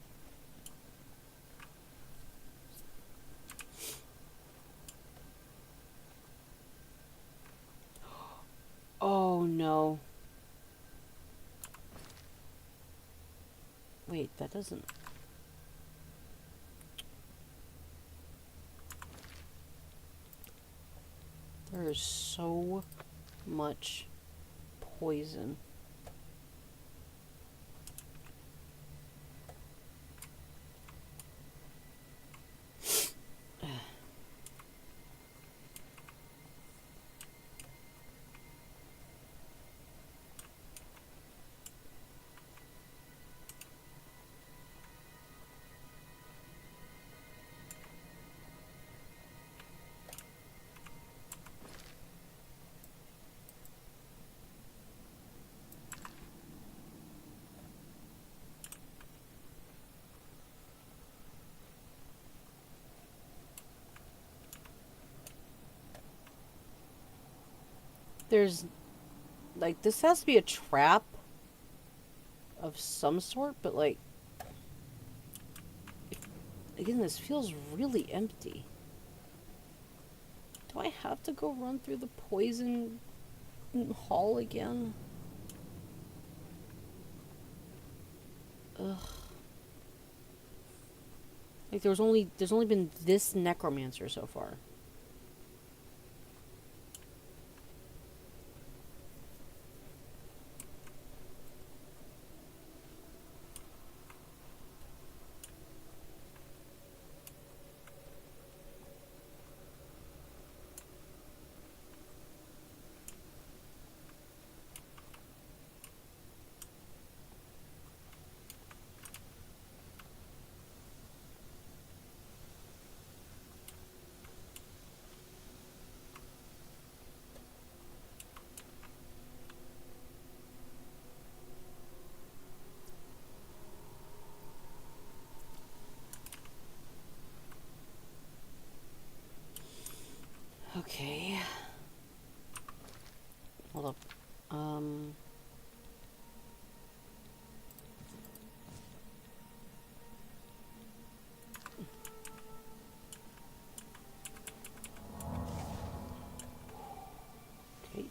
Oh no. Wait, that doesn't... There is so much poison. There's, like, this has to be a trap of some sort, but, like, again, this feels really empty. Do I have to go run through the poison hall again? Ugh. Like, there's only been this necromancer so far. Okay. Hold up. Okay.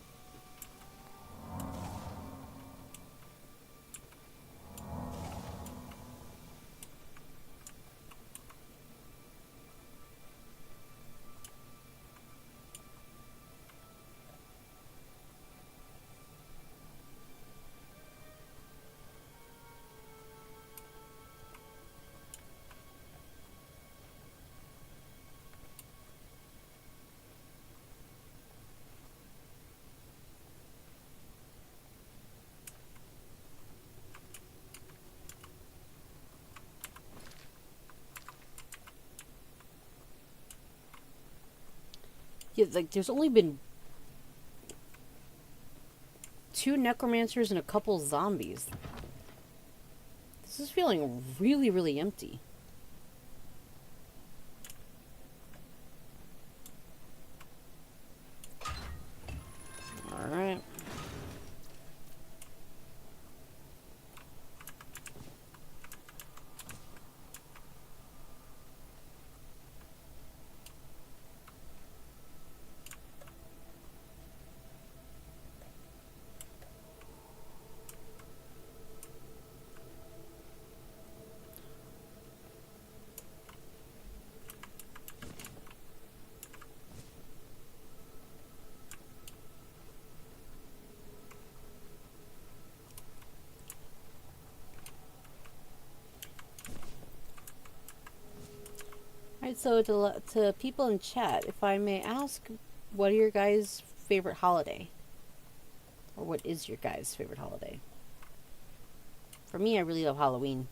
Yeah, like, there's only been 2 necromancers and a couple zombies. This is feeling really, really empty. Alright. Alright, so to people in chat, if I may ask, what are your guys' favorite holiday? Or what is your guys' favorite holiday? For me, I really love Halloween.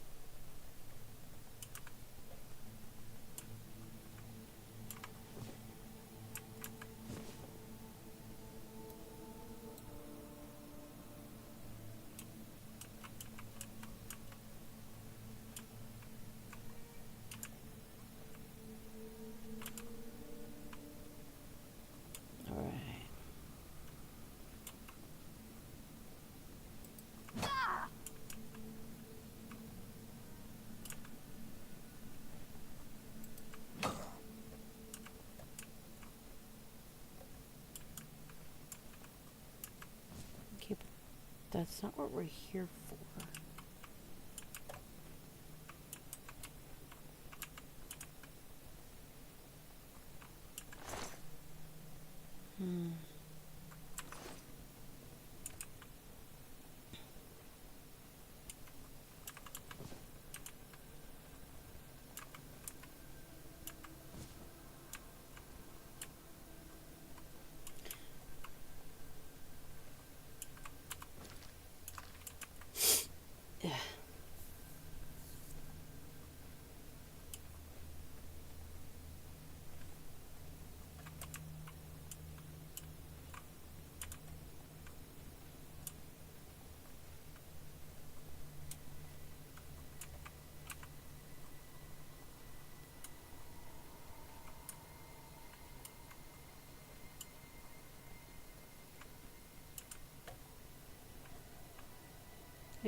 Alright. Okay, but that's not what we're here for.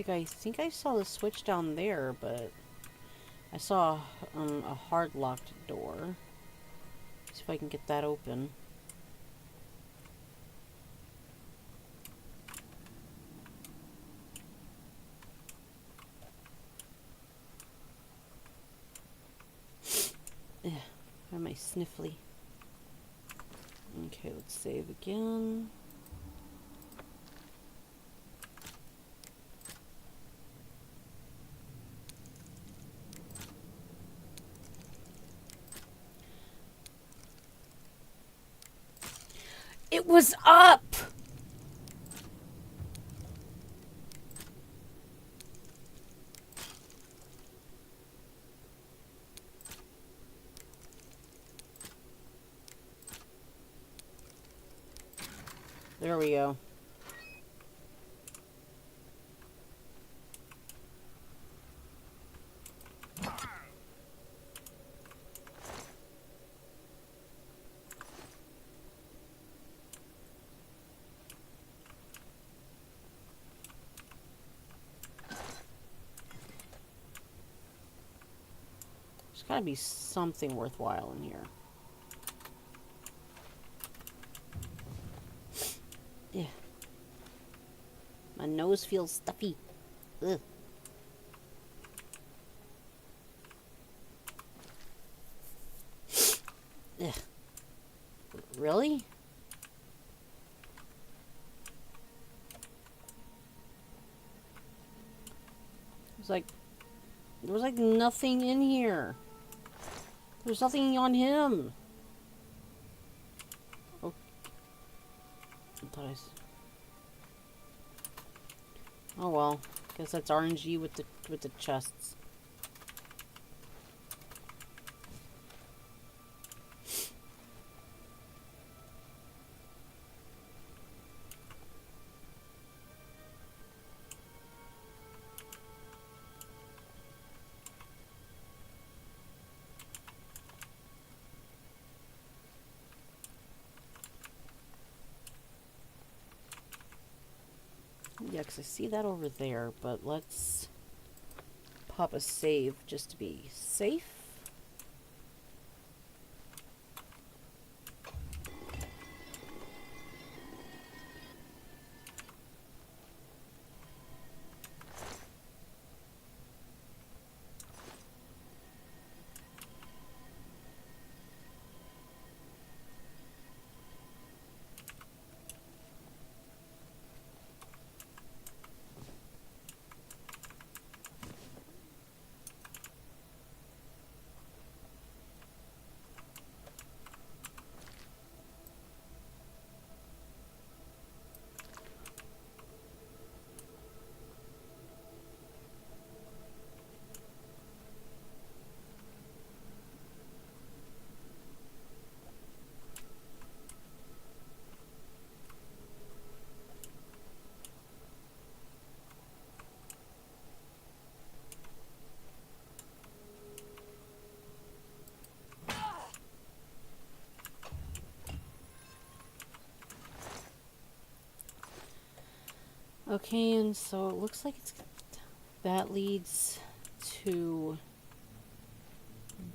like I think I saw the switch down there, but I saw a hard locked door. See if I can get that open. Ugh, where am I sniffly? Okay, let's save again. It was up! There we go. There's gotta be something worthwhile in here. Yeah. My nose feels stuffy. Ugh. Ugh. Really? There was like nothing in here. There's nothing on him. Oh. I thought oh well. Guess that's RNG with the chests. Yeah, because I see that over there, but let's pop a save just to be safe. Okay, and so it looks like that leads to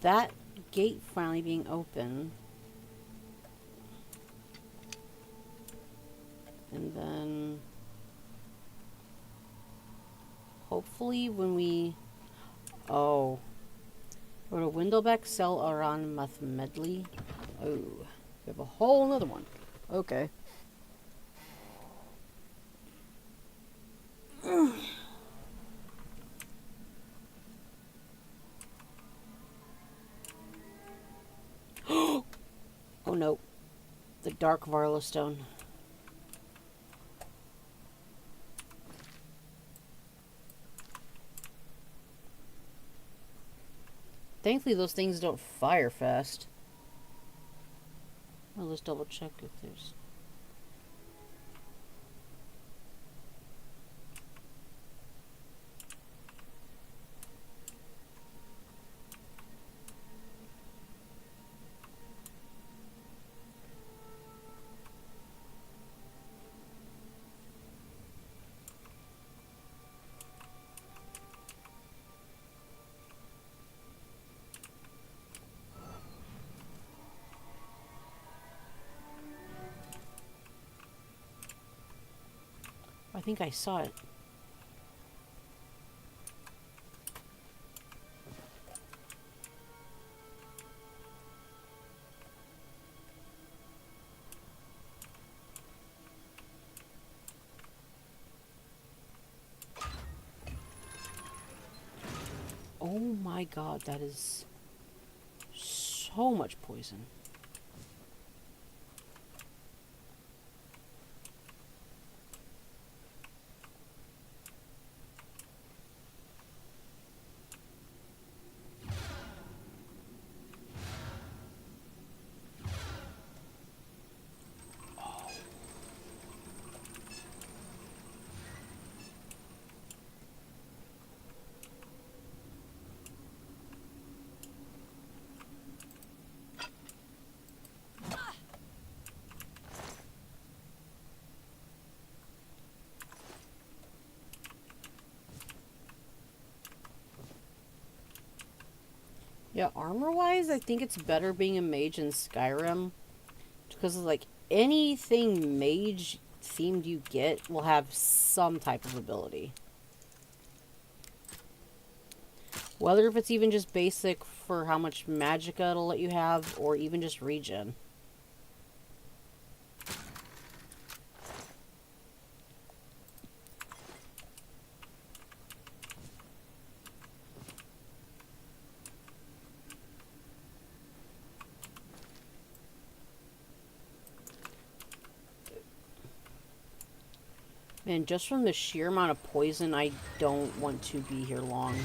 that gate finally being open. And then hopefully when we go to Windlebeck, sell around Math Medley. Oh, we have a whole another one. Okay. Oh no. The Dark Varlostone. Thankfully those things don't fire fast. Well, let's double check if there's... think I saw it. Oh my god, that is so much poison. Yeah, armor-wise, I think it's better being a mage in Skyrim. Because, like, anything mage-themed you get will have some type of ability. Whether if it's even just basic for how much magicka it'll let you have, or even just regen. Man, just from the sheer amount of poison, I don't want to be here long.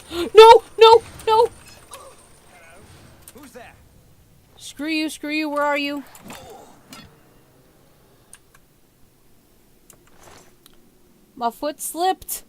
No! No! No! Who's there? Screw you, where are you? My foot slipped!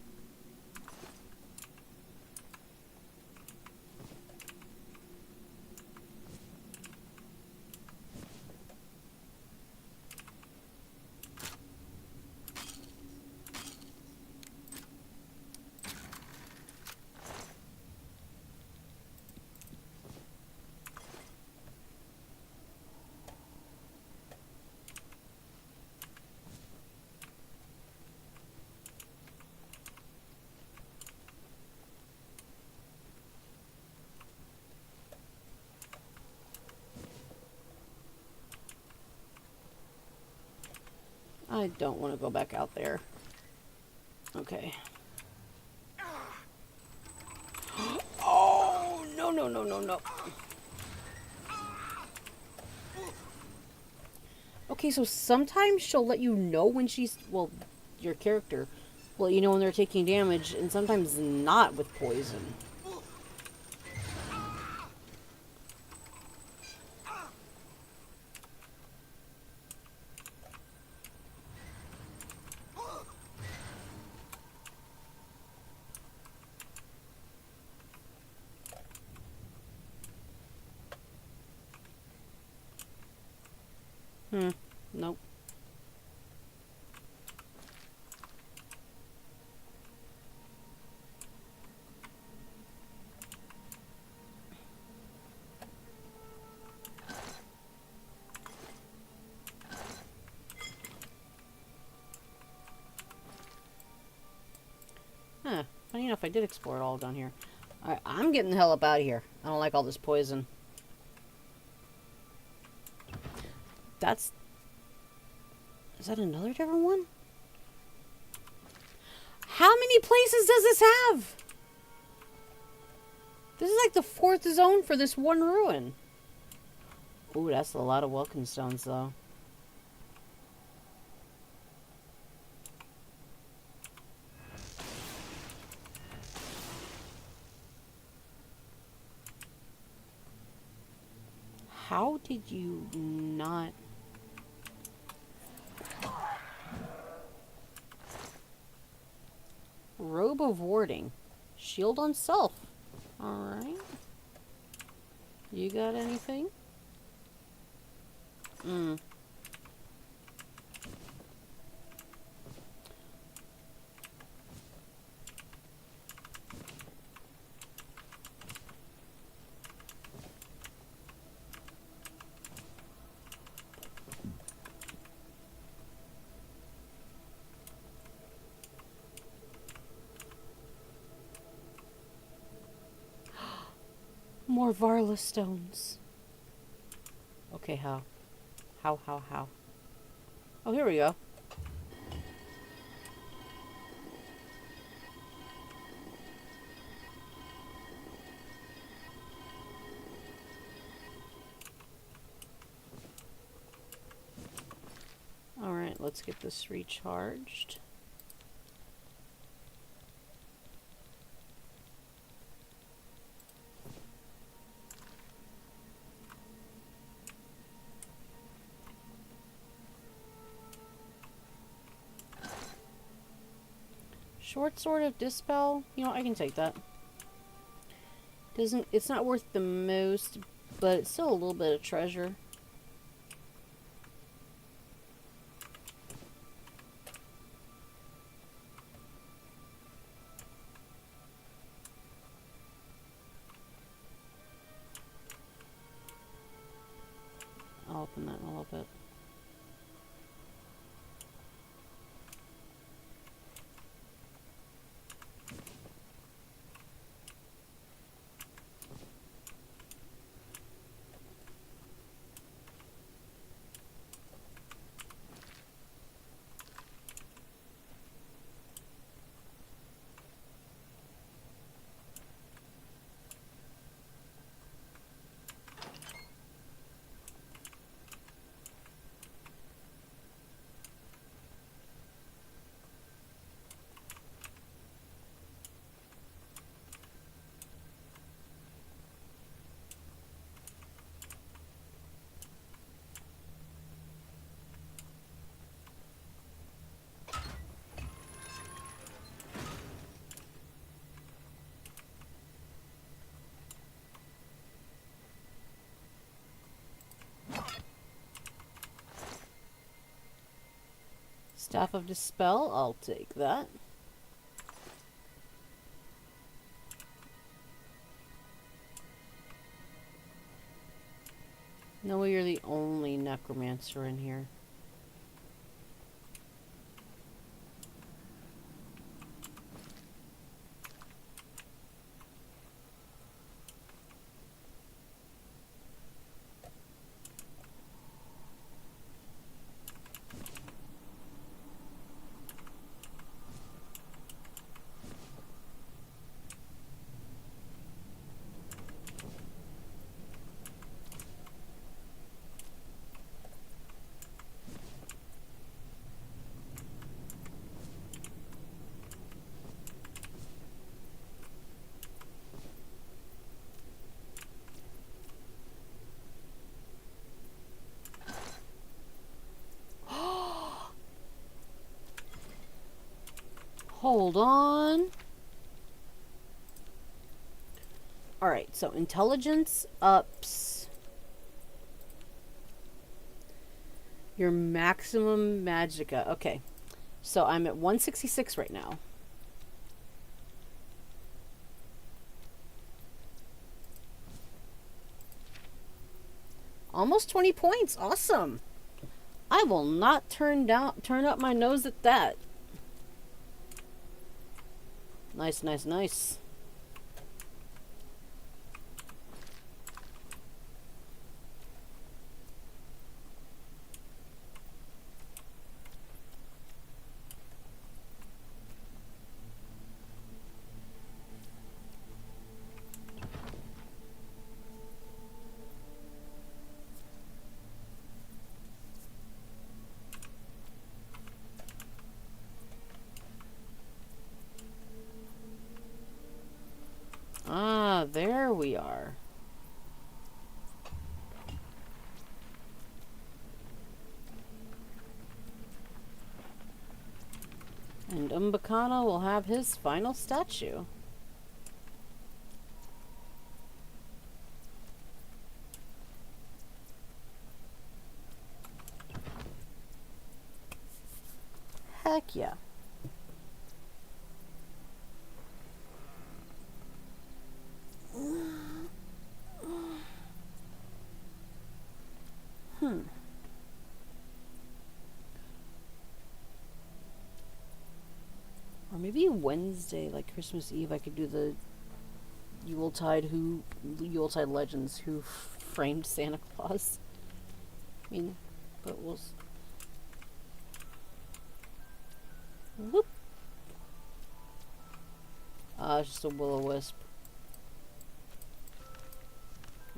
I don't want to go back out there. Okay. Oh, no, no, no, no, no. Okay, so sometimes she'll let you know when she's, well, your character will let you know when they're taking damage, and sometimes not with poison. Nope. Huh. Funny enough, I did explore it all down here. Alright, I'm getting the hell up out of here. I don't like all this poison. That's... Is that another different one? How many places does this have? This is like the 4th zone for this one ruin. Ooh, that's a lot of welcome stones, though. How did you not... Robe of Warding. Shield on self. Alright. You got anything? More Varla stones. Okay, how? How? Oh, here we go. Alright, let's get this recharged. Short sword of dispel? You know, I can take that. It's not worth the most, but it's still a little bit of treasure. I'll open that in a little bit. Staff of Dispel, I'll take that. No way you're the only necromancer in here. Hold on. Alright, so intelligence ups your maximum magicka. Okay, so I'm at 166 right now. Almost 20 points. Awesome. I will not turn up my nose at that. Nice, nice, nice. Ah, there we are. And Umbakana will have his final statue. Heck yeah. Or maybe Wednesday, like Christmas Eve, I could do the Yuletide legends who framed Santa Claus. I mean, but we'll. Whoop. It's just a will-o-wisp.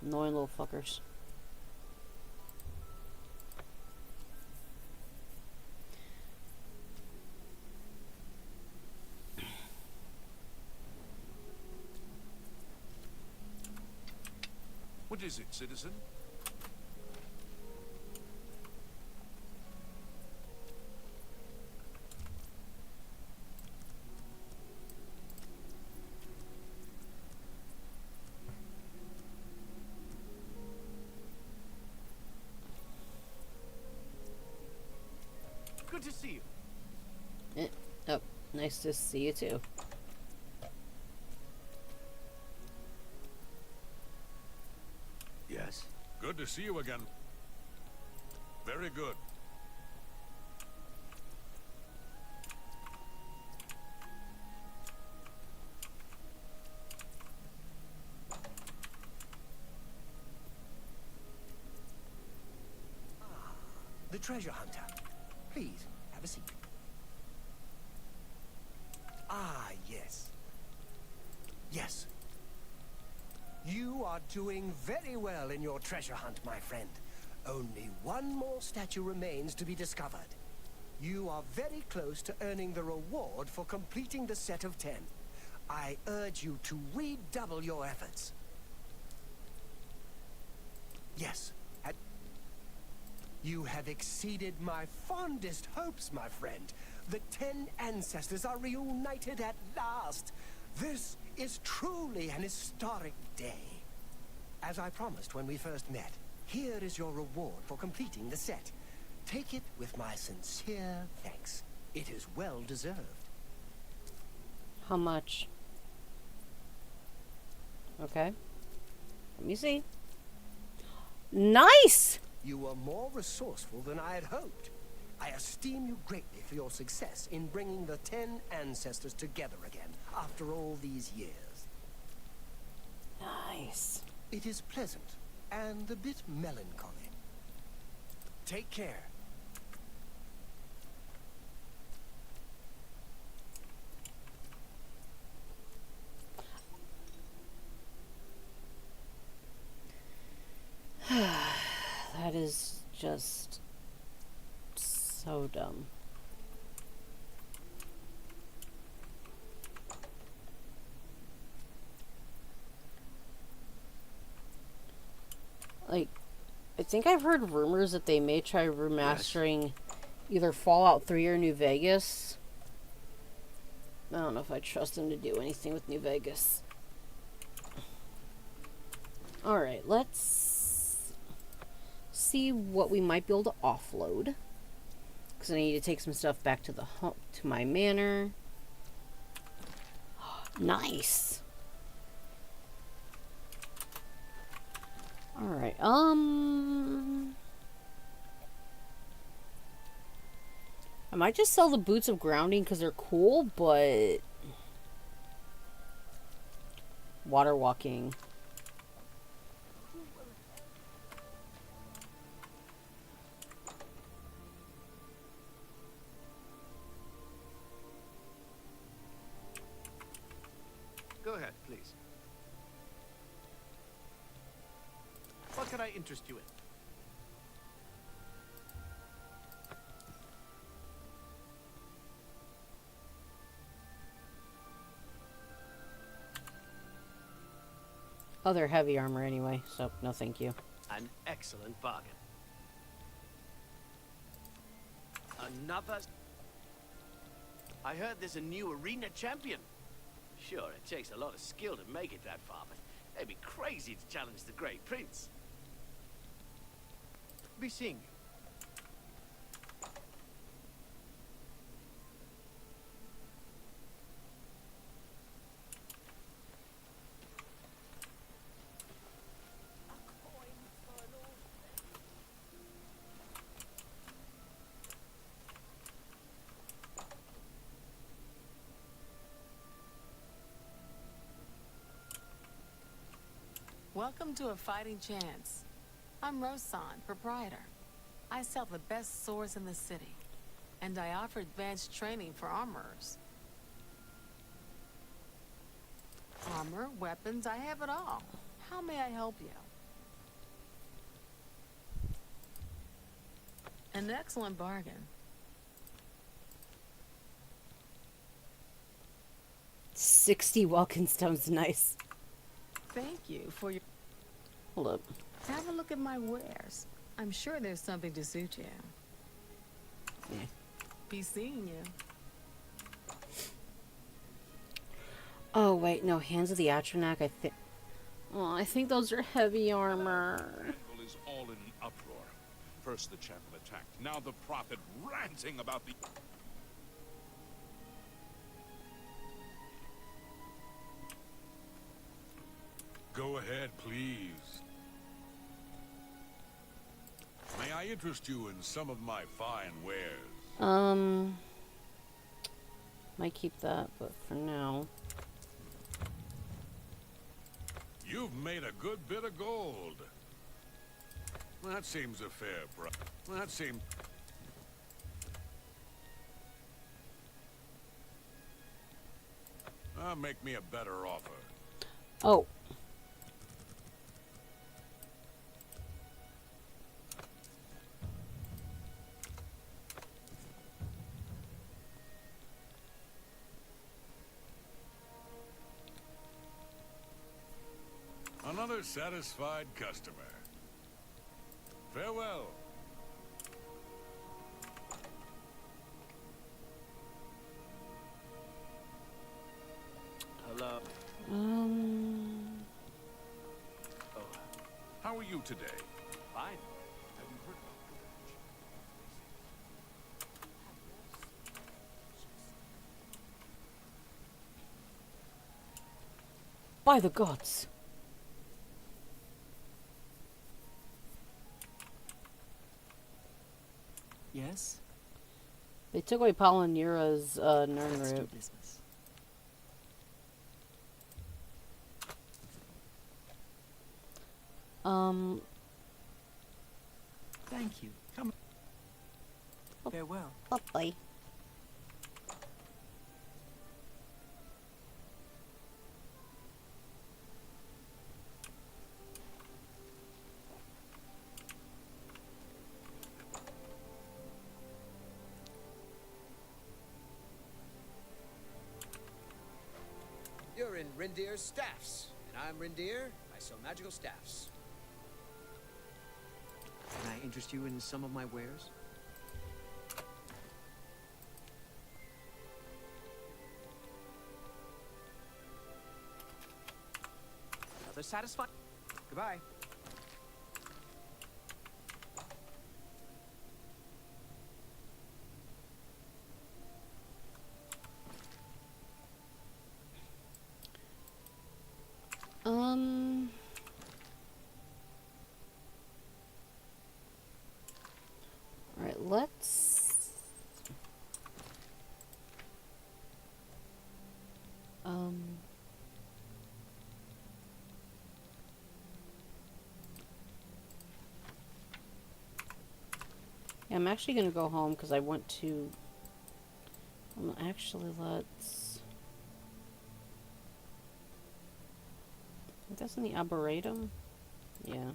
Annoying little fuckers. What is it, citizen? Good to see you. Oh, nice to see you too. Yes? Good to see you again. Very good. The treasure hunter. Please, have a seat. Ah, yes. Yes. You are doing very well in your treasure hunt, my friend. Only one more statue remains to be discovered. You are very close to earning the reward for completing the set of 10. I urge you to redouble your efforts. Yes. You have exceeded my fondest hopes, my friend. The 10 ancestors are reunited at last. This is truly an historic day. As I promised when we first met, here is your reward for completing the set. Take it with my sincere thanks. It is well deserved. How much? Okay. Let me see. Nice! You were more resourceful than I had hoped. I esteem you greatly for your success in bringing the 10 ancestors together again after all these years. Nice. It is pleasant and a bit melancholy. Take care. That is just so dumb. Like, I think I've heard rumors that they may try remastering either Fallout 3 or New Vegas. I don't know if I trust them to do anything with New Vegas. Alright, let's see what we might be able to offload. Because I need to take some stuff back to to my manor. Nice! Alright, I might just sell the boots of grounding because they're cool, but water walking. Go ahead, please. What can I interest you in? Oh, they're heavy armor anyway, so no thank you. An excellent bargain. Another... I heard there's a new arena champion. Sure, it takes a lot of skill to make it that far, but they'd be crazy to challenge the Great Prince. Be seeing you. Welcome to A Fighting Chance. I'm Rosan, proprietor. I sell the best swords in the city, and I offer advanced training for armorers. Armor, weapons, I have it all. How may I help you? An excellent bargain. 60 walking stones, nice. Thank you for your... Hold up. Have a look at my wares. I'm sure there's something to suit you. Yeah. Be seeing you. Oh, wait, no, Hands of the Atronach, I think... Oh, I think those are heavy armor. Tamriel is all in an uproar. First the chapel attacked, now the prophet ranting about the... Go ahead, please. May I interest you in some of my fine wares? Might keep that, but for now. You've made a good bit of gold. That seems a fair price. That seems... Make me a better offer. Oh. Another satisfied customer. Farewell. Hello. Oh, How are you today? fine. Have you heard about the village? By the gods. Yes? They took away Polynira's Nern Let's do root. business. Thank you. Come. Farewell. Bye. You're in Rindir's Staffs, and I'm Rindir. I sell magical staffs. Can I interest you in some of my wares? Another satisfied. Goodbye. Alright, let's... Yeah, I'm actually gonna go home because I want to... Actually, let's... I think that's in the Arboretum? Yeah.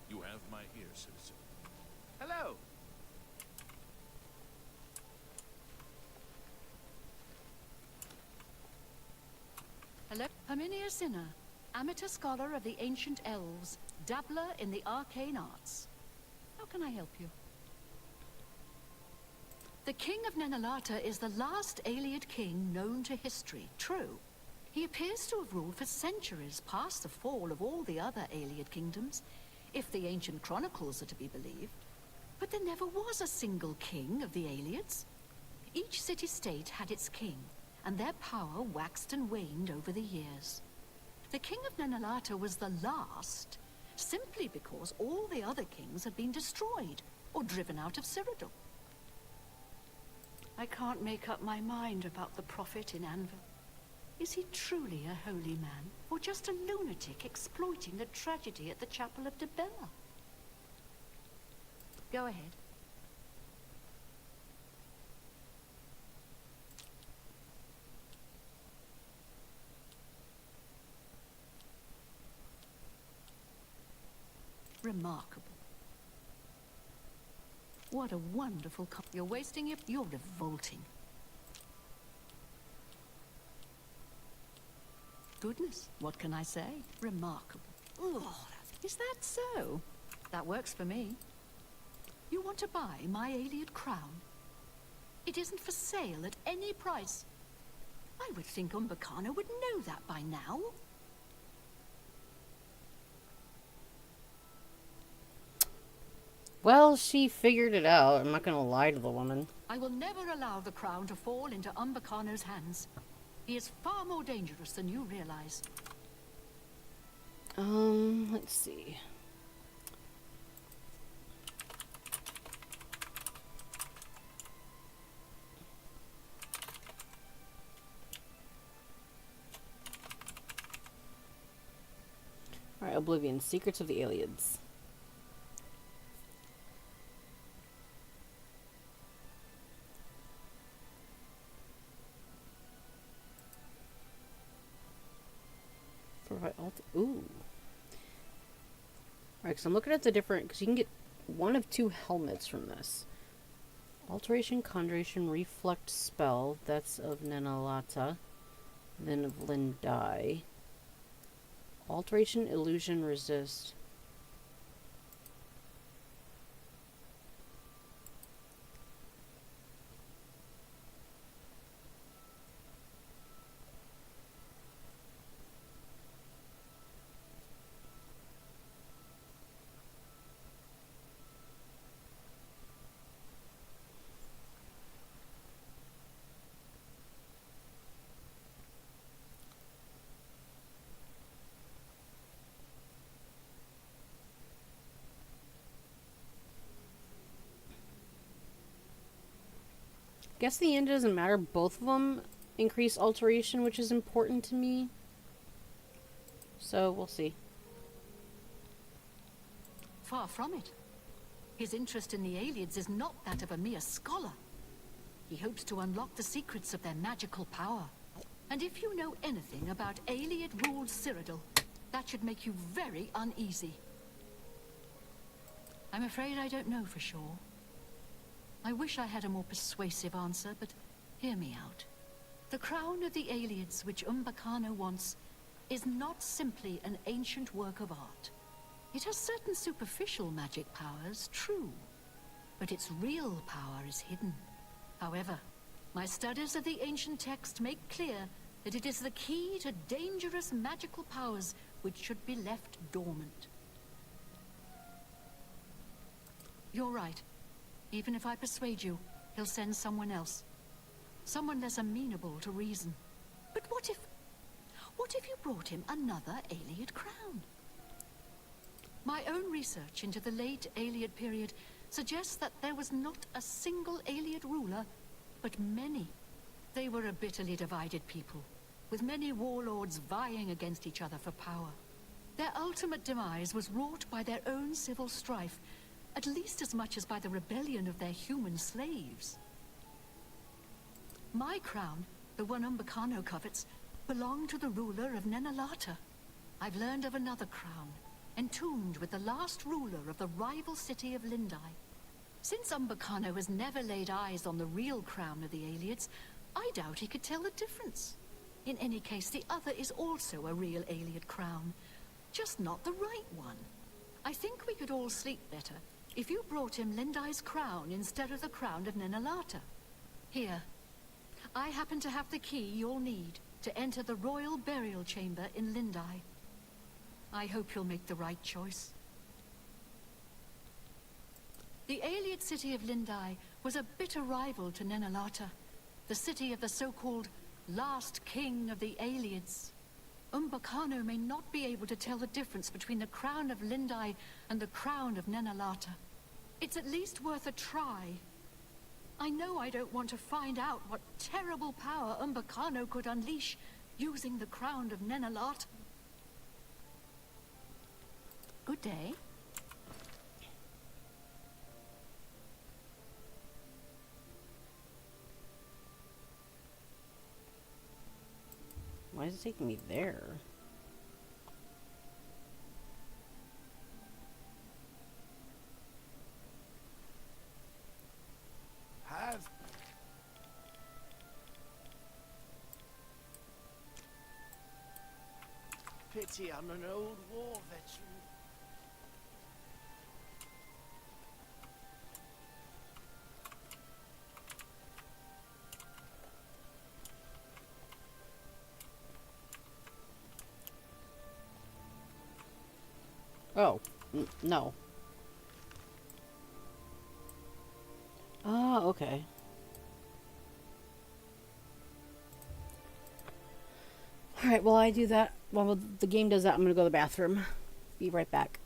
You have my ear, citizen. Hello. Hello, Herminia Sinner, amateur scholar of the ancient elves, dabbler in the arcane arts. How can I help you? The King of Nenalata is the last Ayleid king known to history, true. He appears to have ruled for centuries past the fall of all the other Ayleid kingdoms, if the ancient chronicles are to be believed. But there never was a single king of the Ayleids. Each city-state had its king, and their power waxed and waned over the years. The King of Nenalata was the last, simply because all the other kings had been destroyed or driven out of Cyrodiil. I can't make up my mind about the prophet in Anvil. Is he truly a holy man, or just a lunatic exploiting the tragedy at the Chapel of Debella? Go ahead. Remarkable. What a wonderful You're wasting your... You're revolting. Goodness, what can I say? Remarkable. Oh, is that so? That works for me. You want to buy my Iliad crown? It isn't for sale at any price. I would think Umbacano would know that by now. Well, she figured it out. I'm not gonna lie to the woman. I will never allow the crown to fall into Umbacano's hands. He is far more dangerous than you realize. Let's see. Alright, Oblivion, Secrets of the Aliens. Ooh. Alright, so I'm looking at the different, because you can get one of two helmets from this. Alteration, Conjuration, Reflect Spell, that's of Nenalata, then of Lindai. Alteration, Illusion, Resist. Guess the end doesn't matter. Both of them increase alteration, which is important to me. So, we'll see. Far from it. His interest in the Aliens is not that of a mere scholar. He hopes to unlock the secrets of their magical power. And if you know anything about Aliad-ruled Cyrodiil, that should make you very uneasy. I'm afraid I don't know for sure. I wish I had a more persuasive answer, but hear me out. The crown of the Aliads which Umbacano wants is not simply an ancient work of art. It has certain superficial magic powers, true, but its real power is hidden. However, my studies of the ancient text make clear that it is the key to dangerous magical powers which should be left dormant. You're right. Even if I persuade you, he'll send someone else. Someone less amenable to reason. But what if you brought him another Aliad crown? My own research into the late Aliad period suggests that there was not a single Aliad ruler, but many. They were a bitterly divided people, with many warlords vying against each other for power. Their ultimate demise was wrought by their own civil strife, at least as much as by the rebellion of their human slaves. My crown, the one Umbacano covets, belonged to the ruler of Nenalata. I've learned of another crown, entombed with the last ruler of the rival city of Lindai. Since Umbacano has never laid eyes on the real crown of the Aliads, I doubt he could tell the difference. In any case, the other is also a real Aliad crown, just not the right one. I think we could all sleep better if you brought him Lindai's crown instead of the crown of Nenalata. Here, I happen to have the key you'll need to enter the royal burial chamber in Lindai. I hope you'll make the right choice. The Aliad city of Lindai was a bitter rival to Nenalata, the city of the so-called last king of the Aliads. Umbacano may not be able to tell the difference between the crown of Lindai and the crown of Nenalata. It's at least worth a try. I know I don't want to find out what terrible power Umbacano could unleash using the crown of Nenalot. Good day. Why is it taking me there? Have pity on an old war veteran. Oh, no. Ah, okay. Alright, while I do that, while the game does that, I'm gonna go to the bathroom. Be right back.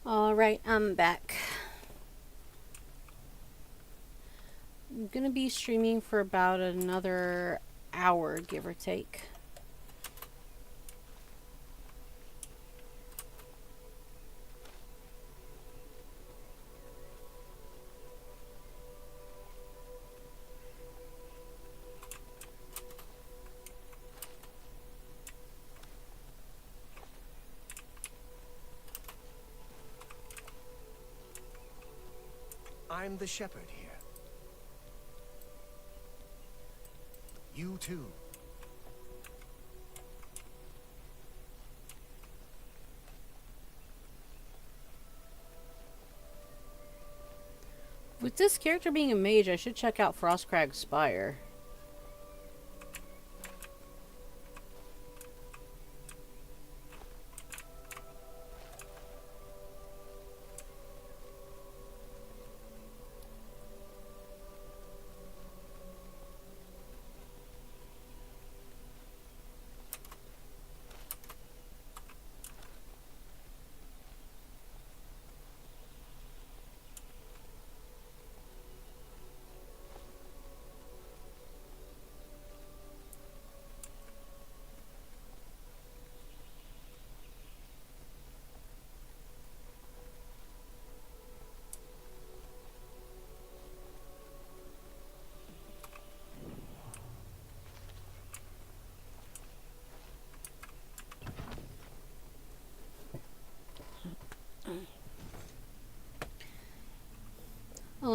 Alright, I'm back. I'm gonna be streaming for about another hour, give or take. I'm the shepherd here. You too. With this character being a mage, I should check out Frostcrag's Spire.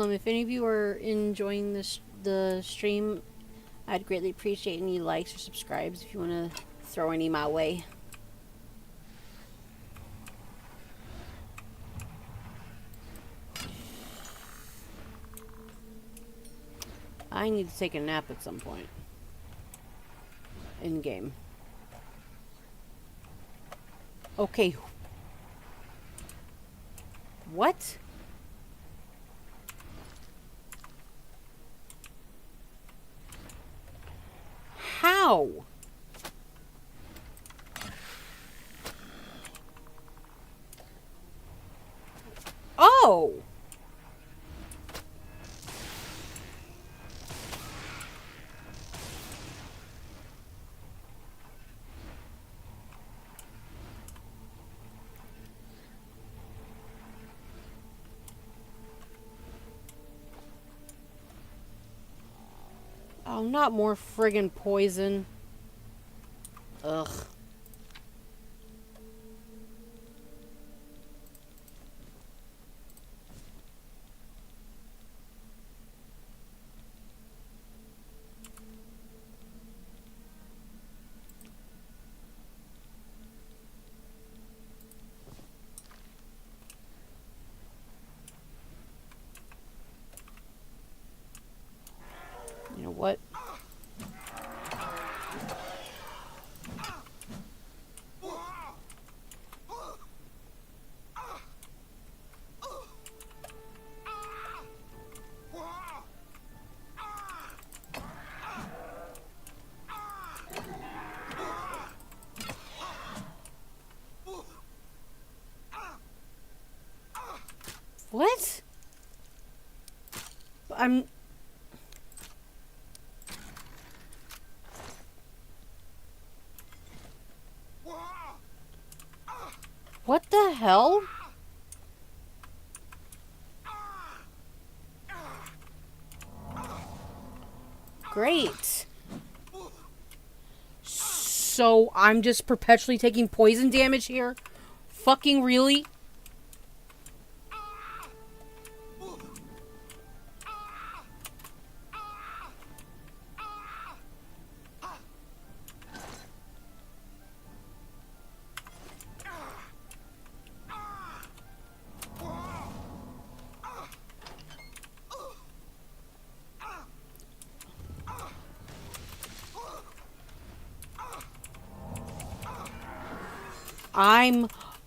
If any of you are enjoying the stream, I'd greatly appreciate any likes or subscribes if you want to throw any my way. I need to take a nap at some point. In game. Okay. What? How? Oh! Oh, not more friggin' poison. Ugh. You know what? What? I'm... What the hell? Great. So I'm just perpetually taking poison damage here? Fucking really?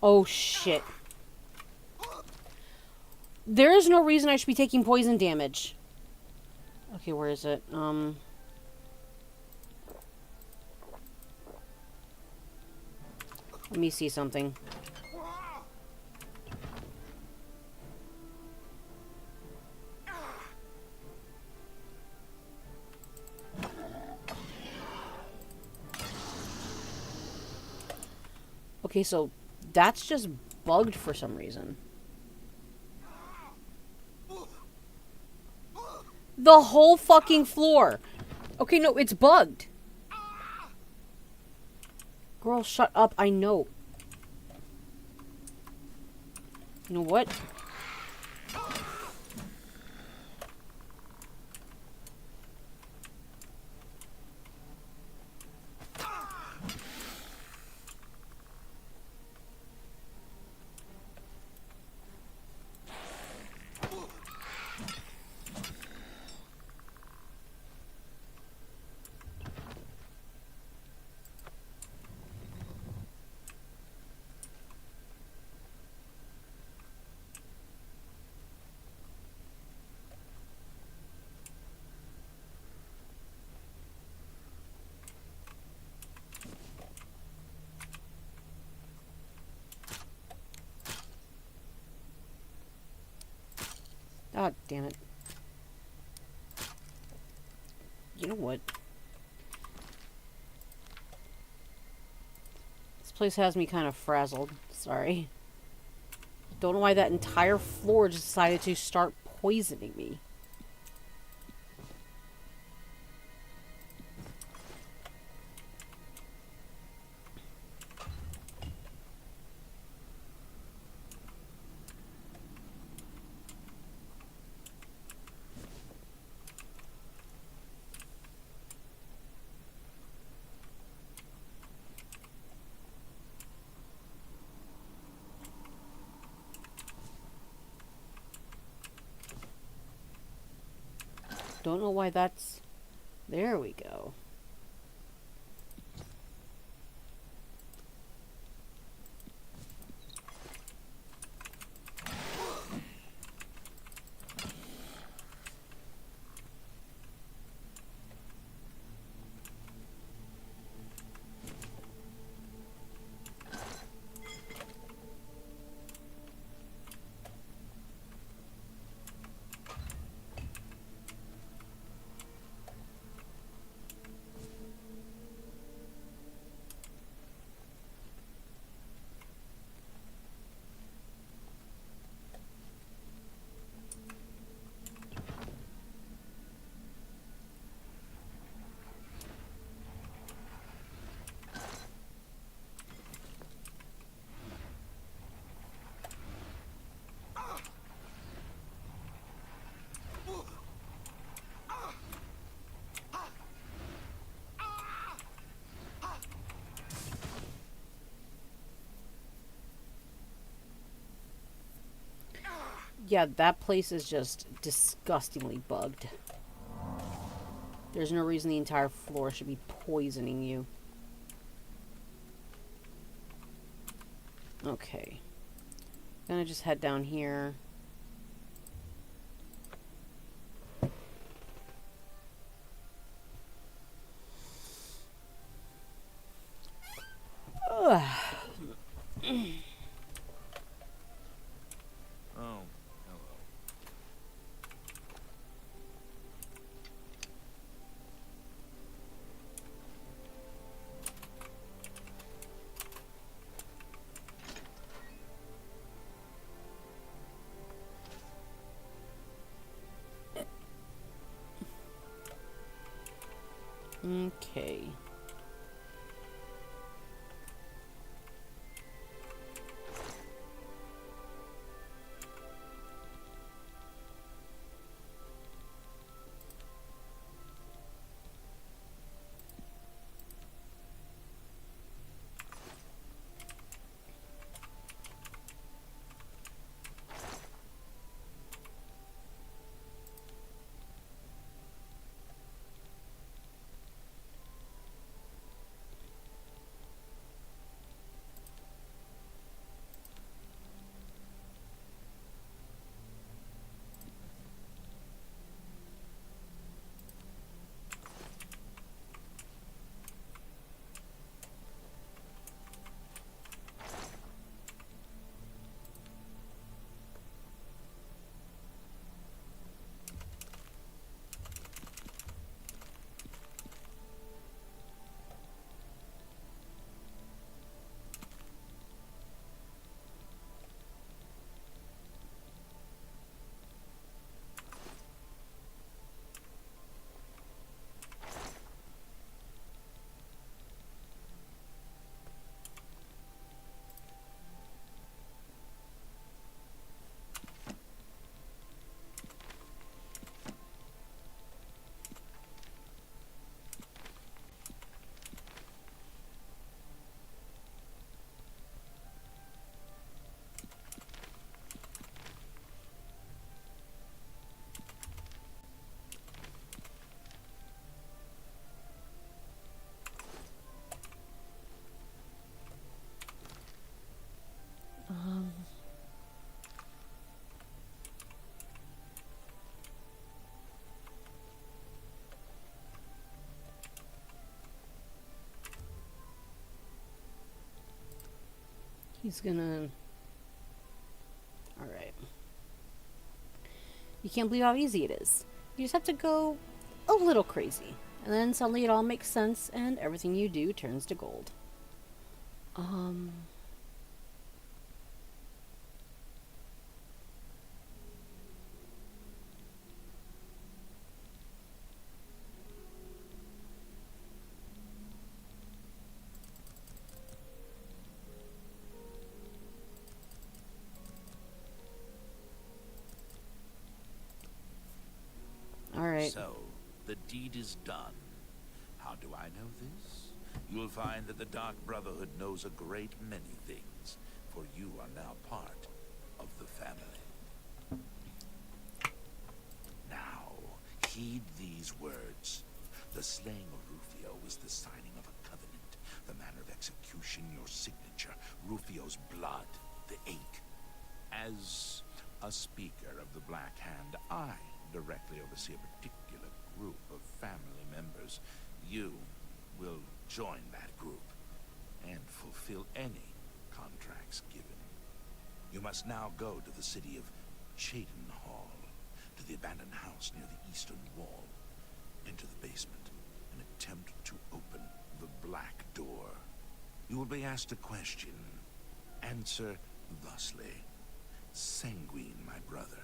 Oh shit. There is no reason I should be taking poison damage. Okay, where is it? Let me see something. Okay, so that's just bugged for some reason. The whole fucking floor. Okay, no, it's bugged. Girl, shut up. I know. You know what? God damn it. You know what? This place has me kind of frazzled. Sorry. Don't know why that entire floor just decided to start poisoning me. Don't know why that's... There we go. Yeah, that place is just disgustingly bugged. There's no reason the entire floor should be poisoning you. Okay. Gonna just head down here. Ugh. Oh, hello. Okay. He's gonna... Alright. You can't believe how easy it is. You just have to go a little crazy. And then suddenly it all makes sense and everything you do turns to gold. Alright. So, the deed is done. How do I know this? You'll find that the Dark Brotherhood knows a great many things, for you are now part of the family. Now, heed these words. The slaying of Rufio was the signing of a covenant. The manner of execution, your signature, Rufio's blood, the ink. As a speaker of the Black Hand, I directly oversee a particular group of family members. You will join that group and fulfill any contracts given. You must now go to the city of Cheydinhal, to the abandoned house near the eastern wall, into the basement, and attempt to open the black door. You will be asked a question. Answer thusly. Sanguine, my brother.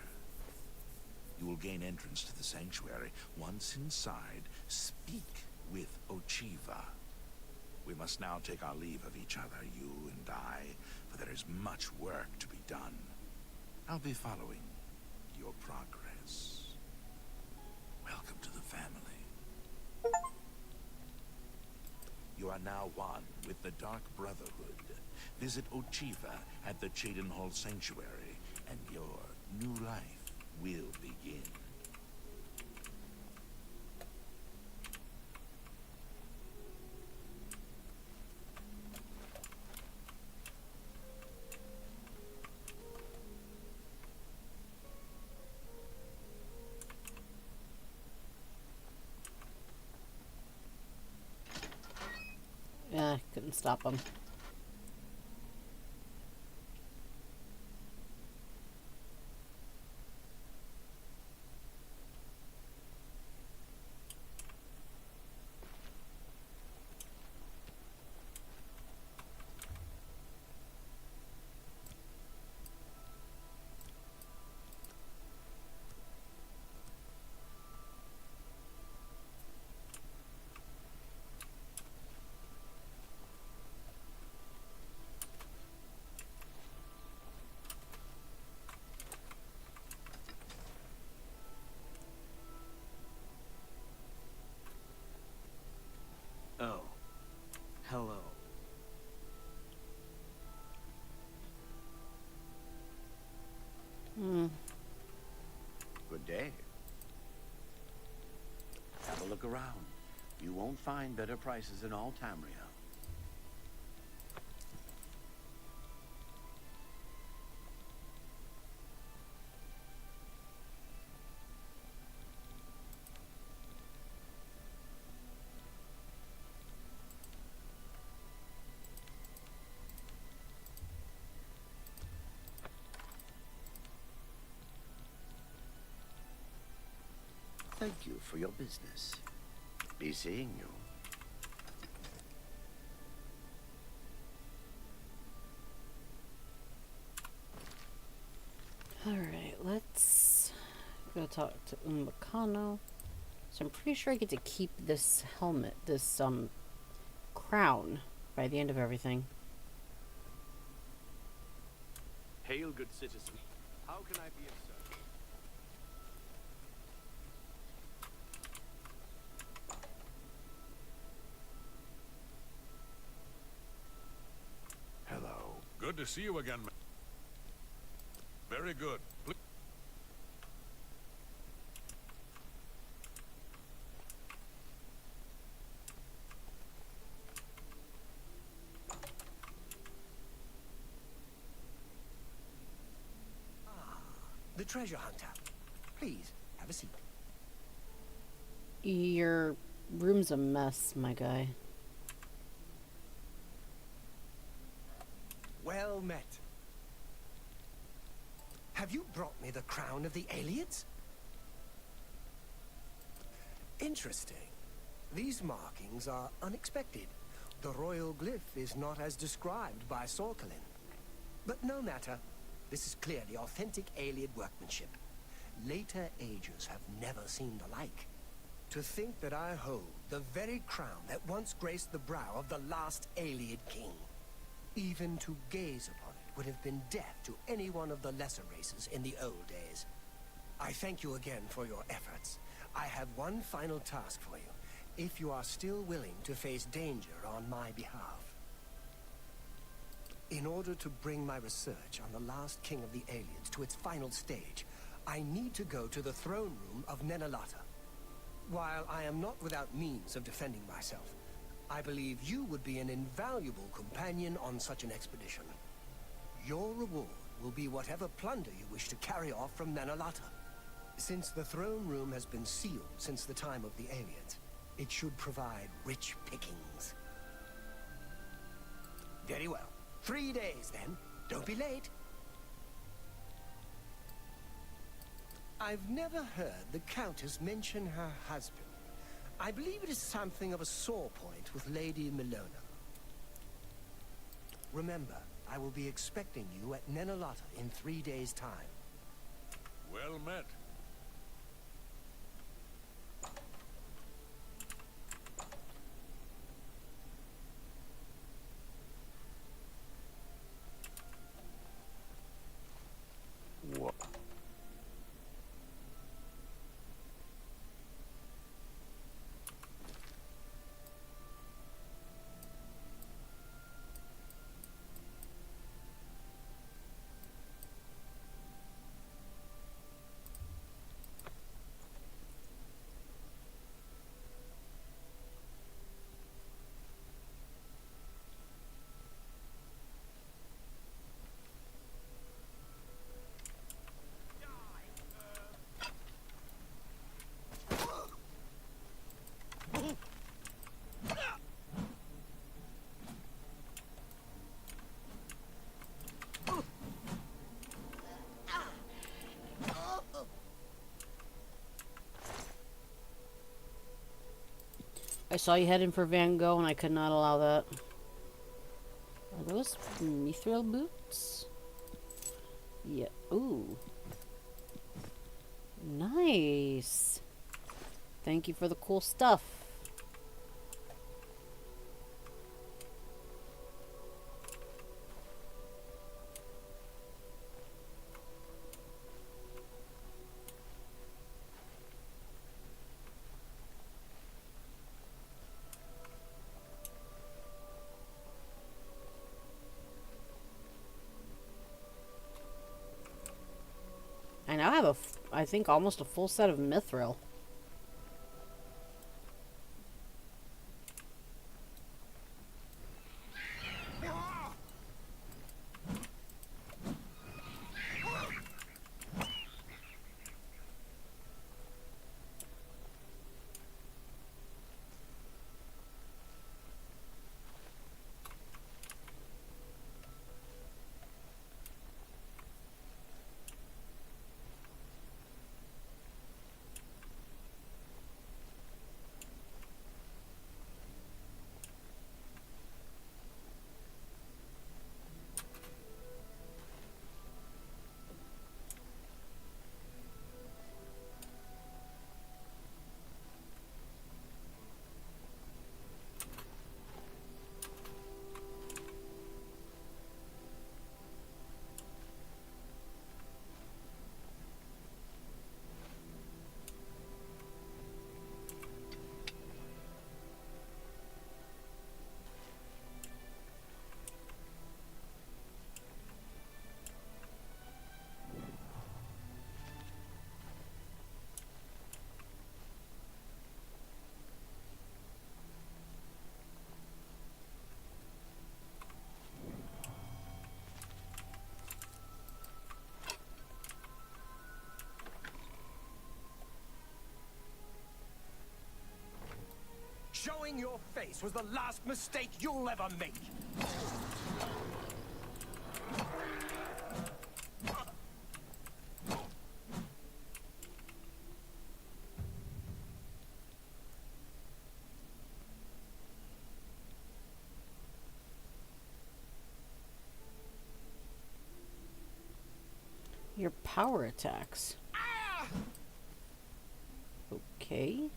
You will gain entrance to the sanctuary. Once inside, speak with Ochiva. We must now take our leave of each other, you and I, for there is much work to be done. I'll be following your progress. Welcome to the family. You are now one with the Dark Brotherhood. Visit Ochiva at the Cheydinhal Sanctuary, and your new life will begin. Yeah, couldn't stop him. Oh. Hello. Good day. Have a look around. You won't find better prices in all Tamriel. Thank you for your business. Be seeing you. Alright, let's go talk to Umbacano. So I'm pretty sure I get to keep this helmet, this crown, by the end of everything. Hail, good citizen. How can I be of service? Hello. Good to see you again, man. Very good. The treasure hunter. Please, have a seat. Your room's a mess, my guy. Well, well met. Have you brought me the crown of the Aelids? Interesting. These markings are unexpected. The royal glyph is not as described by Sorkelin. But no matter. This is clearly authentic Aeliad workmanship. Later ages have never seen the like. To think that I hold the very crown that once graced the brow of the last Aeliad king. Even to gaze upon it would have been death to any one of the lesser races in the old days. I thank you again for your efforts. I have one final task for you, if you are still willing to face danger on my behalf. In order to bring my research on the last king of the Aelids to its final stage, I need to go to the throne room of Nenalata. While I am not without means of defending myself, I believe you would be an invaluable companion on such an expedition. Your reward will be whatever plunder you wish to carry off from Nenalata. Since the throne room has been sealed since the time of the Aelids, it should provide rich pickings. Very well. 3 days, then. Don't be late. I've never heard the Countess mention her husband. I believe it is something of a sore point with Lady Milona. Remember, I will be expecting you at Nenalata in 3 days' time. Well met. What? I saw you heading for Van Gogh, and I could not allow that. Are those mithril boots? Yeah. Ooh. Nice. Thank you for the cool stuff. I now have I think almost a full set of mithril. Showing your face was the last mistake you'll ever make. Your power attacks. Okay.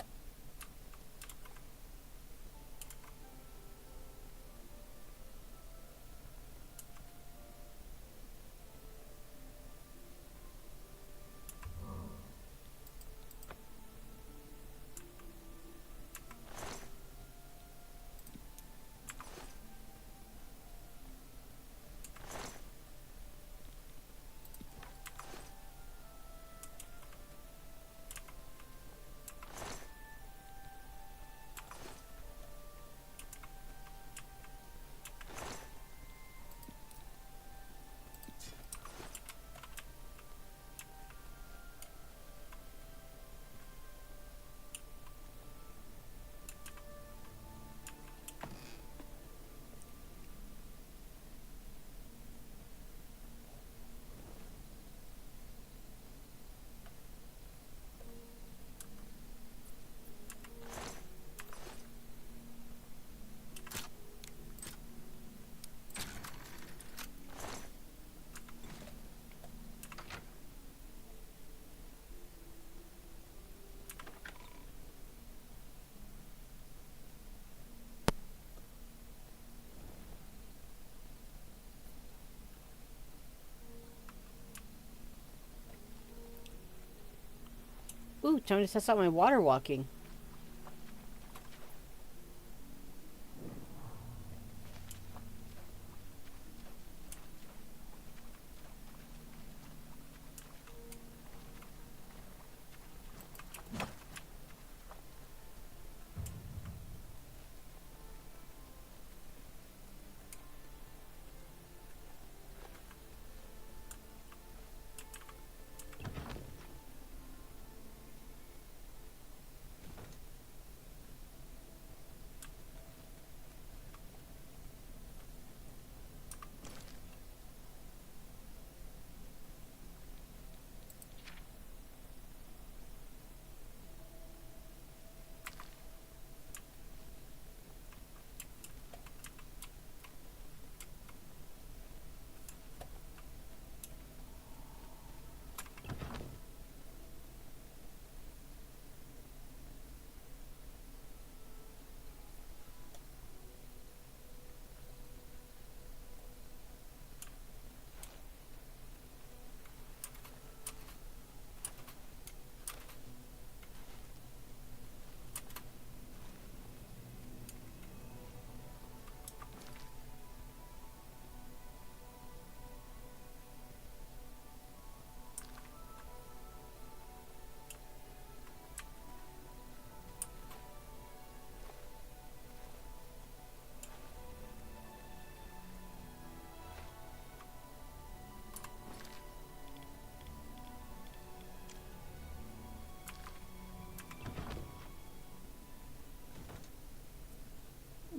Ooh, time to test out my water walking.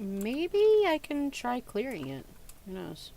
Maybe I can try clearing it. Who knows?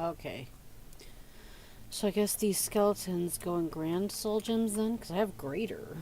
Okay. So I guess these skeletons go in Grand Soul Gems then? Because I have Greater.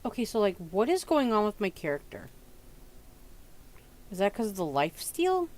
Okay, so like, what is going on with my character? Is that because of the life steal?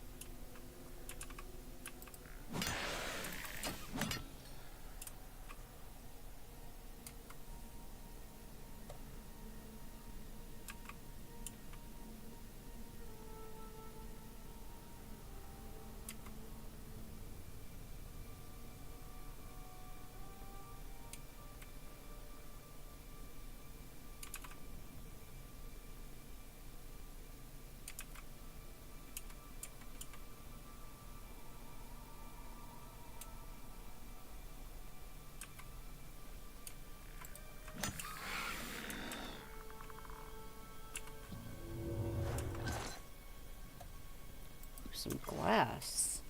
Some glass.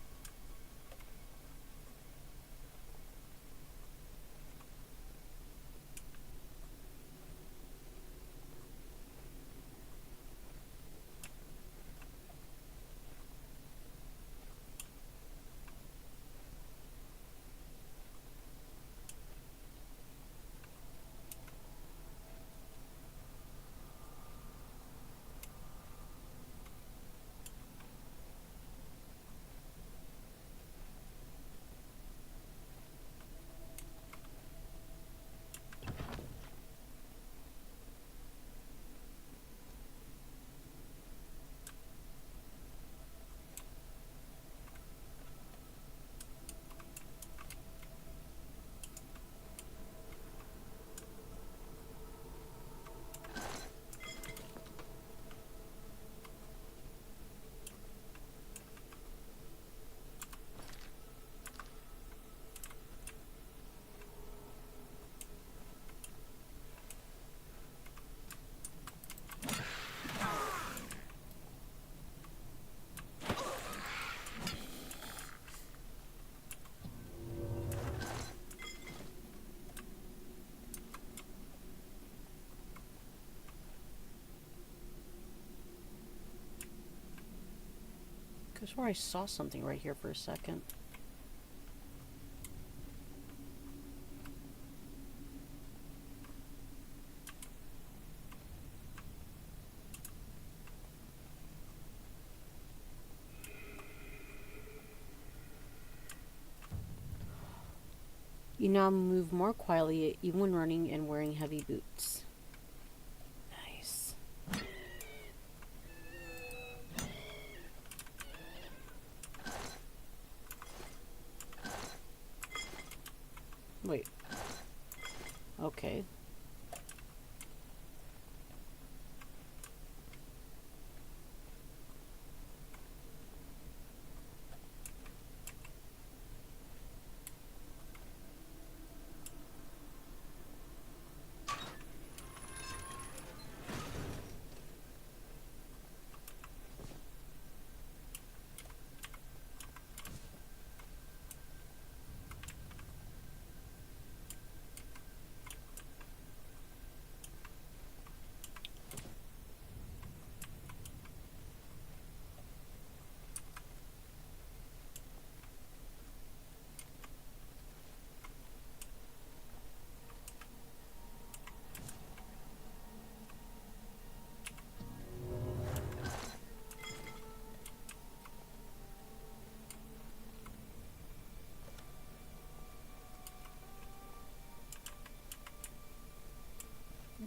I swear I saw something right here for a second. You now move more quietly, even when running and wearing heavy boots. Nice. Wait. Okay.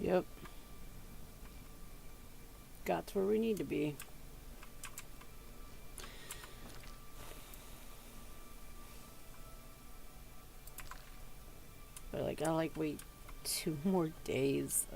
Yep. Got to where we need to be. But like, I like wait 2 more days.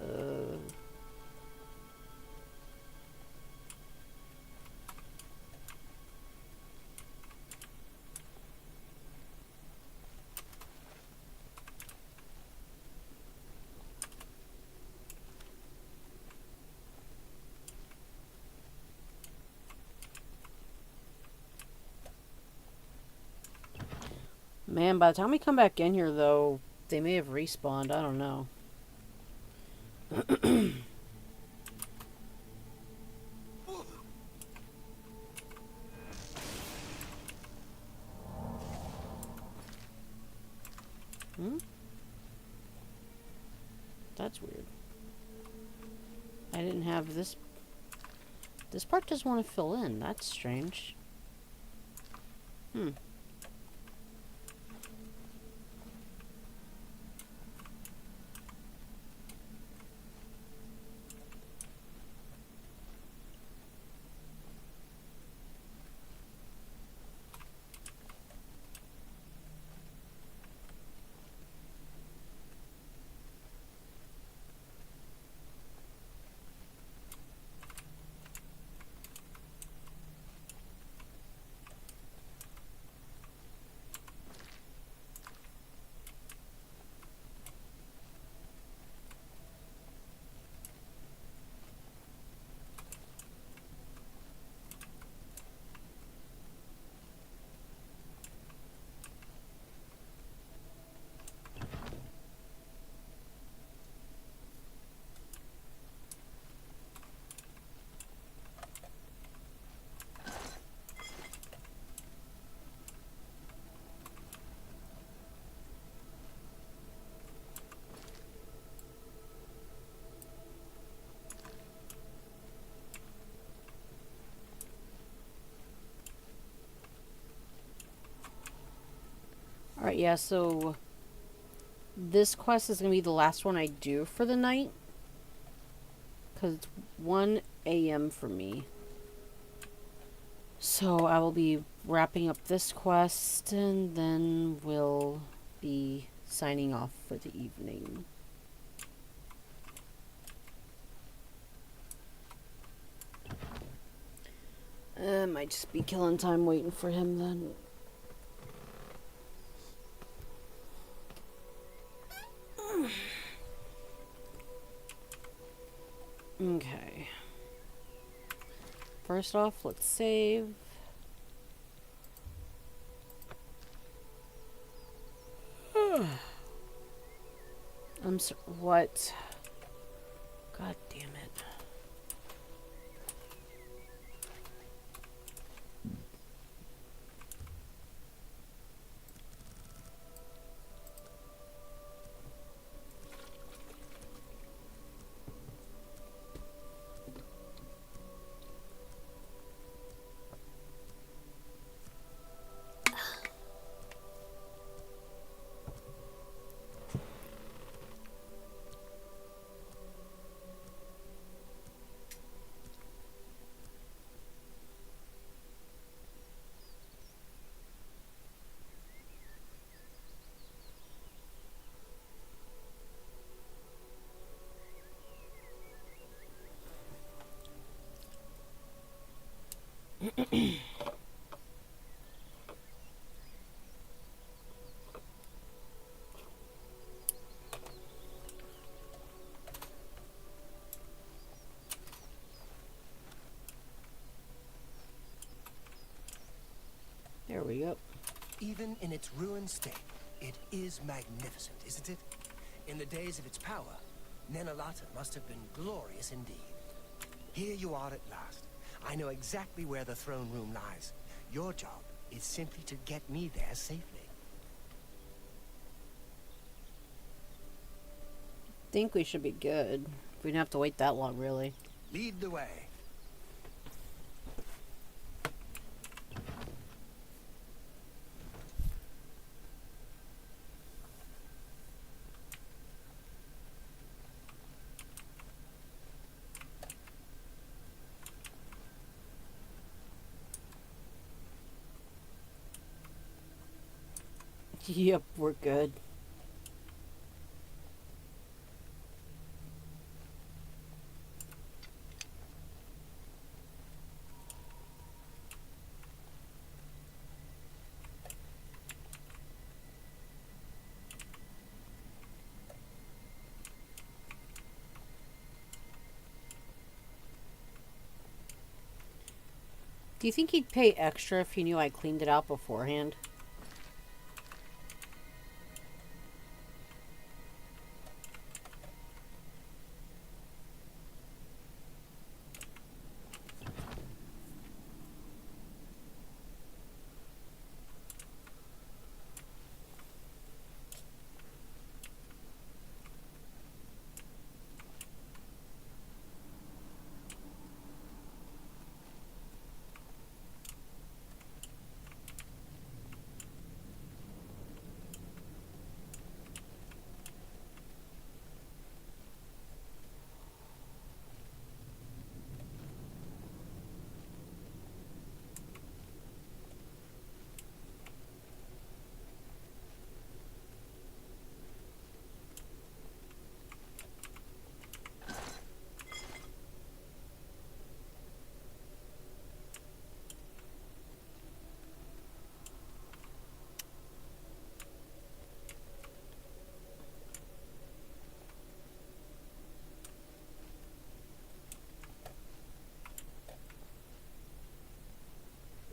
Man, by the time we come back in here, though, they may have respawned. I don't know. Hmm? That's weird. I didn't have this. This part doesn't want to fill in. That's strange. Hmm. Alright, yeah, so this quest is going to be the last one I do for the night. Because it's 1 a.m. for me. So I will be wrapping up this quest and then we'll be signing off for the evening. Might just be killing time waiting for him then. Okay. First off, let's save. What? God damn it. we go. Even in its ruined state, it is magnificent, isn't it? In the days of its power, Nenalata must have been glorious indeed. Here you are at last. I know exactly where the throne room lies. Your job is simply to get me there safely. Think we should be good. We don't have to wait that long, really. Lead the way. Yep, we're good. Do you think he'd pay extra if he knew I cleaned it out beforehand?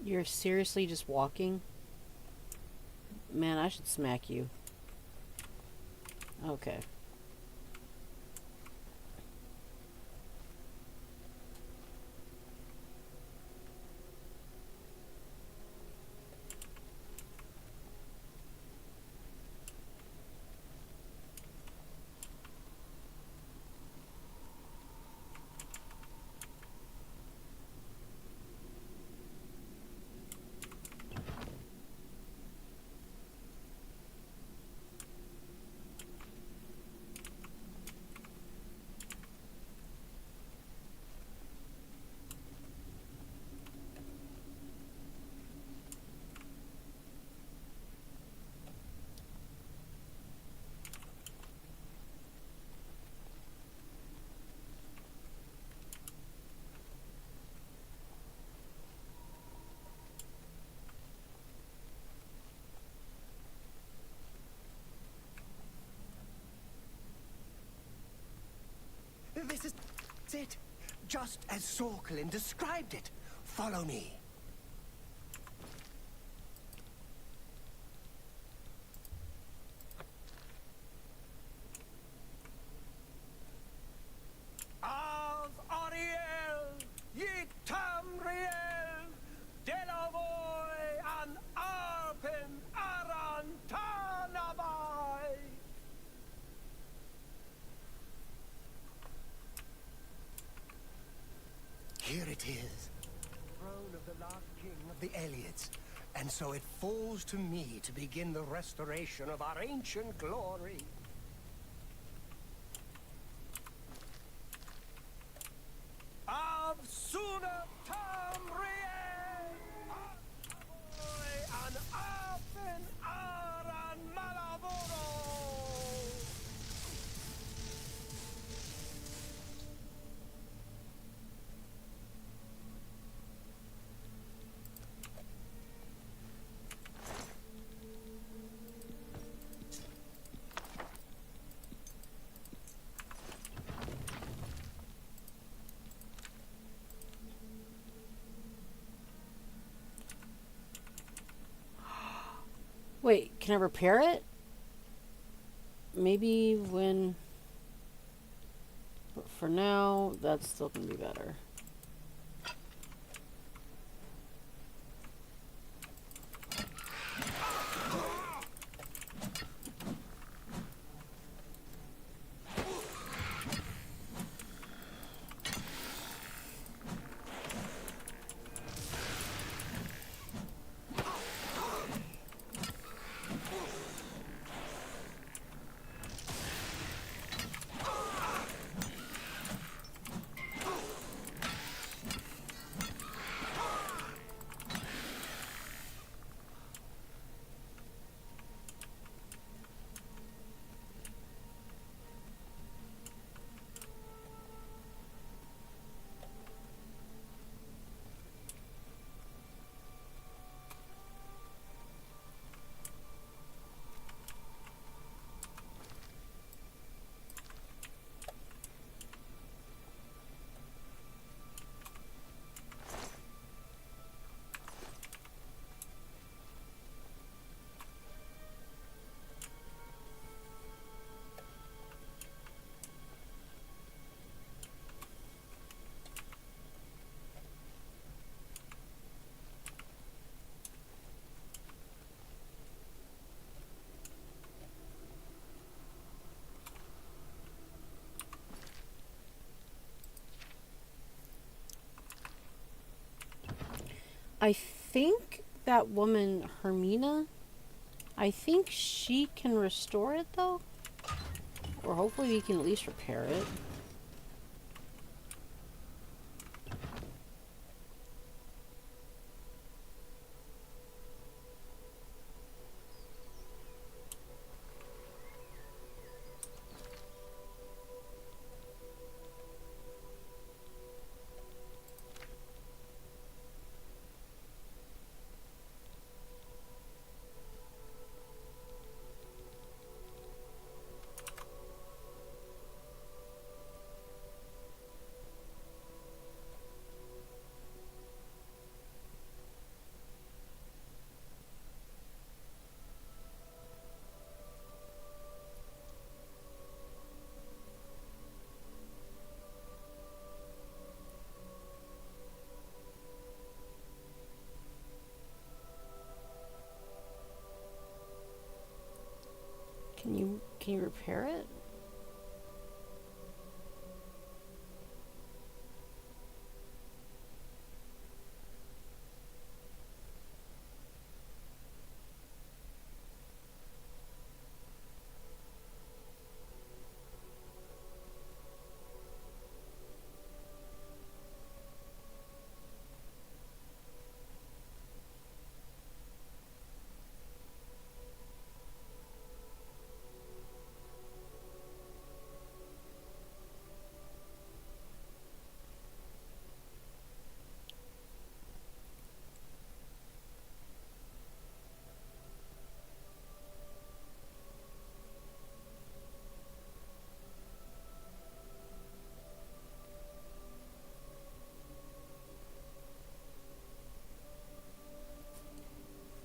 You're seriously just walking? Man, I should smack you. Okay. This is it. Just as Sorkelin described it. Follow me. Av Ariel, ye Tamriel, Delavoy an Arpen Arantanabai. Here it is, throne of the last king of the Eliads, and so it falls to me to begin the restoration of our ancient glory. Av Suna Tamriel, an Afen Aran Malaboro. can I repair it? Maybe when... But for now, that's still going to be better. I think that woman, Hermina, I think she can restore it, though. Or hopefully we can at least repair it. Can you repair it?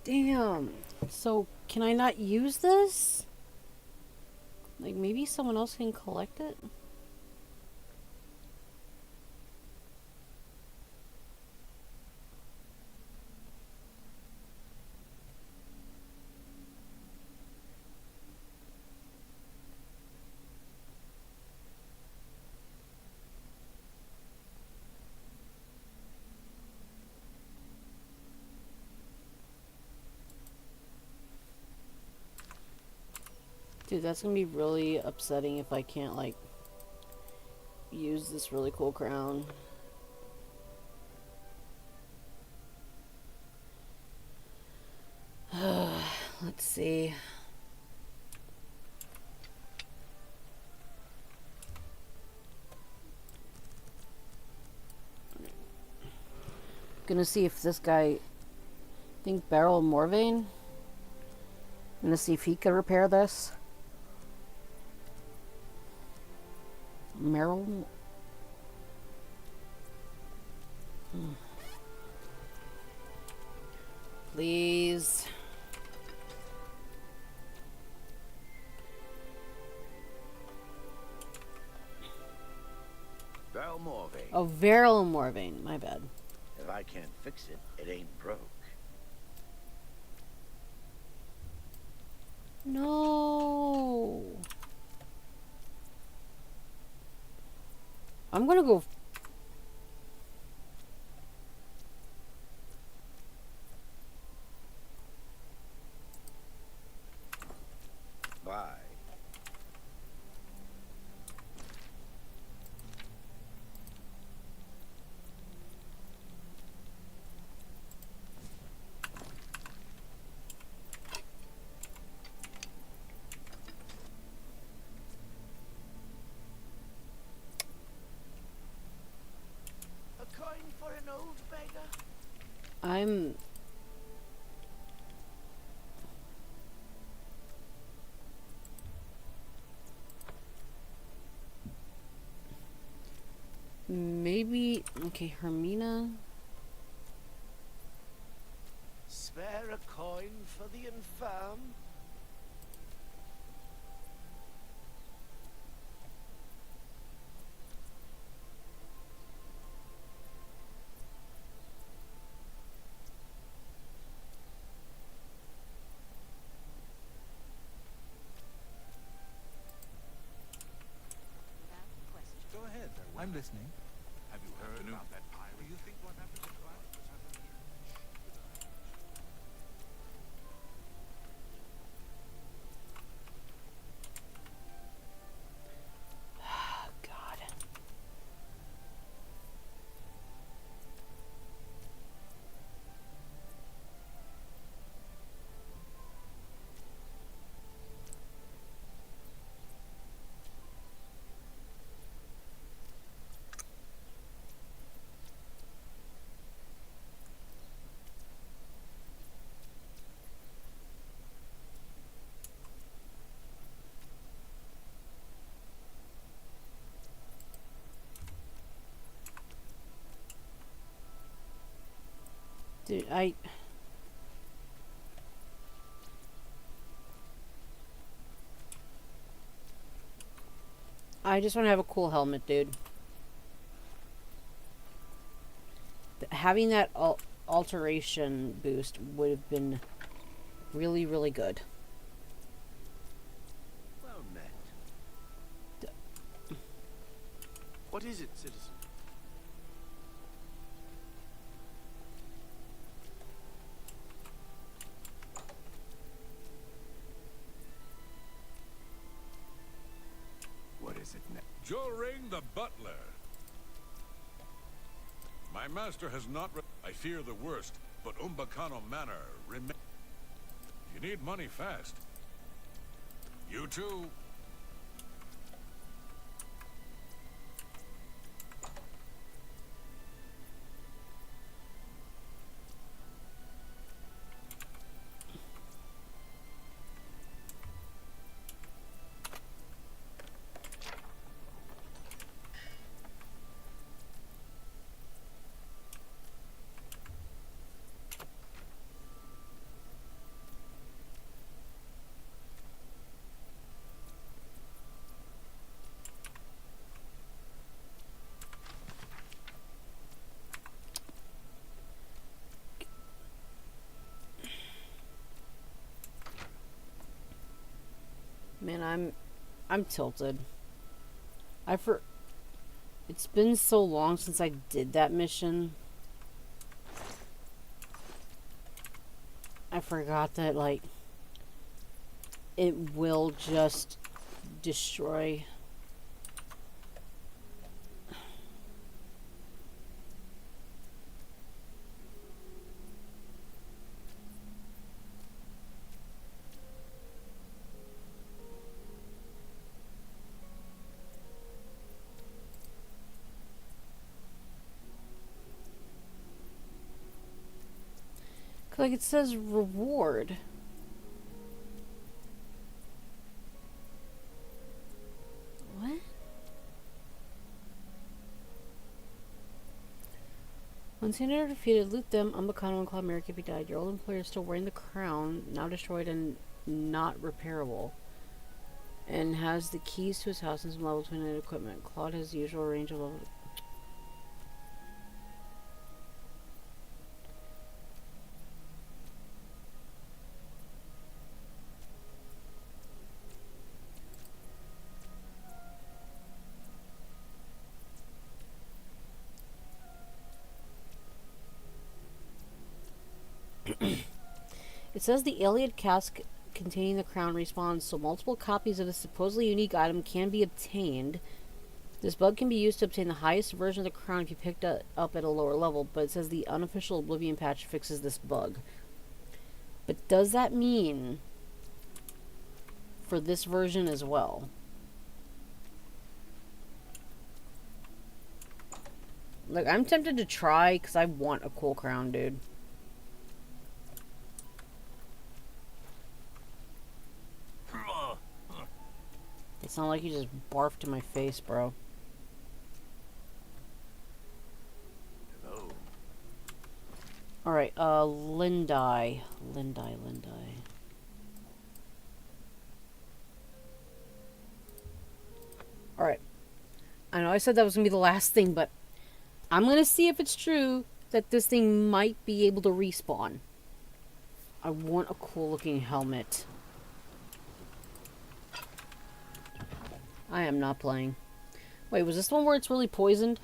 Damn. So, can I not use this? Like, maybe someone else can collect it? Dude, that's gonna be really upsetting if I can't, like, use this really cool crown. Let's see. Gonna see if this guy... I think Beryl Morvain. Gonna see if he can repair this. Meryl... Please. Well, Morvay, Oh, Veryl Morvain. My bad. if I can't fix it, it ain't broke. No. I'm gonna go. Bye. A coin for an old beggar? I'm. Maybe. Okay, Hermina. Spare a coin for the infirm? Go ahead. I'm listening. Have you heard about that pirate? Do you think what happened to Clyde was happening God. Dude, I just want to have a cool helmet, dude. Having that alteration boost would have been really, really good. Well met. What is it, citizen? What is it now? Joring the butler. My master has not. I fear the worst, but Umbacano Manor remains. You need money fast. You too. Man, I'm tilted. It's been so long since I did that mission. I forgot that, like, it will just destroy. Like, it says reward. What? Once you are defeated, loot them. Umbacano and Claude Merrick if he died. Your old employer is still wearing the crown, now destroyed and not repairable. And has the keys to his house and some level 29 equipment. Claude has the usual range of level. It says the Iliad cask containing the crown respawns, so multiple copies of the supposedly unique item can be obtained. This bug can be used to obtain the highest version of the crown if you picked it up at a lower level, but it says the unofficial Oblivion patch fixes this bug. But does that mean for this version as well? Like, I'm tempted to try because I want a cool crown, dude. It's not like you just barfed in my face, bro. Hello. Alright, Lindai. Lindai. Alright. I know I said that was gonna be the last thing, but I'm gonna see if it's true that this thing might be able to respawn. I want a cool looking helmet. I am not playing. Wait, was this the one where it's really poisoned?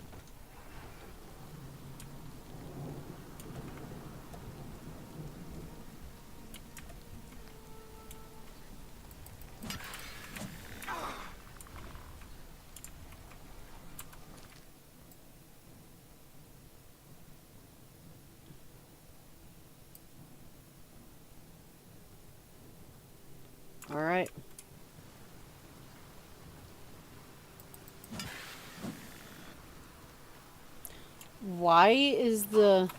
Alright. Why is the...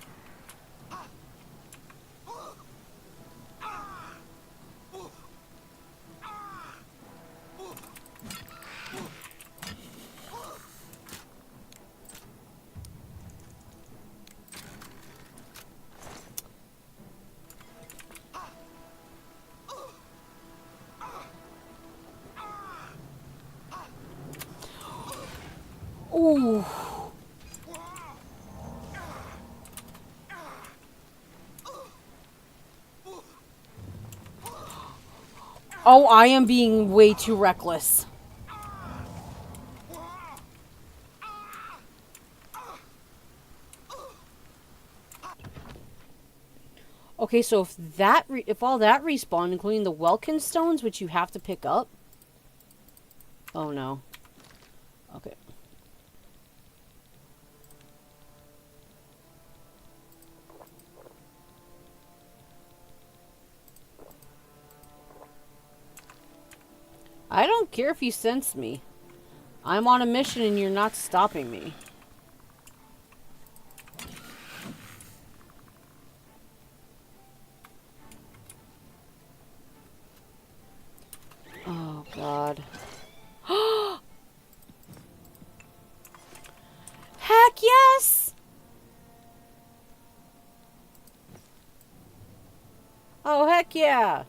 Ooh. Oh, I am being way too reckless. Okay, so if all that respawned, including the Welkin stones, which you have to pick up. Oh no. Okay. I don't care if you sense me. I'm on a mission and you're not stopping me. Oh, God. Heck yes! Oh, heck yeah!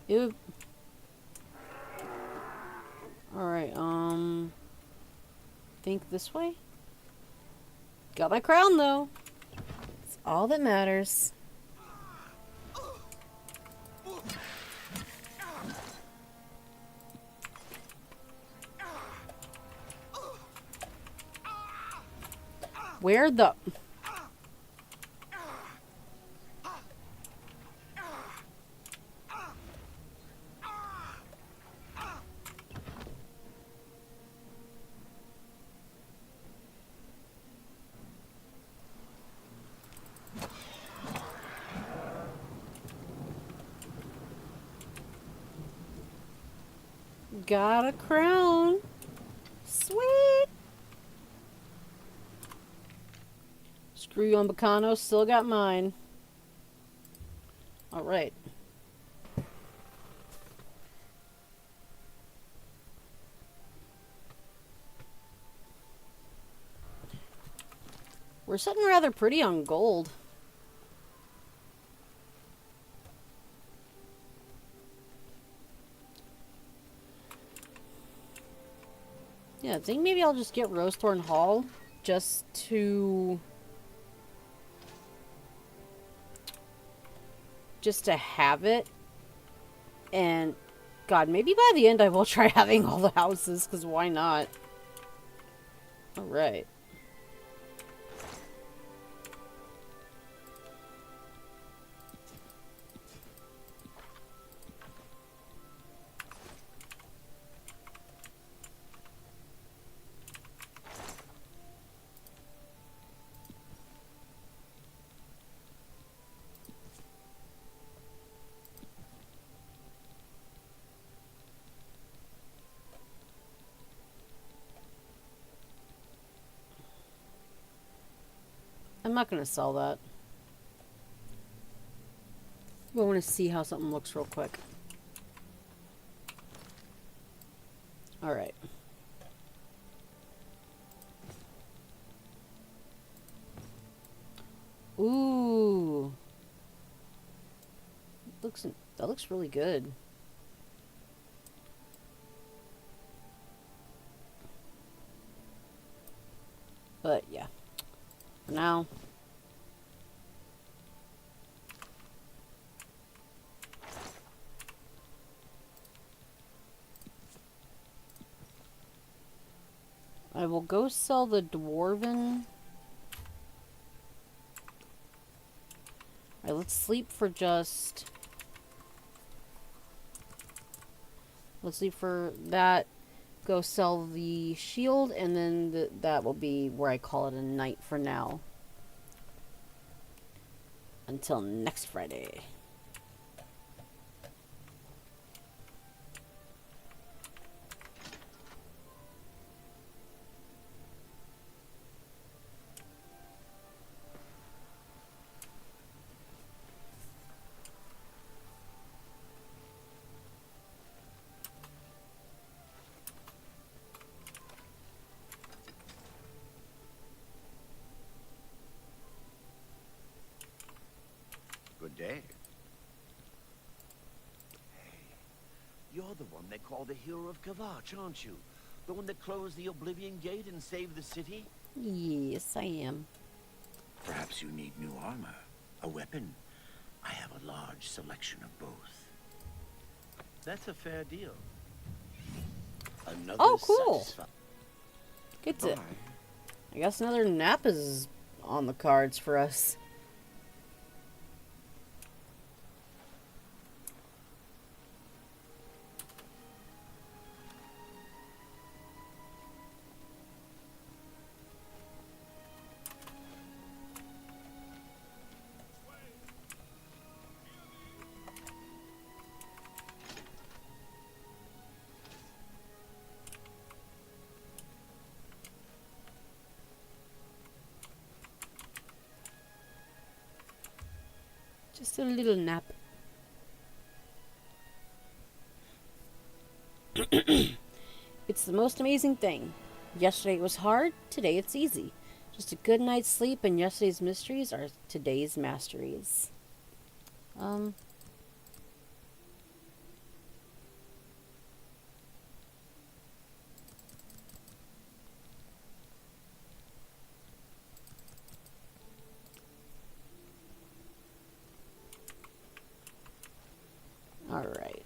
Ew. Alright, think this way? Got my crown, though. It's all that matters. Where the... Got a crown. Sweet. Screw you, Umbacano. Still got mine. Alright. We're sitting rather pretty on gold. Yeah, I think maybe I'll just get Rosethorn Hall just to just to have it. And, God, maybe by the end I will try having all the houses, because why not? Alright. I'm not going to sell that. I want to see how something looks real quick. Alright. Ooh. That looks really good. But yeah. For now. I will go sell the dwarven. Alright, let's sleep for just... Let's sleep for that. Go sell the shield, and then that will be where I call it a night for now. Until next Friday. Good day. Hey, you're the one they call the hero of Kavach, aren't you? The one that closed the Oblivion Gate and saved the city? Yes, I am. Perhaps you need new armor, a weapon. I have a large selection of both. That's a fair deal. Another Oh, cool. Gets it. Bye. I guess another nap is on the cards for us. Just a little nap. It's the most amazing thing. Yesterday it was hard, today it's easy. Just a good night's sleep and yesterday's mysteries are today's masteries. Alright.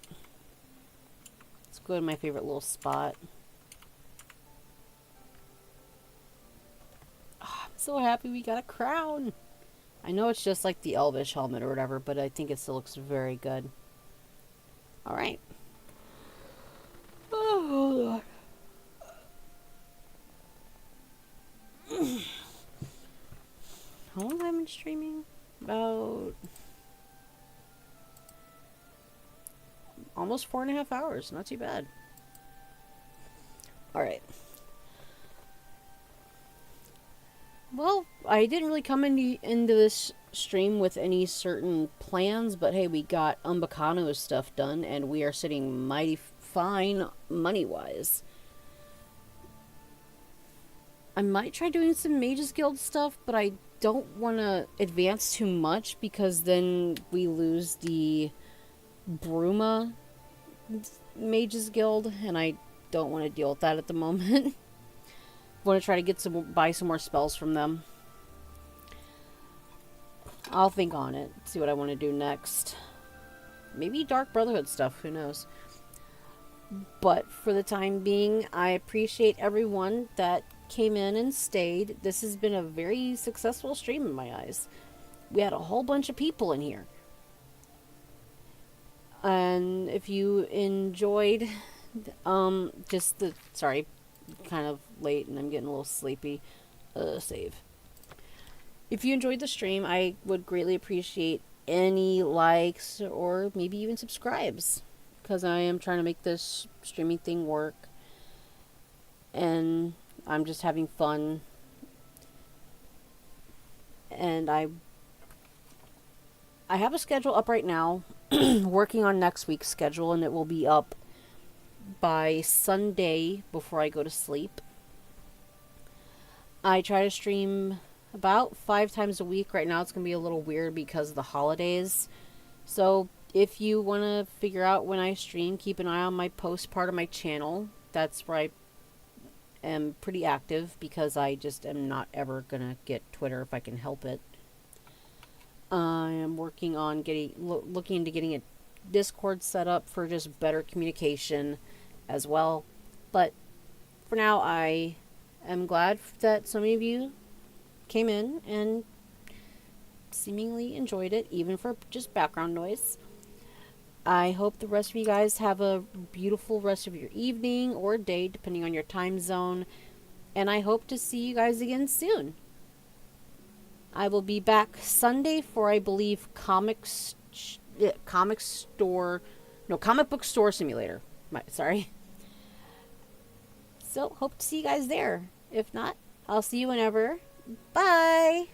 Let's go to my favorite little spot. Oh, I'm so happy we got a crown. I know it's just like the Elvish helmet or whatever, but I think it still looks very good. Alright. Oh, how long have I been streaming? About... almost 4.5 hours. Not too bad. Alright. Well, I didn't really come into this stream with any certain plans, but hey, we got Umbacano's stuff done, and we are sitting mighty fine money-wise. I might try doing some Mages Guild stuff, but I don't want to advance too much, because then we lose the Bruma Mages Guild, and I don't want to deal with that at the moment. Want to try to get buy some more spells from them. I'll think on it. See what I want to do next. Maybe Dark Brotherhood stuff. Who knows? But for the time being, I appreciate everyone that came in and stayed. This has been a very successful stream in my eyes. We had a whole bunch of people in here. And if you enjoyed, sorry, kind of late and I'm getting a little sleepy. Save. If you enjoyed the stream, I would greatly appreciate any likes or maybe even subscribes, because I am trying to make this streaming thing work and I'm just having fun, and I have a schedule up right now working on next week's schedule, and it will be up by Sunday before I go to sleep. I try to stream about 5 times a week. Right now it's going to be a little weird because of the holidays. So if you want to figure out when I stream, keep an eye on my post part of my channel. That's where I am pretty active, because I just am not ever going to get Twitter if I can help it. I am working on looking into getting a Discord set up for just better communication as well. But for now, I am glad that so many of you came in and seemingly enjoyed it, even for just background noise. I hope the rest of you guys have a beautiful rest of your evening or day, depending on your time zone. And I hope to see you guys again soon. I will be back Sunday for, I believe, Comic Book Store Simulator. Sorry. So, hope to see you guys there. If not, I'll see you whenever. Bye!